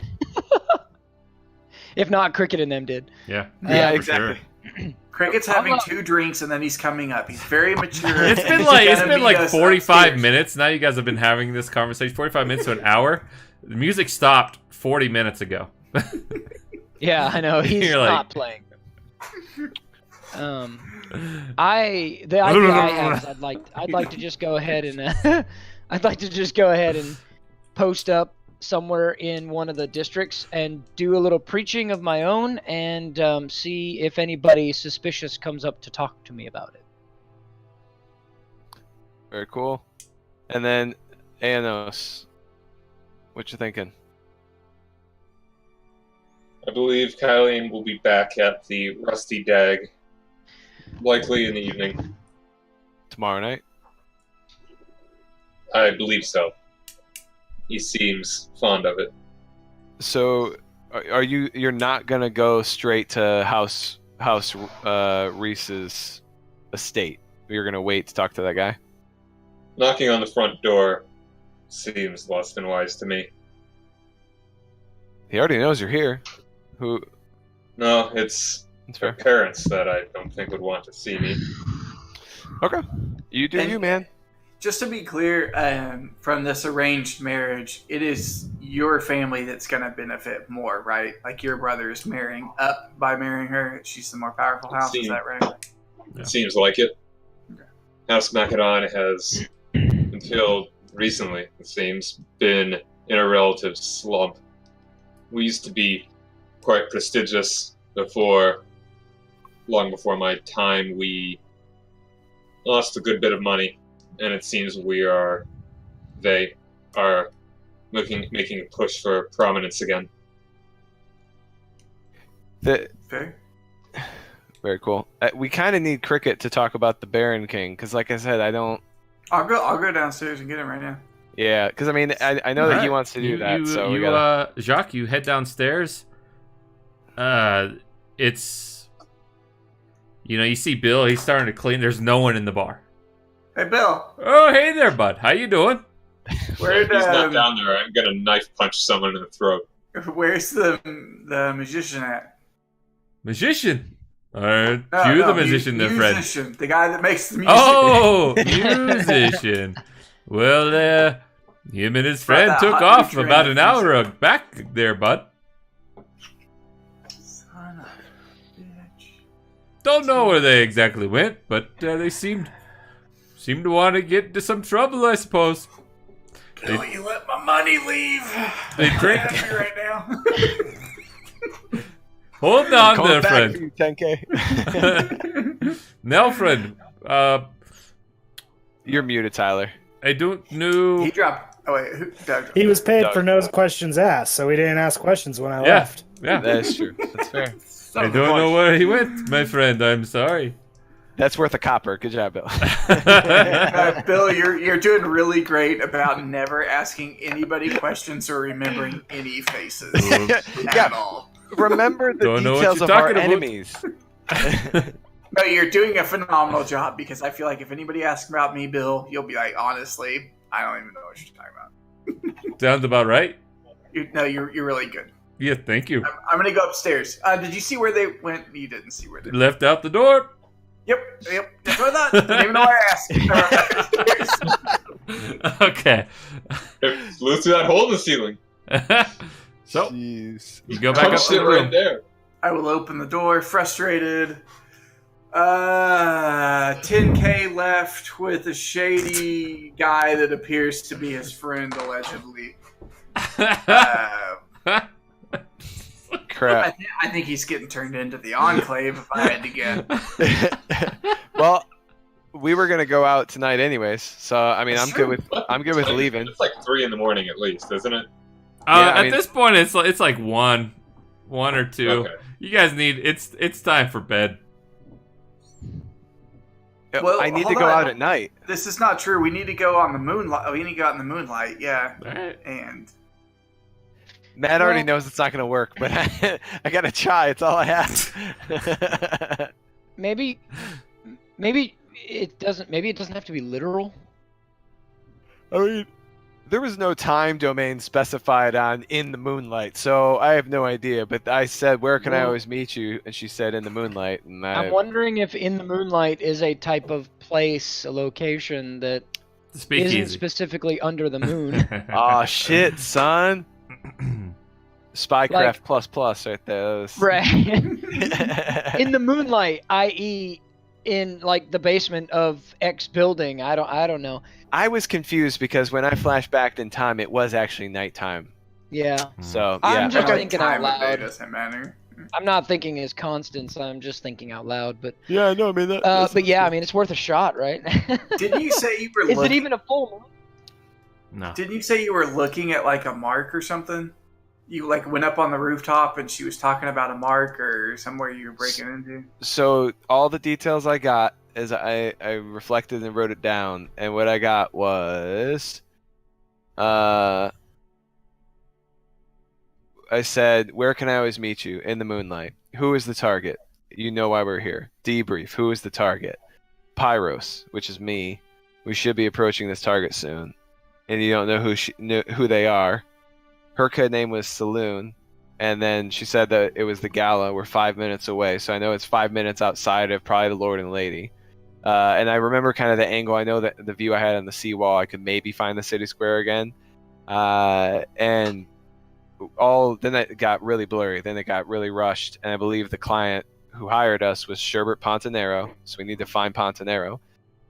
If not, Cricket and them did. Yeah. Yeah, for exactly. sure. Cricket's having 2 drinks and then he's coming up. He's very mature. It's been like 45 minutes. Now you guys have been having this conversation. 45 minutes to an hour. The music stopped 40 minutes ago. Yeah, I know. He's You're like- not playing. The idea I have is I'd like to just go ahead and post up somewhere in one of the districts and do a little preaching of my own and see if anybody suspicious comes up to talk to me about it. Very cool. And then Anos, what you thinking? I believe Kylie will be back at the Rusty Dag, likely in the evening. Tomorrow night? I believe so. He seems fond of it. So, you're not gonna go straight to House Reese's estate? You're gonna wait to talk to that guy? Knocking on the front door seems less than wise to me. He already knows you're here. Who? No, it's That's their fair. parents that I don't think would want to see me. Okay. You do And- you, man. Just to be clear, from this arranged marriage, it is your family that's going to benefit more, right? Like your brother is marrying up by marrying her. She's the more powerful house. Is that right? Yeah. It seems like it. Okay. House Macedon has, until recently, it seems, been in a relative slump. We used to be quite prestigious long before my time. We lost a good bit of money. And it seems they are making a push for prominence again. Fair. Very cool. We kind of need Cricket to talk about the Baron King, because like I said, I don't... I'll go downstairs and get him right now. Yeah, because I mean, I know that he wants to do that, so we gotta... Jacques, you head downstairs. It's... you see Bill, he's starting to clean. There's no one in the bar. Hey, Bill. Oh, hey there, bud. How you doing? Where If he's not down there, I'm gonna knife punch someone in the throat. Where's the magician at? Magician. Aren't you the magician, there, friend? Musician, the guy that makes the music. Oh, musician. Well, him and his friend that took hot off new about an trend. hour back there, bud. Son of a bitch. Don't know where they exactly went, but they seemed to want to get into some trouble, I suppose. Bill, you let my money leave. They drink. I'm happy right now. Hold on Call there, back friend. for you, 10K. Now, friend, You're muted, Tyler. I don't know. He dropped. Oh wait, Doug. He was paid Doug. for no questions asked, so he didn't ask questions when I Yeah. left. Yeah, That is true. That's fair. Son I of a don't know bitch. where he went, my friend. I'm sorry. That's worth a copper. Good job, Bill. Bill, you're doing really great about never asking anybody questions or remembering any faces at all. Remember the Don't know what details you're of our talking about. enemies. No, you're doing a phenomenal job because I feel like if anybody asks about me, Bill, you'll be like, honestly, I don't even know what you're talking about. Sounds about right. You're really good. Yeah, thank you. I'm gonna go upstairs. Did you see where they went? You didn't see where they went. Left out the door. Yep. That's what I thought. Didn't even know why I asked. Okay. It flew through that hole in the ceiling. So Jeez. you go back up to Shit the room. right there. I will open the door, frustrated. 10K left with a shady guy that appears to be his friend, allegedly. Crap. I think he's getting turned into the Enclave, if I had to guess. Well, we were gonna go out tonight anyways, so I mean, That's I'm true. good with leaving. It's like 3 in the morning at least, isn't it? I At mean- this point, it's like one or two. Okay. You guys need it's time for bed. Well, I need to hold go on. out at night. This is not true. We need to go on the moonlight. We need to go out in the moonlight, yeah. All right. And Matt already Well- knows it's not gonna work, but I gotta try. It's all I have. Maybe it doesn't. Maybe it doesn't have to be literal. I mean, there was no time domain specified on in the moonlight, so I have no idea. But I said, "Where can I Well- always meet you?" And she said, "In the moonlight." And I'm wondering if in the moonlight is a type of place, a location that Speak isn't easy. specifically under the moon. Oh shit, son! Spycraft plus plus right there. That was- Right. In the moonlight, i.e., in like the basement of X building. I don't know. I was confused because when I flashed back in time, it was actually nighttime. Yeah, So I'm yeah, just like, thinking time out of day loud. doesn't matter. I'm not thinking as constants. I'm just thinking out loud. But yeah, no, I mean that. but yeah, I mean it's worth a shot, right? Didn't you say you were Is it looking? even a full moon? No. Didn't you say you were looking at like a mark or something? You like went up on the rooftop and she was talking about a mark or somewhere you were breaking into. So all the details I got is I reflected and wrote it down, and what I got was, I said, "Where can I always meet you? In the moonlight. Who is the target? You know why we're here. Debrief. Who is the target? Pyros, which is me. We should be approaching this target soon, and you don't know who they are. Her code name was Saloon." And then she said that it was the gala. We're 5 minutes away, so I know it's 5 minutes outside of probably the Lord and Lady. And I remember kind of the angle. I know that the view I had on the seawall, I could maybe find the city square again. And then it got really blurry. Then it got really rushed. And I believe the client who hired us was Sherbert Pontanero. So we need to find Pontanero.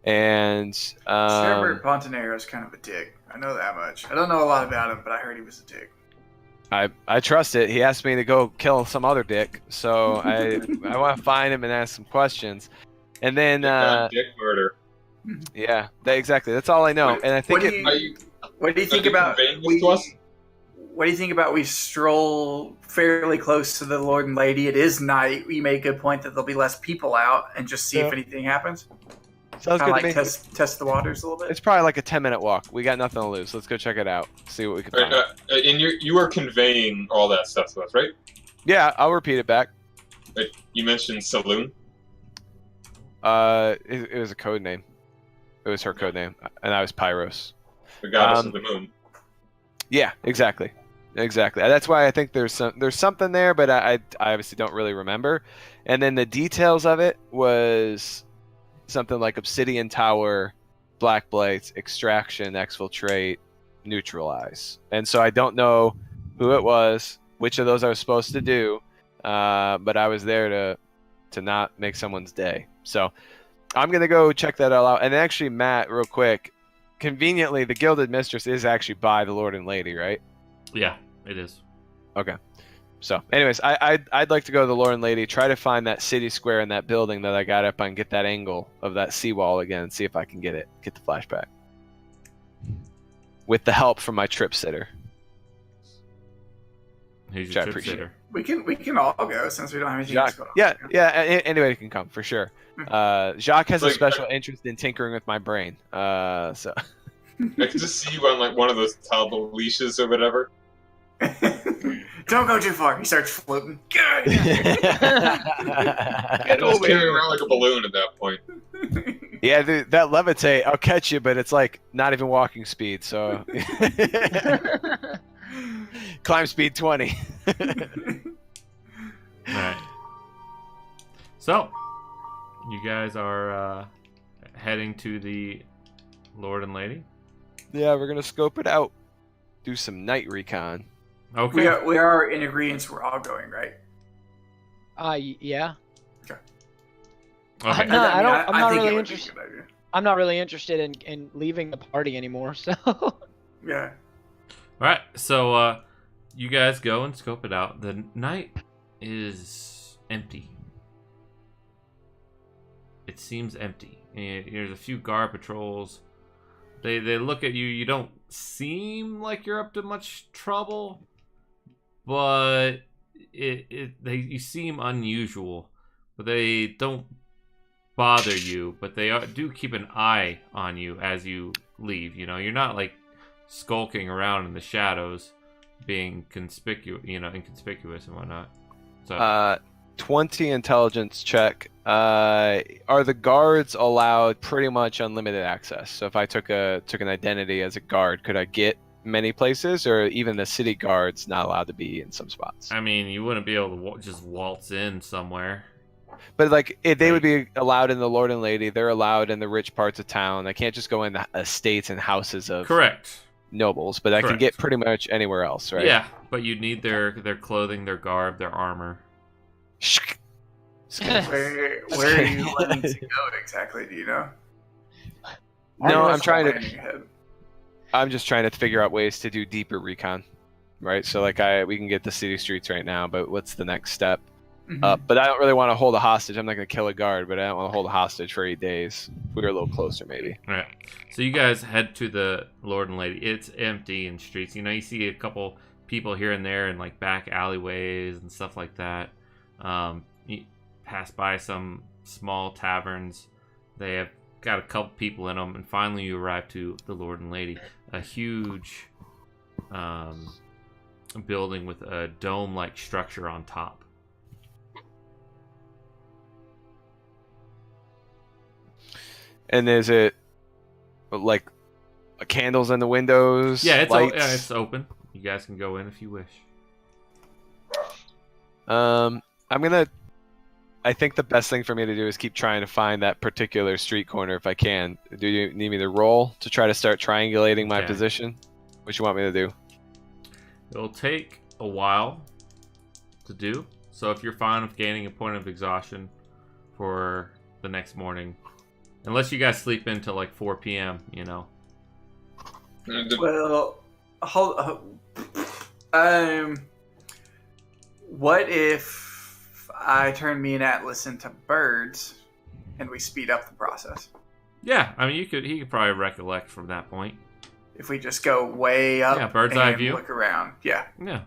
And Sherbert Pontanero is kind of a dick. I know that much. I don't know a lot about him, but I heard he was a dick. I trust it. He asked me to go kill some other dick, so I want to find him and ask some questions, and then Dick murder. yeah, exactly. That's all I know. And I think What do Are you, you, what do you are think you about conveying this to us? What do you think about we stroll fairly close to the Lord and Lady? It is night. We make a point that there'll be less people out and just see if Yeah. anything happens. sounds Kind good of to me. like test the waters a little bit. It's probably like a 10-minute walk. We got nothing to lose. Let's go check it out. See what we can find. And you are conveying all that stuff to us, right? Yeah, I'll repeat it back. You mentioned Saloon. It was a code name. It was her code name, and I was Pyros. The goddess of the moon. Yeah, exactly. That's why I think there's something there, but I obviously don't really remember. And then the details of it was something like obsidian tower, black blights, extraction, exfiltrate, neutralize. And so I don't know who it was, which of those I was supposed to do, but I was there to not make someone's day. So I'm gonna go check that all out. And actually, Matt, real quick, conveniently, the Gilded Mistress is actually by the Lord and Lady, right? Yeah, it is. Okay. So, anyways, I'd like to go to the Lord and Lady, try to find that city square in that building that I got up on, get that angle of that seawall again, and see if I can get the flashback. With the help from my trip sitter. Who's Which I your trip appreciate. sitter? We can all go since we don't have anything else Jacques. going on. Yeah, anybody can come, for sure. Jacques has a Like, special interest in tinkering with my brain. So I can just see you on like one of those towel leashes or whatever. Don't go too far. He starts floating. Get Just carrying around like a balloon at that point. Yeah, that levitate, I'll catch you, but it's like not even walking speed, so climb speed 20. Alright. So, you guys are heading to the Lord and Lady? Yeah, we're gonna scope it out. Do some night recon. Okay. We are in agreement. We're all going, right? Yeah. Okay. No, I'm not think it really would be a interested. good idea. I'm not really interested in leaving the party anymore. So. Yeah. All right. So you guys go and scope it out. The night is empty. It seems empty. And there's a few guard patrols. They look at you. You don't seem like you're up to much trouble, but you seem unusual. But they don't bother you. But they do keep an eye on you as you leave. You know, you're not like skulking around in the shadows, being inconspicuous and whatnot. So 20 intelligence check. Are the guards allowed pretty much unlimited access? So if I took an identity as a guard, could I get many places, or even the city guards not allowed to be in some spots? I mean, you wouldn't be able to just waltz in somewhere. But like, if they would be allowed in the Lord and Lady, they're allowed in the rich parts of town. I can't just go in the estates and houses of Correct. nobles, but I can Correct. get pretty much anywhere else, right? Yeah, but you'd need their clothing, their garb, their armor. Where are you planning to go exactly? Do you know? No, Or I'm trying to. planning ahead? I'm just trying to figure out ways to do deeper recon, right? So like we can get the city streets right now, but what's the next step Mhm. up? But I don't really want to hold a hostage. I'm not going to kill a guard, but I don't want to hold a hostage for 8 days. We were a little closer, maybe. All right. So you guys head to the Lord and Lady. It's empty in streets. You know, you see a couple people here and there in like back alleyways and stuff like that. You pass by some small taverns. They have got a couple people in them, and finally you arrive to the Lord and Lady, a huge building with a dome-like structure on top. And is it like candles in the windows? Yeah, lights? it's open. You guys can go in if you wish. I think the best thing for me to do is keep trying to find that particular street corner if I can. Do you need me to roll to try to start triangulating my Okay. position? What you want me to do? It'll take a while to do. So if you're fine with gaining a point of exhaustion for the next morning, unless you guys sleep until like 4 p.m., you know. Well, what if I turn me and Atlas into birds, and we speed up the process? Yeah, I mean, he could probably recollect from that point. If we just go way up, Yeah, bird's and eye view. look around. Yeah, Yeah.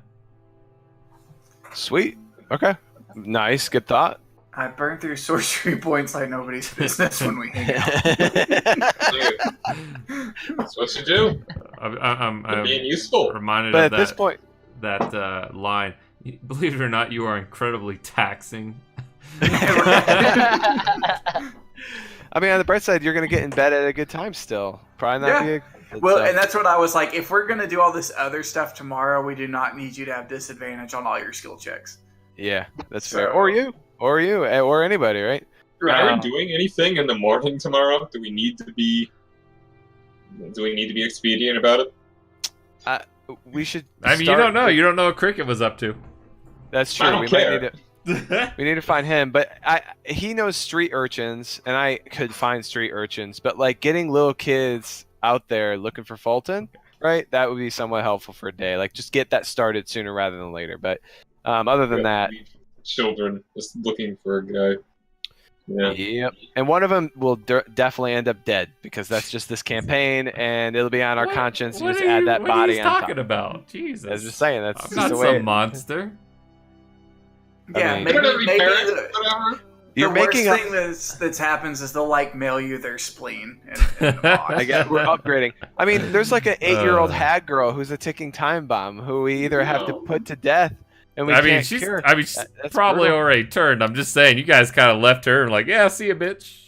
Sweet. Okay. Nice. Good thought. I burn through sorcery points like nobody's business when we hang out. That's what you do. I'm You're being useful. reminded But of at this point, that line. Believe it or not, you are incredibly taxing. I mean, on the bright side, you're going to get in bed at a good time still. Probably not Yeah. be Well, and that's what I was like. If we're gonna do all this other stuff tomorrow, we do not need you to have disadvantage on all your skill checks. yeah, that's So- fair. Or you, or anybody, right? Are we doing anything in the morning tomorrow? Do we need to be expedient about it? We should. I mean, you start- don't know. You don't know what Cricket was up to. That's I true. don't We care. might need to. We need to find him, but he knows street urchins, and I could find street urchins. But like getting little kids out there looking for Fulton, right? That would be somewhat helpful for a day. Like just get that started sooner rather than later. But other than that, Children just looking for a guy. Yeah. yep. And one of them will definitely end up dead because that's just this campaign, and it'll be on our conscience to What just are add you- that what are body you on top. talking about? Jesus. I was just saying that's I'm just not the some way. monster. Yeah, mean- maybe, Whatever, maybe parents, the, whatever. You're the making worst a. thing that's happens is they'll like mail you their spleen. In the box. I guess we're upgrading. I mean, there's like an 8-year-old Uh. hag girl who's a ticking time bomb who we either have to put to death and we I mean, can't she's cure. she's That's probably brutal. already turned. I'm just saying, you guys kind of left her and like, yeah, see you, bitch.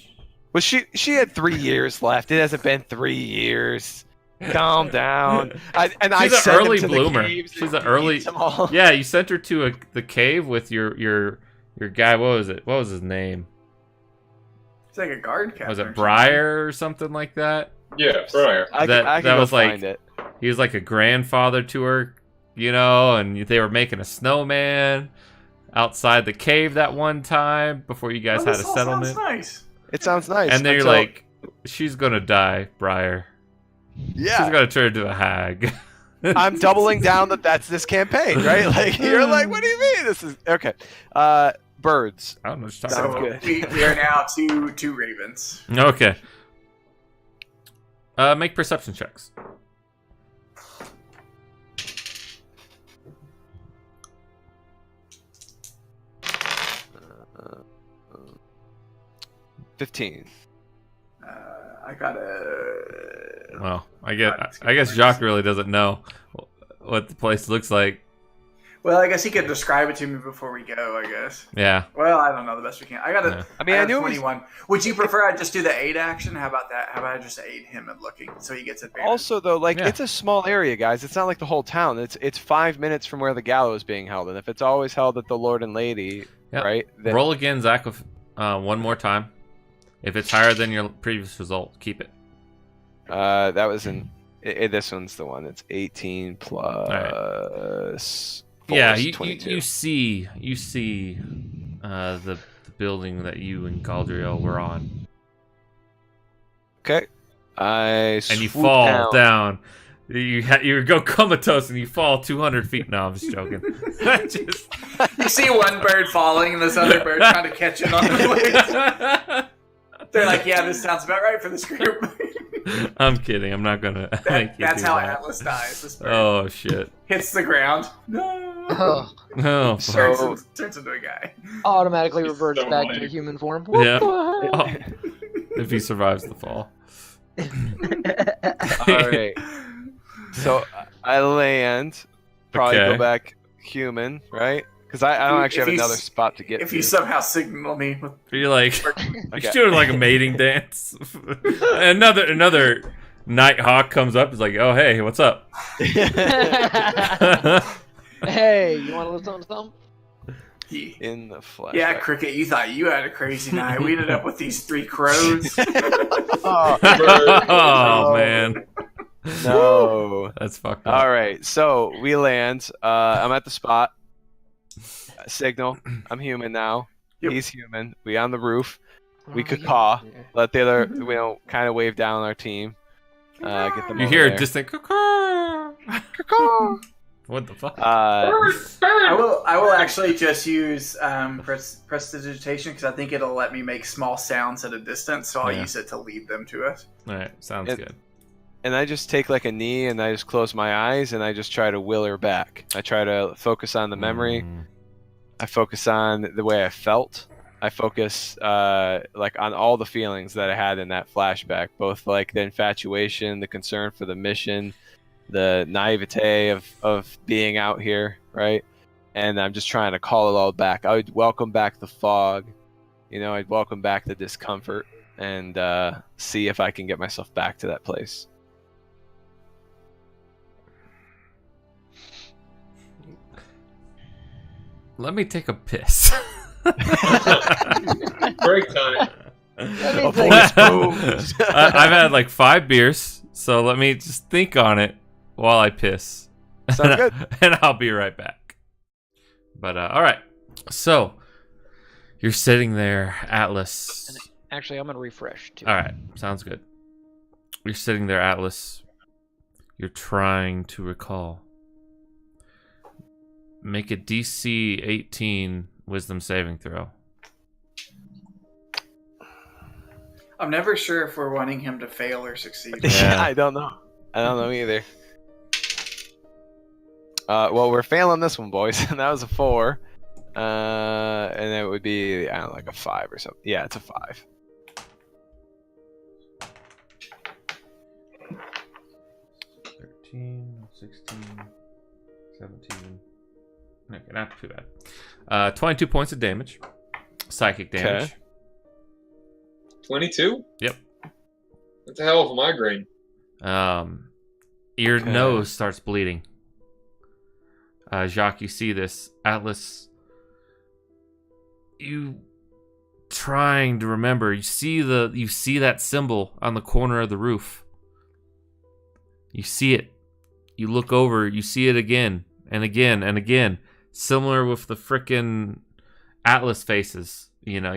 Well, she had 3 years left. It hasn't been 3 years. Calm down. I She's an sent them early to the bloomer. caves She's and an he early. eats them all. Yeah, you sent her to the cave with your guy. What was it? What was his name? It's like a guard captain. Was or it something. Briar or something like that? Yeah, Briar. I That can go was like- find it. He was like a grandfather to her. you know, and they were making a snowman outside the cave that one time before you guys had a settlement. Sounds nice. It sounds nice. And then you're until- like, she's gonna die, Briar. yeah. She's gonna turn into a hag. I'm doubling down that's this campaign, right? Like you're like, what do you mean? This is okay. Birds. I don't know what you're Sounds talking good. We are now two ravens. about. Okay. Make perception checks. 15. I got a. Well, I guess Jacques really doesn't know what the place looks like. Well, I guess he could describe it to me before we go. I guess. Yeah. Well, I don't know the best we can. I got a. Yeah. I mean, I got a knew it was- 21. Would you prefer I just do the aid action? How about that? How about I just aid him in looking so he gets advantage? Also, though, like Yeah. it's a small area, guys. It's not like the whole town. It's 5 minutes from where the gallows is being held, and if it's always held at the Lord and Lady, Yeah. right? Then, Roll again, Zach, with one more time. If it's higher than your previous result, keep it. that was this one's the one. It's 18 plus. 4 Yeah, is you 22. see the building that you and Galdriel were on, Okay. and you swoop fall down. You go comatose and you fall 200 feet. No, I'm just joking. Just- You see one bird falling and this other bird trying to catch it on the way. They're like, yeah, this sounds about right for this group. I'm kidding. I'm not gonna. make you That's do how that. Atlas dies. This bird Oh shit! hits the ground. No. Oh, Oh, fuck. Turns into a guy. automatically reverts so back lame. to human form. Yeah. What the Oh, if he survives the fall. heck? All right. So I land. Probably Okay. go back human, right? Because I don't actually If have you another s- spot to get If to. you somehow signal me with You're like, Okay. you're doing like a mating dance. another nighthawk comes up. Is like, oh hey, what's up? Hey, you want to listen to something? In the flesh. yeah, right? Cricket, you thought you had a crazy night. We ended up with these 3 crows. Oh, Oh man, no. that's fucked up. All right, so we land. I'm at the spot. Signal. I'm human now. Yep. He's human. We on the roof. We Oh, could yeah. caw. Yeah. Let the other, kind of wave down our team. Get them You over hear there. a distant caw. What the fuck? I will actually just use prestidigitation because I think it'll let me make small sounds at a distance, so I'll Yeah. use it to lead them to us. All right, sounds it- good. And I just take like a knee and I just close my eyes and I just try to will her back. I try to focus on the memory. Mm. I focus on the way I felt. I focus like on all the feelings that I had in that flashback, both like the infatuation, the concern for the mission, the naivete of being out here, right? And I'm just trying to call it all back. I would welcome back the fog, I'd welcome back the discomfort and see if I can get myself back to that place. Let me take a piss. Break time. me A think. voice booms. I've had like 5 beers, so let me just think on it while I piss. Sounds good. And I'll be right back. But all right, so you're sitting there, Atlas. Actually, I'm gonna refresh too. All right, sounds good. You're sitting there, Atlas. You're trying to recall. Make a DC 18 Wisdom saving throw. I'm never sure if we're wanting him to fail or succeed. Yeah. I don't know. I don't know either. Well, we're failing this one, boys. That was a 4. And it would be, I don't know, like a 5 or something. Yeah, it's a 5. $13, 16, 17. Okay, not too bad. 22 points of damage. Psychic damage. Okay. 22? Yep. That's a hell of a migraine. Your Okay. nose starts bleeding. Jacques, you see this. Atlas, you trying to remember. You see that symbol on the corner of the roof. You see it. You look over. You see it again. and again and again. Similar with the frickin' Atlas faces. You know,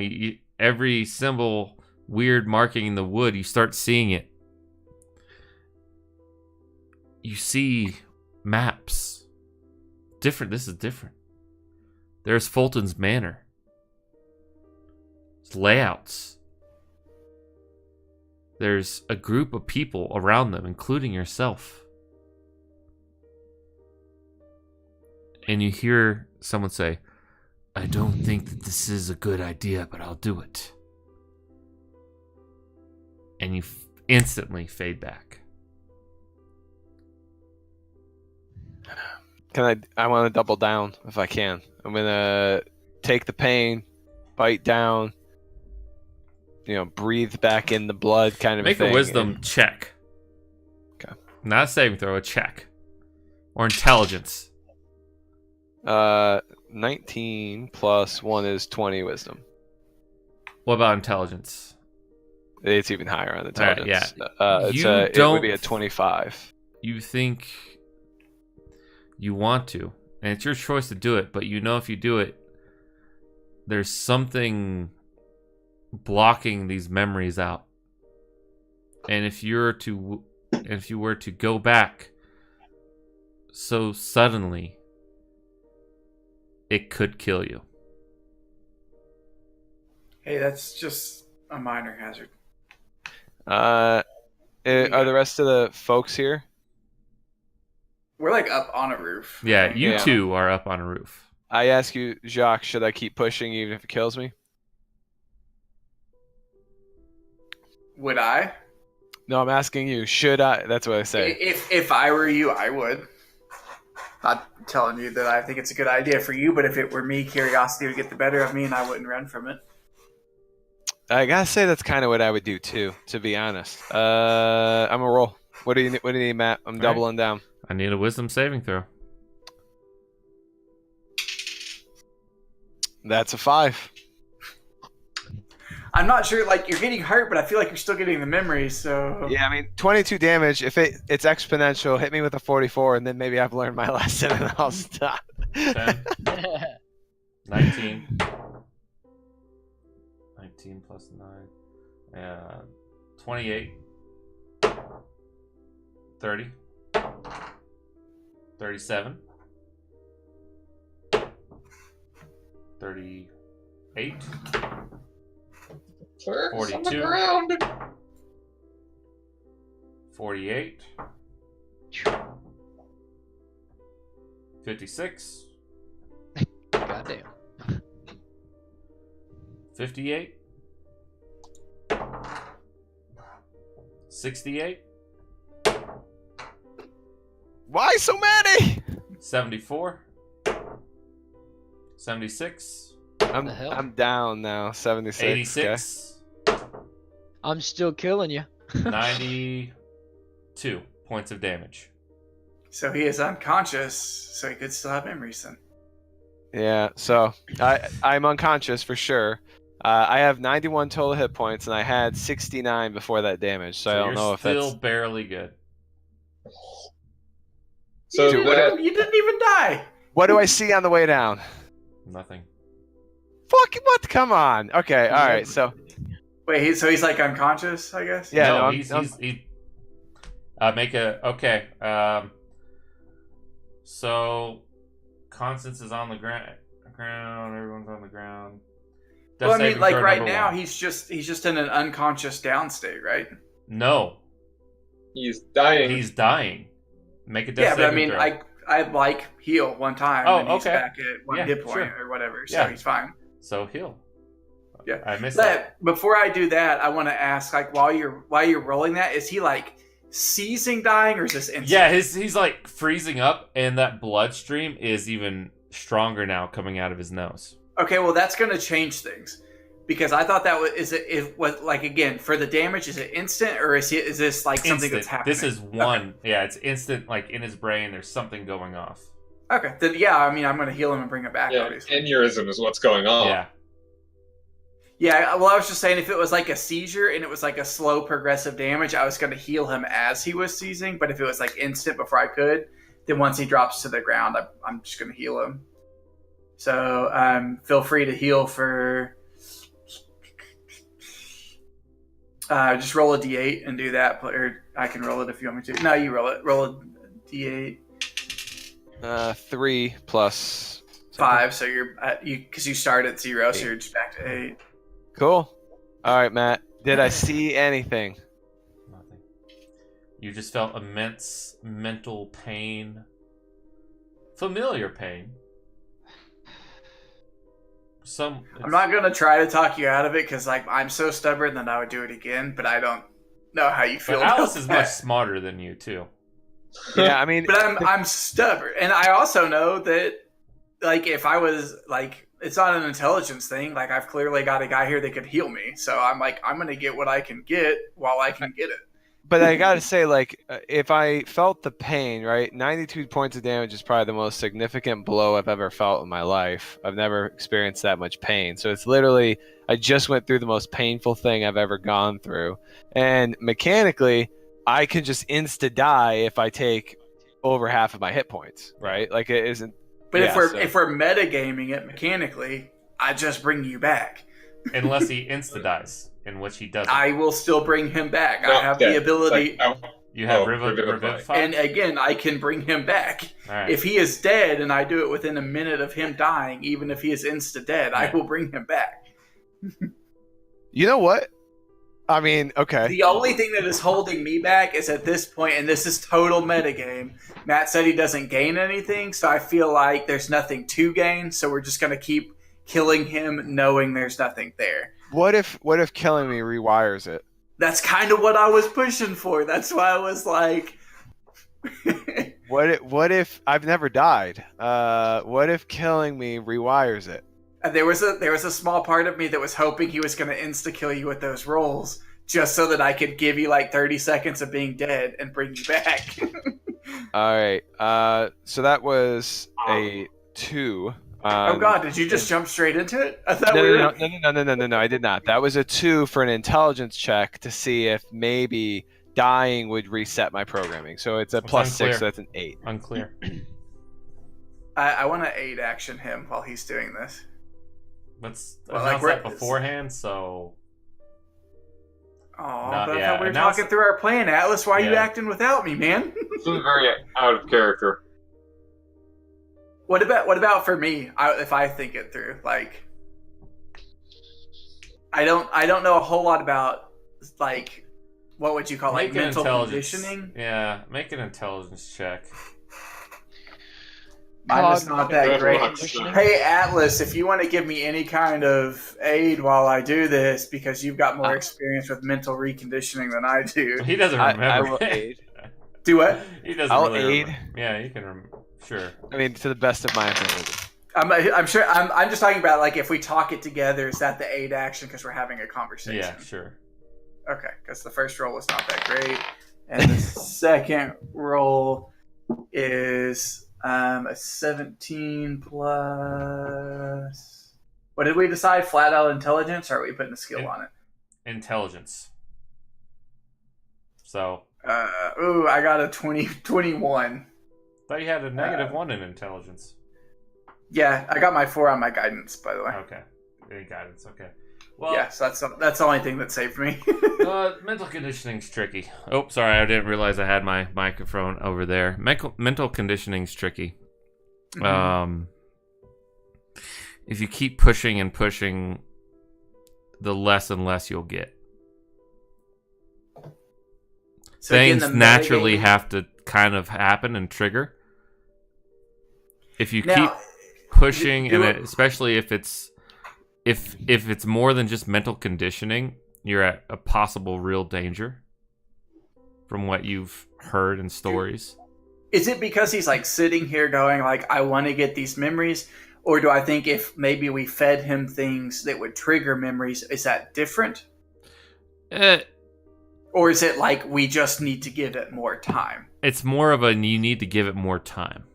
every symbol weird marking in the wood, you start seeing it. You see maps. Different. This is different. There's Fulton's Manor. There's layouts. There's a group of people around them, including yourself. And you hear someone say, I don't think that this is a good idea, but I'll do it. And you instantly fade back. I want to double down if I can. I'm going to take the pain, bite down, breathe back in the blood kind of Make thing. a wisdom check. Okay. Not a saving throw, a check. Or intelligence. 19 plus 1 is 20 wisdom. What about intelligence? It's even higher on intelligence. Right, it would be a 25. You think you want to, and it's your choice to do it, but you know if you do it, there's something blocking these memories out. And if you were to go back so suddenly, it could kill you. Hey, that's just a minor hazard. Are the rest of the folks here? We're like up on a roof. Yeah, you two are up on a roof. I ask you, Jacques, should I keep pushing even if it kills me? Would I? No, I'm asking you, should I? That's what I say. If I were you, I would. Not telling you that I think it's a good idea for you, but if it were me, curiosity would get the better of me and I wouldn't run from it. I gotta say that's kind of what I would do too, to be honest. I'm a roll. What do you need, Matt? I'm doubling down. I need a wisdom saving throw. That's a 5. I'm not sure, you're getting hurt, but I feel like you're still getting the memories, so... Yeah, I mean, 22 damage. If it's exponential, hit me with a 44, and then maybe I've learned my lesson and I'll stop. 10. 19. 19 plus 9. 28. 30. 37. 38. 42. 48. 56. Goddamn. 58. 68. Why so many? 74. 76. the hell? I'm down now. 76. 86. I'm still killing you. 92 points of damage. So he is unconscious, so he could still have memories then. Yeah, so I'm unconscious for sure. I have 91 total hit points, and I had 69 before that damage, so I don't know if you're that's... still barely good. So you didn't even die. What do I see on the way down? Nothing. Fucking what? Come on. Okay, all right, so... Wait, so he's unconscious, I guess? Yeah, no, no, make a... Okay. So, Constance is on the ground. Everyone's on the ground. Well, I mean, right now, he's just in an unconscious down state, right? No. He's dying. He's dying. Make a death but I saving mean, throw. I heal one time, Oh, and he's okay. back at one hit point or whatever, so he's fine. So heal. Yeah, I missed that. Before I do that, I want to ask, while you're rolling that, is he seizing dying, or is this instant? Yeah, he's freezing up, and that bloodstream is even stronger now coming out of his nose. Okay, well that's going to change things, because I thought that was again for the damage, is it instant, or is this something Instant. that's happening? This is one. Okay. Yeah, it's instant. In his brain, there's something going off. Okay, then I mean, I'm going to heal him and bring him back. Yeah, obviously. aneurysm is what's going on. Yeah. Yeah, well, I was just saying if it was a seizure and it was a slow progressive damage, I was going to heal him as he was seizing. But if it was instant before I could, then once he drops to the ground, I'm just going to heal him. So feel free to heal for... just roll a d8 and do that, or I can roll it if you want me to. No, you roll it. Roll a d8. 3 plus 5, so you're because you start at 0, so you're just back to 8. Cool. All right, Matt. Did I see anything? Nothing. You just felt immense mental pain. Familiar pain. I'm not gonna try to talk you out of it because I'm so stubborn that I would do it again, but I don't know how you feel. But Alice is much smarter than you too. Yeah, I mean, but I'm stubborn, and I also know that if I was it's not an intelligence thing. I've clearly got a guy here that could heal me, so I'm gonna get what I can get while I can get it. But I gotta say, if I felt the pain, right, 92 points of damage is probably the most significant blow I've ever felt in my life. I've never experienced that much pain. So it's literally, I just went through the most painful thing I've ever gone through. And mechanically, I can just insta-die if I take over half of my hit points, right? It isn't... But if we're metagaming it mechanically, I just bring you back. Unless he insta-dies. In which he doesn't. I will still bring him back. I have the ability. You have Revivify? And again, I can bring him back. Right. If he is dead and I do it within a minute of him dying, even if he is insta-dead, I will bring him back. You know what? I mean, okay. The only thing that is holding me back is at this point, and this is total metagame, Matt said he doesn't gain anything, so I feel like there's nothing to gain, so we're just going to keep killing him knowing there's nothing there. What if killing me rewires it? That's kind of what I was pushing for. That's why I was like... What if I've never died? What if killing me rewires it? There was a small part of me that was hoping he was going to insta-kill you with those rolls, just so that I could give you 30 seconds of being dead and bring you back. All right. So that was a 2. Oh God! Did you just jump straight into it? I thought No, I did not. That was a 2 for an intelligence check to see if maybe dying would reset my programming. So it's a plus unclear. 6, so that's an 8. Unclear. I want to aid action him while he's doing this. Let's announce that beforehand, so... But I thought we were talking through our plan, Atlas. Why are you acting without me, man? Seems very out of character. What about for me? If I think it through, I don't know a whole lot about what would you call mental conditioning? Yeah, make an intelligence check. Mine is not that great. Hey Atlas, if you want to give me any kind of aid while I do this, because you've got more experience with mental reconditioning than I do. He doesn't remember. I will aid. Do what? He doesn't. I'll really aid. Remember. Yeah, you can remember. Sure. I mean, to the best of my ability. I'm sure. I'm just talking about if we talk it together, is that the aid action because we're having a conversation? Yeah, sure. Okay, because the first roll was not that great, and the second roll is a 17 plus. What did we decide? Flat out intelligence, or are we putting a skill on it? Intelligence. So. I got a 21. Thought you had a -1 in intelligence. Yeah, I got my 4 on my guidance, by the way. Okay, guidance. Okay. Well, yeah, so that's the only thing that saved me. Mental conditioning's tricky. Oh, sorry, I didn't realize I had my microphone over there. Mental conditioning's tricky. Mm-hmm. If you keep pushing and pushing, the less and less you'll get. So things naturally have to kind of happen and trigger. If you keep pushing, especially if it's more than just mental conditioning, you're at a possible real danger from what you've heard in stories. Is it because he's sitting here going I want to get these memories, or do I think if maybe we fed him things that would trigger memories, is that different? Or is it we just need to give it more time? It's more of you need to give it more time.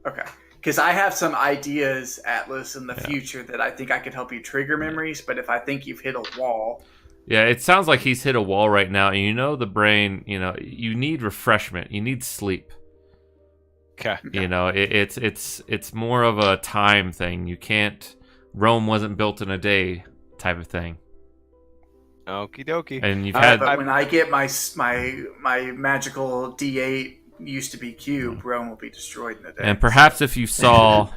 Okay. Because I have some ideas, Atlas, in the future that I think I could help you trigger memories, but if I think you've hit a wall... Yeah, it sounds like he's hit a wall right now, and the brain, you need refreshment. You need sleep. Okay. You know, it's more of a time thing. You can't. Rome wasn't built in a day, type of thing. Okie dokie. And you've had. But when I get my magical D8 used to be cube, Rome will be destroyed in a day. And perhaps if you saw,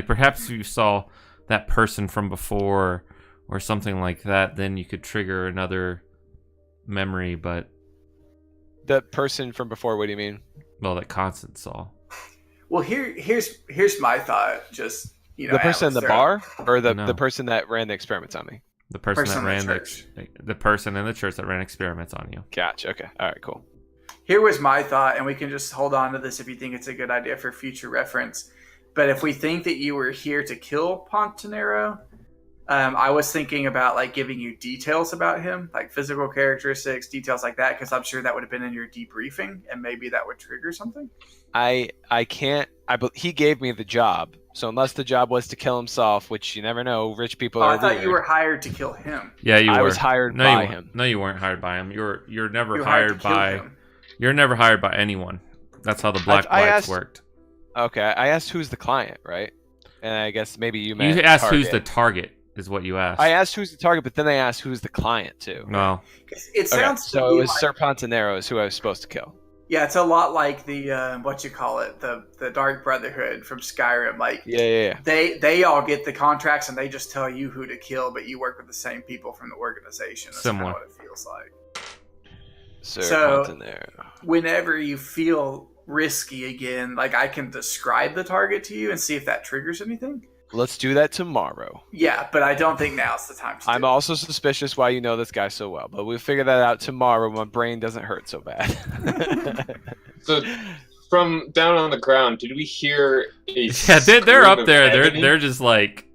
perhaps if you saw that person from before or something like that, then you could trigger another memory. But The person from before, what do you mean? well, that Constance saw. Well, here's my thought. Just The person in the bar, or No. the person that ran the experiments on me? The person Person that in the ran church. the person in the church that ran experiments on you. Gotcha. Okay. All right. Cool. Here was my thought, and we can just hold on to this if you think it's a good idea for future reference. But if we think that you were here to kill Pontanero, I was thinking about like giving you details about him, like physical characteristics, details like that, because I'm sure that would have been in your debriefing, and maybe that would trigger something. I can't. He gave me the job, so unless the job was to kill himself, which you never know, rich people Oh, are I thought weird. you were hired to kill him. Yeah, you were. I was hired no, by you, him. No, you weren't hired by him. You're never You're hired to kill by. him. You're never hired by anyone. That's how the Black I Lights asked- worked. Okay, I asked who's the client, right? And I guess maybe you meant You asked who's the target. target, is what you asked. I asked who's the target, but then I asked who's the client too. No. 'Cause it Okay, sounds to so me it was like, Sir Pontanero is who I was supposed to kill. yeah, it's a lot like the the Dark Brotherhood from Skyrim. Like Yeah. they all get the contracts and they just tell you who to kill, but you work with the same people from the organization. That's kind of Similar. what it feels like. Sir So- Pontanero. Whenever you feel risky again, like I can describe the target to you and see if that triggers anything. Let's do that tomorrow. Yeah, but I don't think now's the time to I'm do it. also suspicious why you know this guy so well, but we'll figure that out tomorrow when my brain doesn't hurt so bad. So, from down on the ground, did we hear a Yeah, they're scream up of there. agony? They're just like,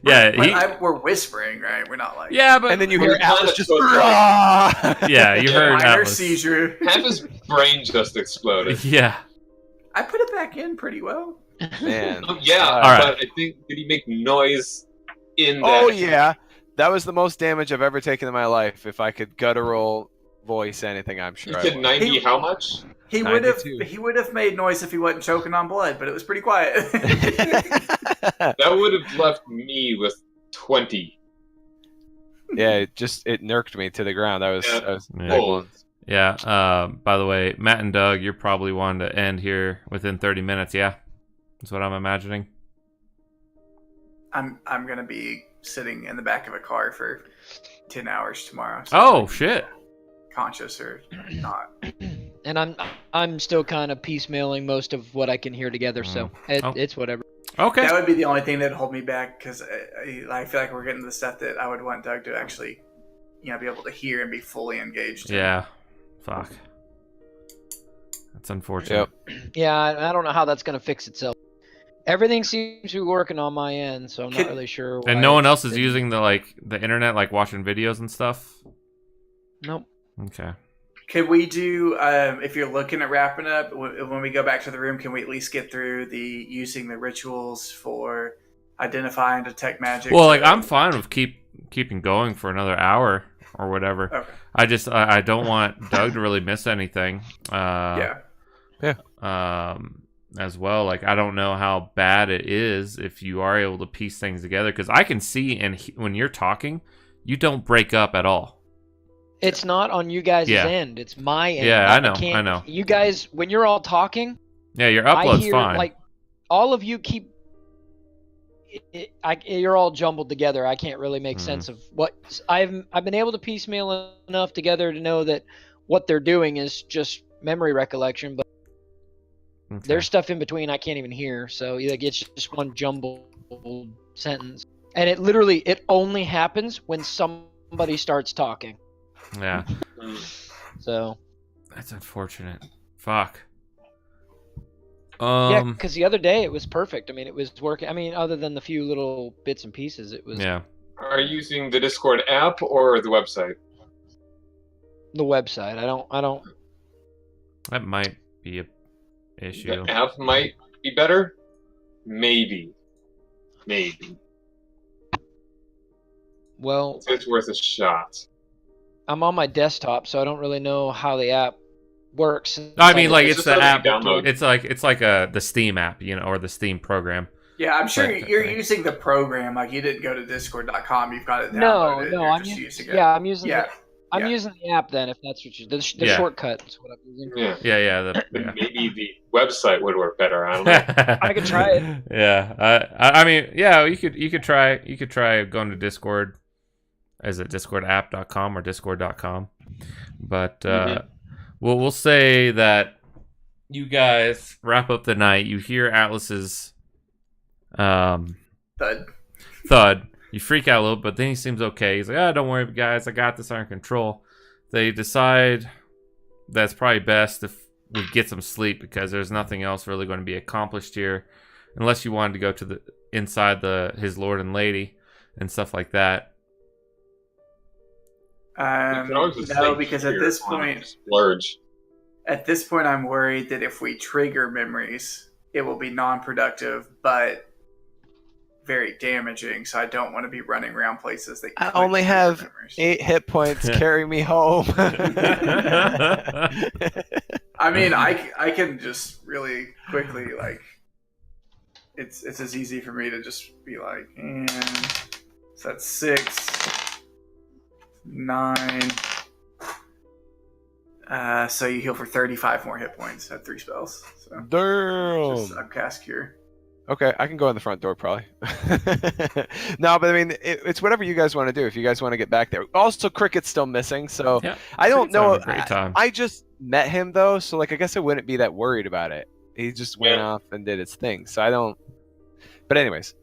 yeah, But we're whispering, right? We're not like yeah, but and then you Well, hear the planet Atlas just. goes yeah, you heard minor Atlas. seizure. half his brain just exploded. Yeah, I put it back in pretty well. Man. Yeah, All right. but I think did he make noise in that? Oh yeah, that was the most damage I've ever taken in my life. If I could guttural voice anything, I'm You sure. said I would. 90 how much? He would 92. have made noise if he wasn't choking on blood, but it was pretty quiet. That would have left me with 20. Yeah, it nerked me to the ground. That was, Yeah. that was Yeah. big ones. yeah. By the way, Matt and Doug, you're probably wanting to end here within 30 minutes. Yeah, that's what I'm imagining. I'm gonna be sitting in the back of a car for 10 hours tomorrow. Oh shit! Conscious or not. And I'm still kind of piecemealing most of what I can hear together, so Oh. it's whatever. Okay. That would be the only thing that'd hold me back because I feel like we're getting to the stuff that I would want Doug to actually, be able to hear and be fully engaged. in. Yeah. Fuck. That's unfortunate. Yep. Yeah, I don't know how that's gonna fix itself. Everything seems to be working on my end, so I'm not really sure. And why no one it's else is been- using the internet, like watching videos and stuff. Nope. Okay. Could we do, if you're looking at wrapping up, when we go back to the room, can we at least get through using the rituals for identify and detect magic? Well, like I'm fine with keeping going for another hour or whatever. Okay. I just I don't want Doug to really miss anything. Yeah. As well, like I don't know how bad it is if you are able to piece things together, because I can see when you're talking, you don't break up at all. It's not on you guys' Yeah. end. It's my end. Yeah, I know, can't- I know. You guys, when you're all talking, Yeah, your I upload's hear fine. like all of you keep. You're all jumbled together. I can't really make sense of what I've been able to piecemeal enough together to know that what they're doing is just memory recollection, but Okay. there's stuff in between I can't even hear. So like it's just one jumbled sentence, and it only happens when somebody starts talking. Yeah, So that's unfortunate. Fuck. yeah, because the other day it was perfect. I mean, it was working. I mean, other than the few little bits and pieces, it was Yeah. Are you using the Discord app or the website? the website. I don't. That might be a issue. The app might be better? Maybe. Well, It's worth a shot. I'm on my desktop, so I don't really know how the app works. I mean, like It's it's just the something app. you download. It's like the Steam app, or the Steam program. Yeah, I'm sure But, you're like- using the program. Like you didn't go to discord.com. You've got it No, downloaded. no, you're I'm just using. using it. Yeah, I'm using. Yeah. I'm yeah. using the app then, if that's what the Yeah. shortcut is what I'm using. Yeah. Yeah. Maybe the website would work better. I don't know. I could try it. Yeah. I mean, yeah. You could try going to Discord. Is it discordapp.com or discord.com? But we'll say that you guys wrap up the night. You hear Atlas's thud. You freak out a little, but then he seems okay. He's like, "Oh, don't worry, guys. I got this under control." They decide that's probably best if we get some sleep because there's nothing else really going to be accomplished here, unless you wanted to go to the inside his lord and lady and stuff like that. No, because at this point, splurge. At this point, I'm worried that if we trigger memories, it will be non-productive, but very damaging. So I don't want to be running around places that. I only have memories. 8 hit points. Carry me home. I mean, I can just really quickly it's as easy for me to just be like, and so that's 6, 9. So you heal for 35 more hit points at 3 spells. So Damn. just upcast cure. Okay, I can go in the front door probably. No, but I mean, it's whatever you guys want to do. If you guys want to get back there. Also, Cricket's still missing, so Yeah, I don't Cricket's having know. a great time. I just met him though, so I guess I wouldn't be that worried about it. He just went off and did his thing, so I don't. But anyways,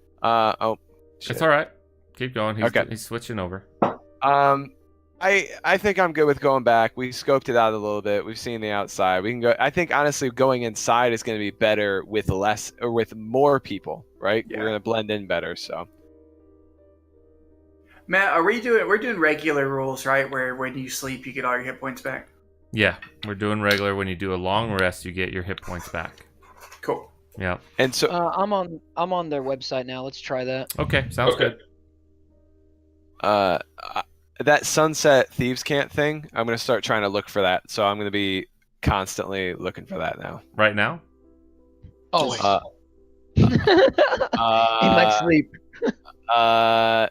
shit. It's all right. Keep going. Okay. He's switching over. I think I'm good with going back. We scoped it out a little bit. We've seen the outside. We can go. I think honestly, going inside is going to be better with less or with more people, right? Yeah. We're going to blend in better. So Matt, we're doing regular rules, right? Where when you sleep, you get all your hit points back. Yeah, we're doing regular. When you do a long rest, you get your hit points back. Cool. Yeah. and so I'm on their website now. Let's try that. Okay. Sounds Okay. good. that Sunset Thieves Cant thing, I'm going to start trying to look for that. So I'm going to be constantly looking for that now. Right now. Oh, Uh, in my sleep.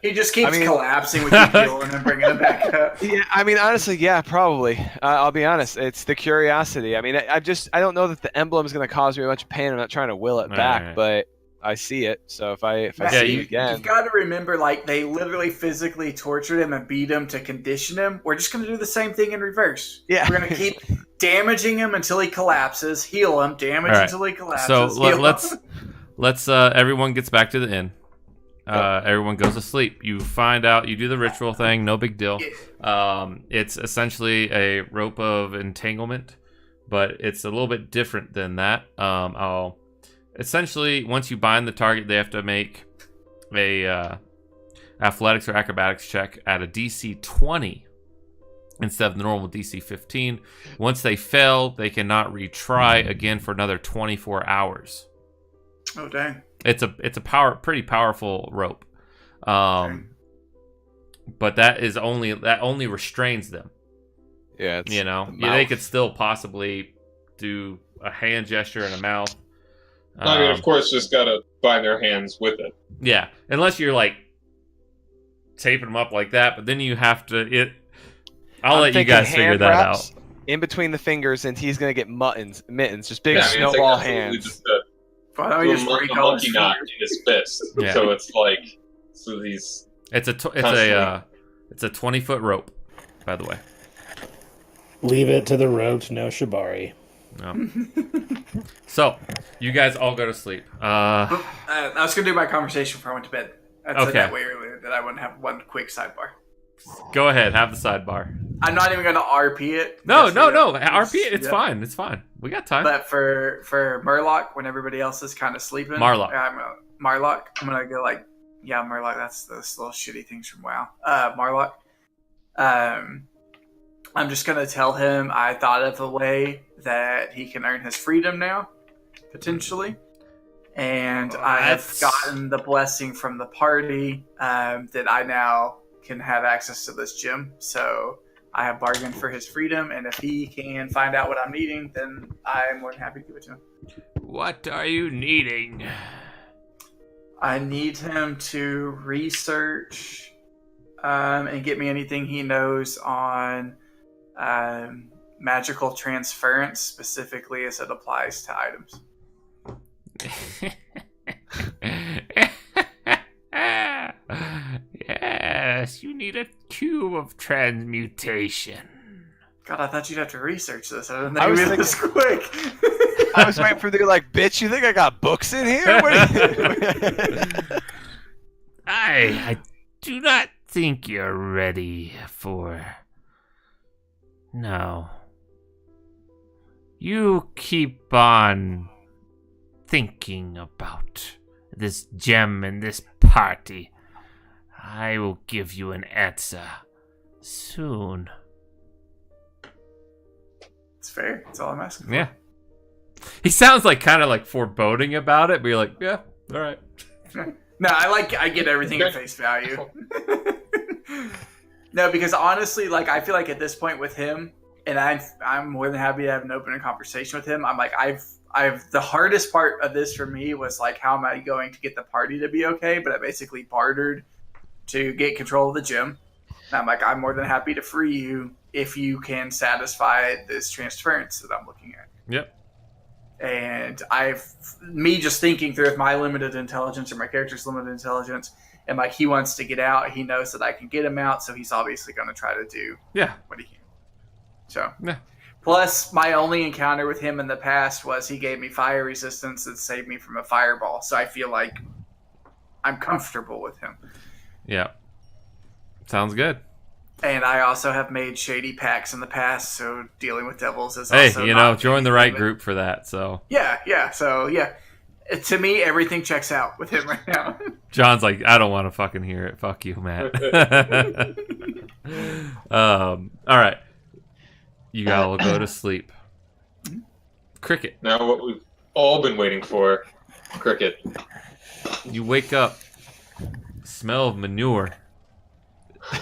He just keeps I mean- collapsing with you healing and bringing it back up. Yeah, I mean, honestly, yeah, probably. I'll be honest. It's the curiosity. I mean, I don't know that the emblem is going to cause me much pain. I'm not trying to will it back, Right. but I see it. So if I Matt, see you- it again, You've got to remember, they literally physically tortured him and beat him to condition him. We're just going to do the same thing in reverse. yeah, We're going to keep damaging him until he collapses, heal him, damage All right. until he collapses. So heal him. let's everyone gets back to the inn. Everyone goes to sleep. You find out. You do the ritual thing. No big deal. It's essentially a rope of entanglement, but it's a little bit different than that. Essentially, once you bind the target, they have to make a athletics or acrobatics check at a DC 20 instead of the normal DC 15. Once they fail, they cannot retry again for another 24 hours. Oh, dang. It's a pretty powerful rope, but that only restrains them. yeah, it's You know, the yeah, they mouth. could still possibly do a hand gesture and a mouth. I mean, of course, just gotta bind their hands with it. Yeah, unless you're taping them up like that, but then you have to. I'll I'm let you thinking guys figure hand that wraps out. in between the fingers, and he's gonna get mittens, just big Yeah, I mean, it's snowball absolutely hands. Just Why don't we a just break all monkey his knot fingers? in his fist. Yeah. So it's these. It's a 20-foot rope, by the way. Leave it to the rope, no shibari. No. So you guys all go to sleep. I was going to do my conversation before I went to bed. I said Okay. that way earlier that I wouldn't have one quick sidebar. Go ahead, have the sidebar. I'm not even going to RP it. No. Just, RP it. It's yeah. fine. It's fine. We got time. But for Murloc, when everybody else is kind of sleeping, Marlock. Marlock, I'm gonna go yeah, Murloc. That's those little shitty things from WoW. Marlock. I'm just gonna tell him I thought of a way that he can earn his freedom now, potentially, and I have That's- gotten the blessing from the party that I now can have access to this gym. So I have bargained for his freedom, and if he can find out what I'm needing, then I'm more than happy to give it to him. What are you needing? I need him to research and get me anything he knows on magical transference, specifically as it applies to items. Yes, you need a cube of transmutation. God, I thought you'd have to research this. I didn't know I you was were this quick. I was waiting for the like, bitch. You think I got books in here? What are you... I do not think you're ready for. No. You keep on thinking about this gem and this party. I will give you an answer soon. It's fair. That's all I'm asking for. Yeah. He sounds like kind of like foreboding about it, but you're like, yeah, all right. No, I get everything at face value. No, because honestly, like I feel like at this point with him, and I'm more than happy to have an open conversation with him. I'm like I've the hardest part of this for me was like how am I going to get the party to be okay? But I basically bartered to get control of the gym. And I'm like I'm more than happy to free you if you can satisfy this transference that I'm looking at. Yep. And me just thinking through with my limited intelligence or my character's limited intelligence, and like he wants to get out, he knows that I can get him out, so he's obviously going to try to do what he can. So, plus my only encounter with him in the past was he gave me fire resistance that saved me from a fireball, so I feel like I'm comfortable with him. Yeah. Sounds good. And I also have made shady pacts in the past, so dealing with devils is hey, also you know, join the right group for that. So yeah. To me, everything checks out with him right now. John's like, I don't want to fucking hear it. Fuck you, Matt. All right, you all go to sleep. Cricket. Now what we've all been waiting for, Cricket. You wake up. Smell of manure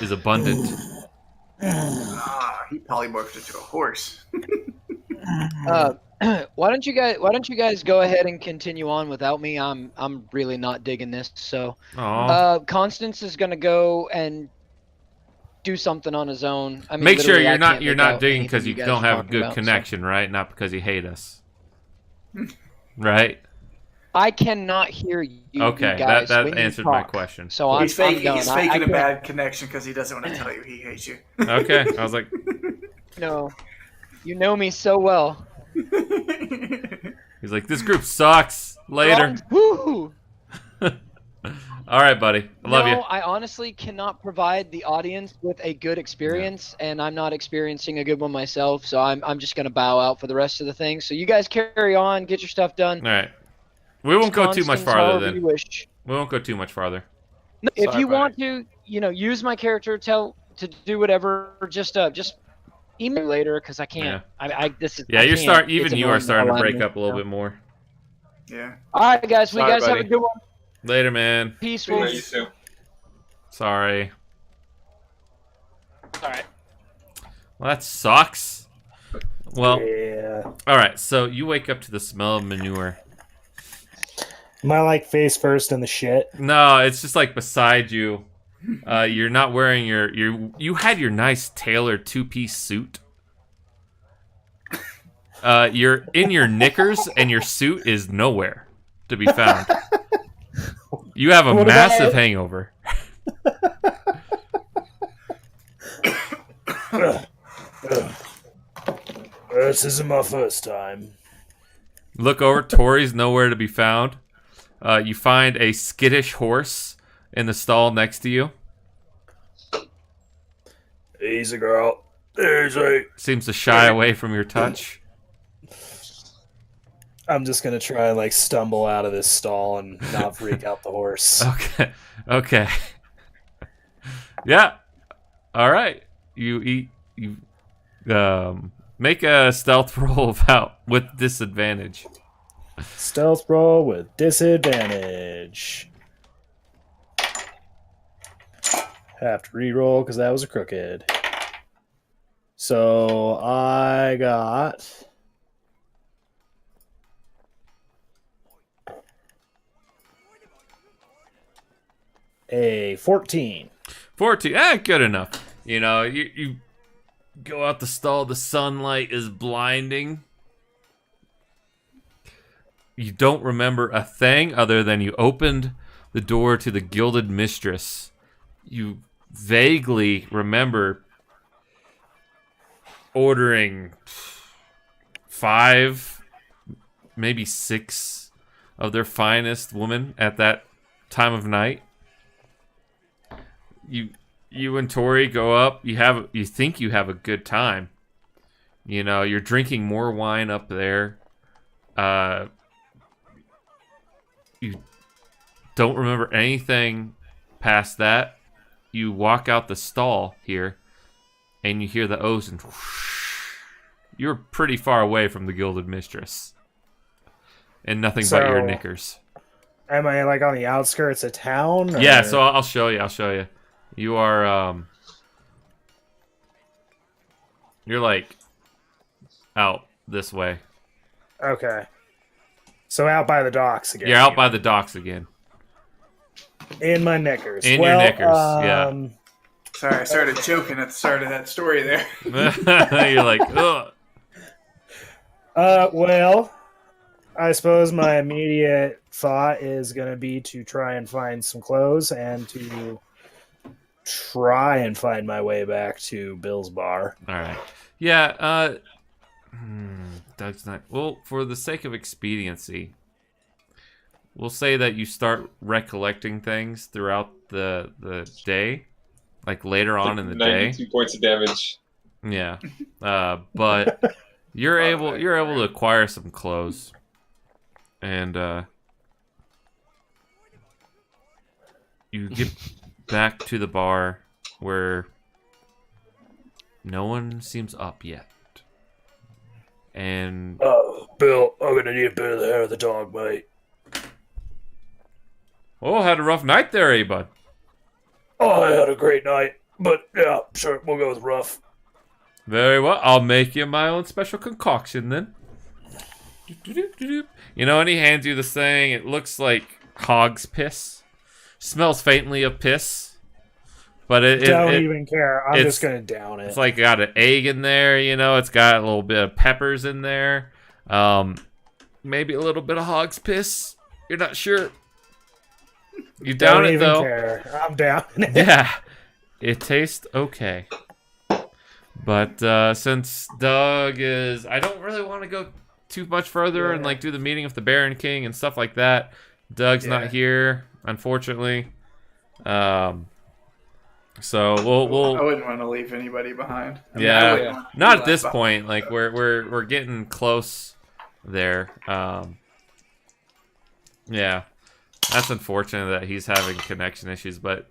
is abundant. He polymorphed into a horse. Why don't you guys go ahead and continue on without me? I'm really not digging this. So, Constance is gonna go and do something on his own. I mean, make sure literally, you're not digging because you guys don't are have a talking good about, connection, right? Not because you hate us, right? I cannot hear you. Okay, you guys that when you answered my talk. question. So I'm done. He's faking a bad connection because he doesn't want to tell you he hates you. Okay, I was like, no, you know me so well. he's like, this group sucks. Later. Woo! All right, buddy. I love you. I honestly cannot provide the audience with a good experience, and I'm not experiencing a good one myself. So I'm just gonna bow out for the rest of the thing. So you guys carry on, get your stuff done. All right. We won't go too much farther then. You wish. We won't go too much farther. No, if you want to, use my character to do whatever, just email me later because I can't. Yeah. This is. Yeah, you are starting to break alignment, up a little bit more. Yeah. All right, guys. You guys buddy. have a good one. Later, man. Peaceful. You too. Sorry. All right. Well, that sucks. Well, Yeah. all right. So you wake up to the smell of manure. Am I like face first in the shit? No, it's just like beside you. You're not wearing you had your nice tailored two-piece suit. You're in your knickers and your suit is nowhere to be found. You have a massive hangover. This isn't my first time. Look over, Tori's nowhere to be found. You find a skittish horse in the stall next to you. Easy, girl. Easy. Seems to shy away from your touch. I'm just gonna try and like stumble out of this stall and not freak out the horse. Okay. Yeah. All right. You make a stealth roll with disadvantage. Stealth roll with disadvantage. Have to re-roll because that was a crooked. So I got a 14. 14. Good enough. You know, you go out the stall. The sunlight is blinding. You don't remember a thing other than you opened the door to the Gilded Mistress. You vaguely remember ordering 5, maybe 6 of their finest women at that time of night. You and Tori go up. You think you have a good time. You know, you're drinking more wine up there. You don't remember anything past that. You walk out the stall here, and you hear the O's, and whoosh, you're pretty far away from the Gilded Mistress, and nothing but your knickers. Am I like on the outskirts of town? Or? Yeah, so I'll show you. You are you're like out this way. Okay. So out by the docks again. You're out by the docks again. In my knickers. In your knickers, yeah. Sorry, I started choking at the start of that story there. You're like, ugh. Well, I suppose my immediate thought is going to be to try and find some clothes and to try and find my way back to Bill's bar. All right. Yeah, Doug's not... Well, for the sake of expediency, we'll say that you start recollecting things throughout the day, like later on in the day. 92 points of damage. Yeah, but you're able to acquire some clothes, and you get back to the bar where no one seems up yet. And Bill, I'm gonna need a bit of the hair of the dog, mate. oh, had a rough night there, eh, bud? Oh, I had a great night, but yeah, sure, we'll go with rough. Very well. I'll make you my own special concoction then. You know, and he hands you this thing. It looks like hog's piss. Smells faintly of piss. But it don't even care. I'm just going to down it. It's like got an egg in there, you know. It's got a little bit of peppers in there. Maybe a little bit of hog's piss. You're not sure. You down it, though. Don't even care. I'm down it. Yeah. It tastes okay. But since Doug is... I don't really want to go too much further and like do the meeting with the Baron King and stuff like that. Doug's not here, unfortunately. So we'll I wouldn't want to leave anybody behind. Not at this point. Like we're getting close there. Yeah, that's unfortunate that he's having connection issues, but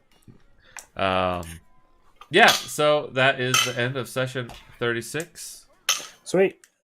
yeah. So that is the end of session 36. Sweet.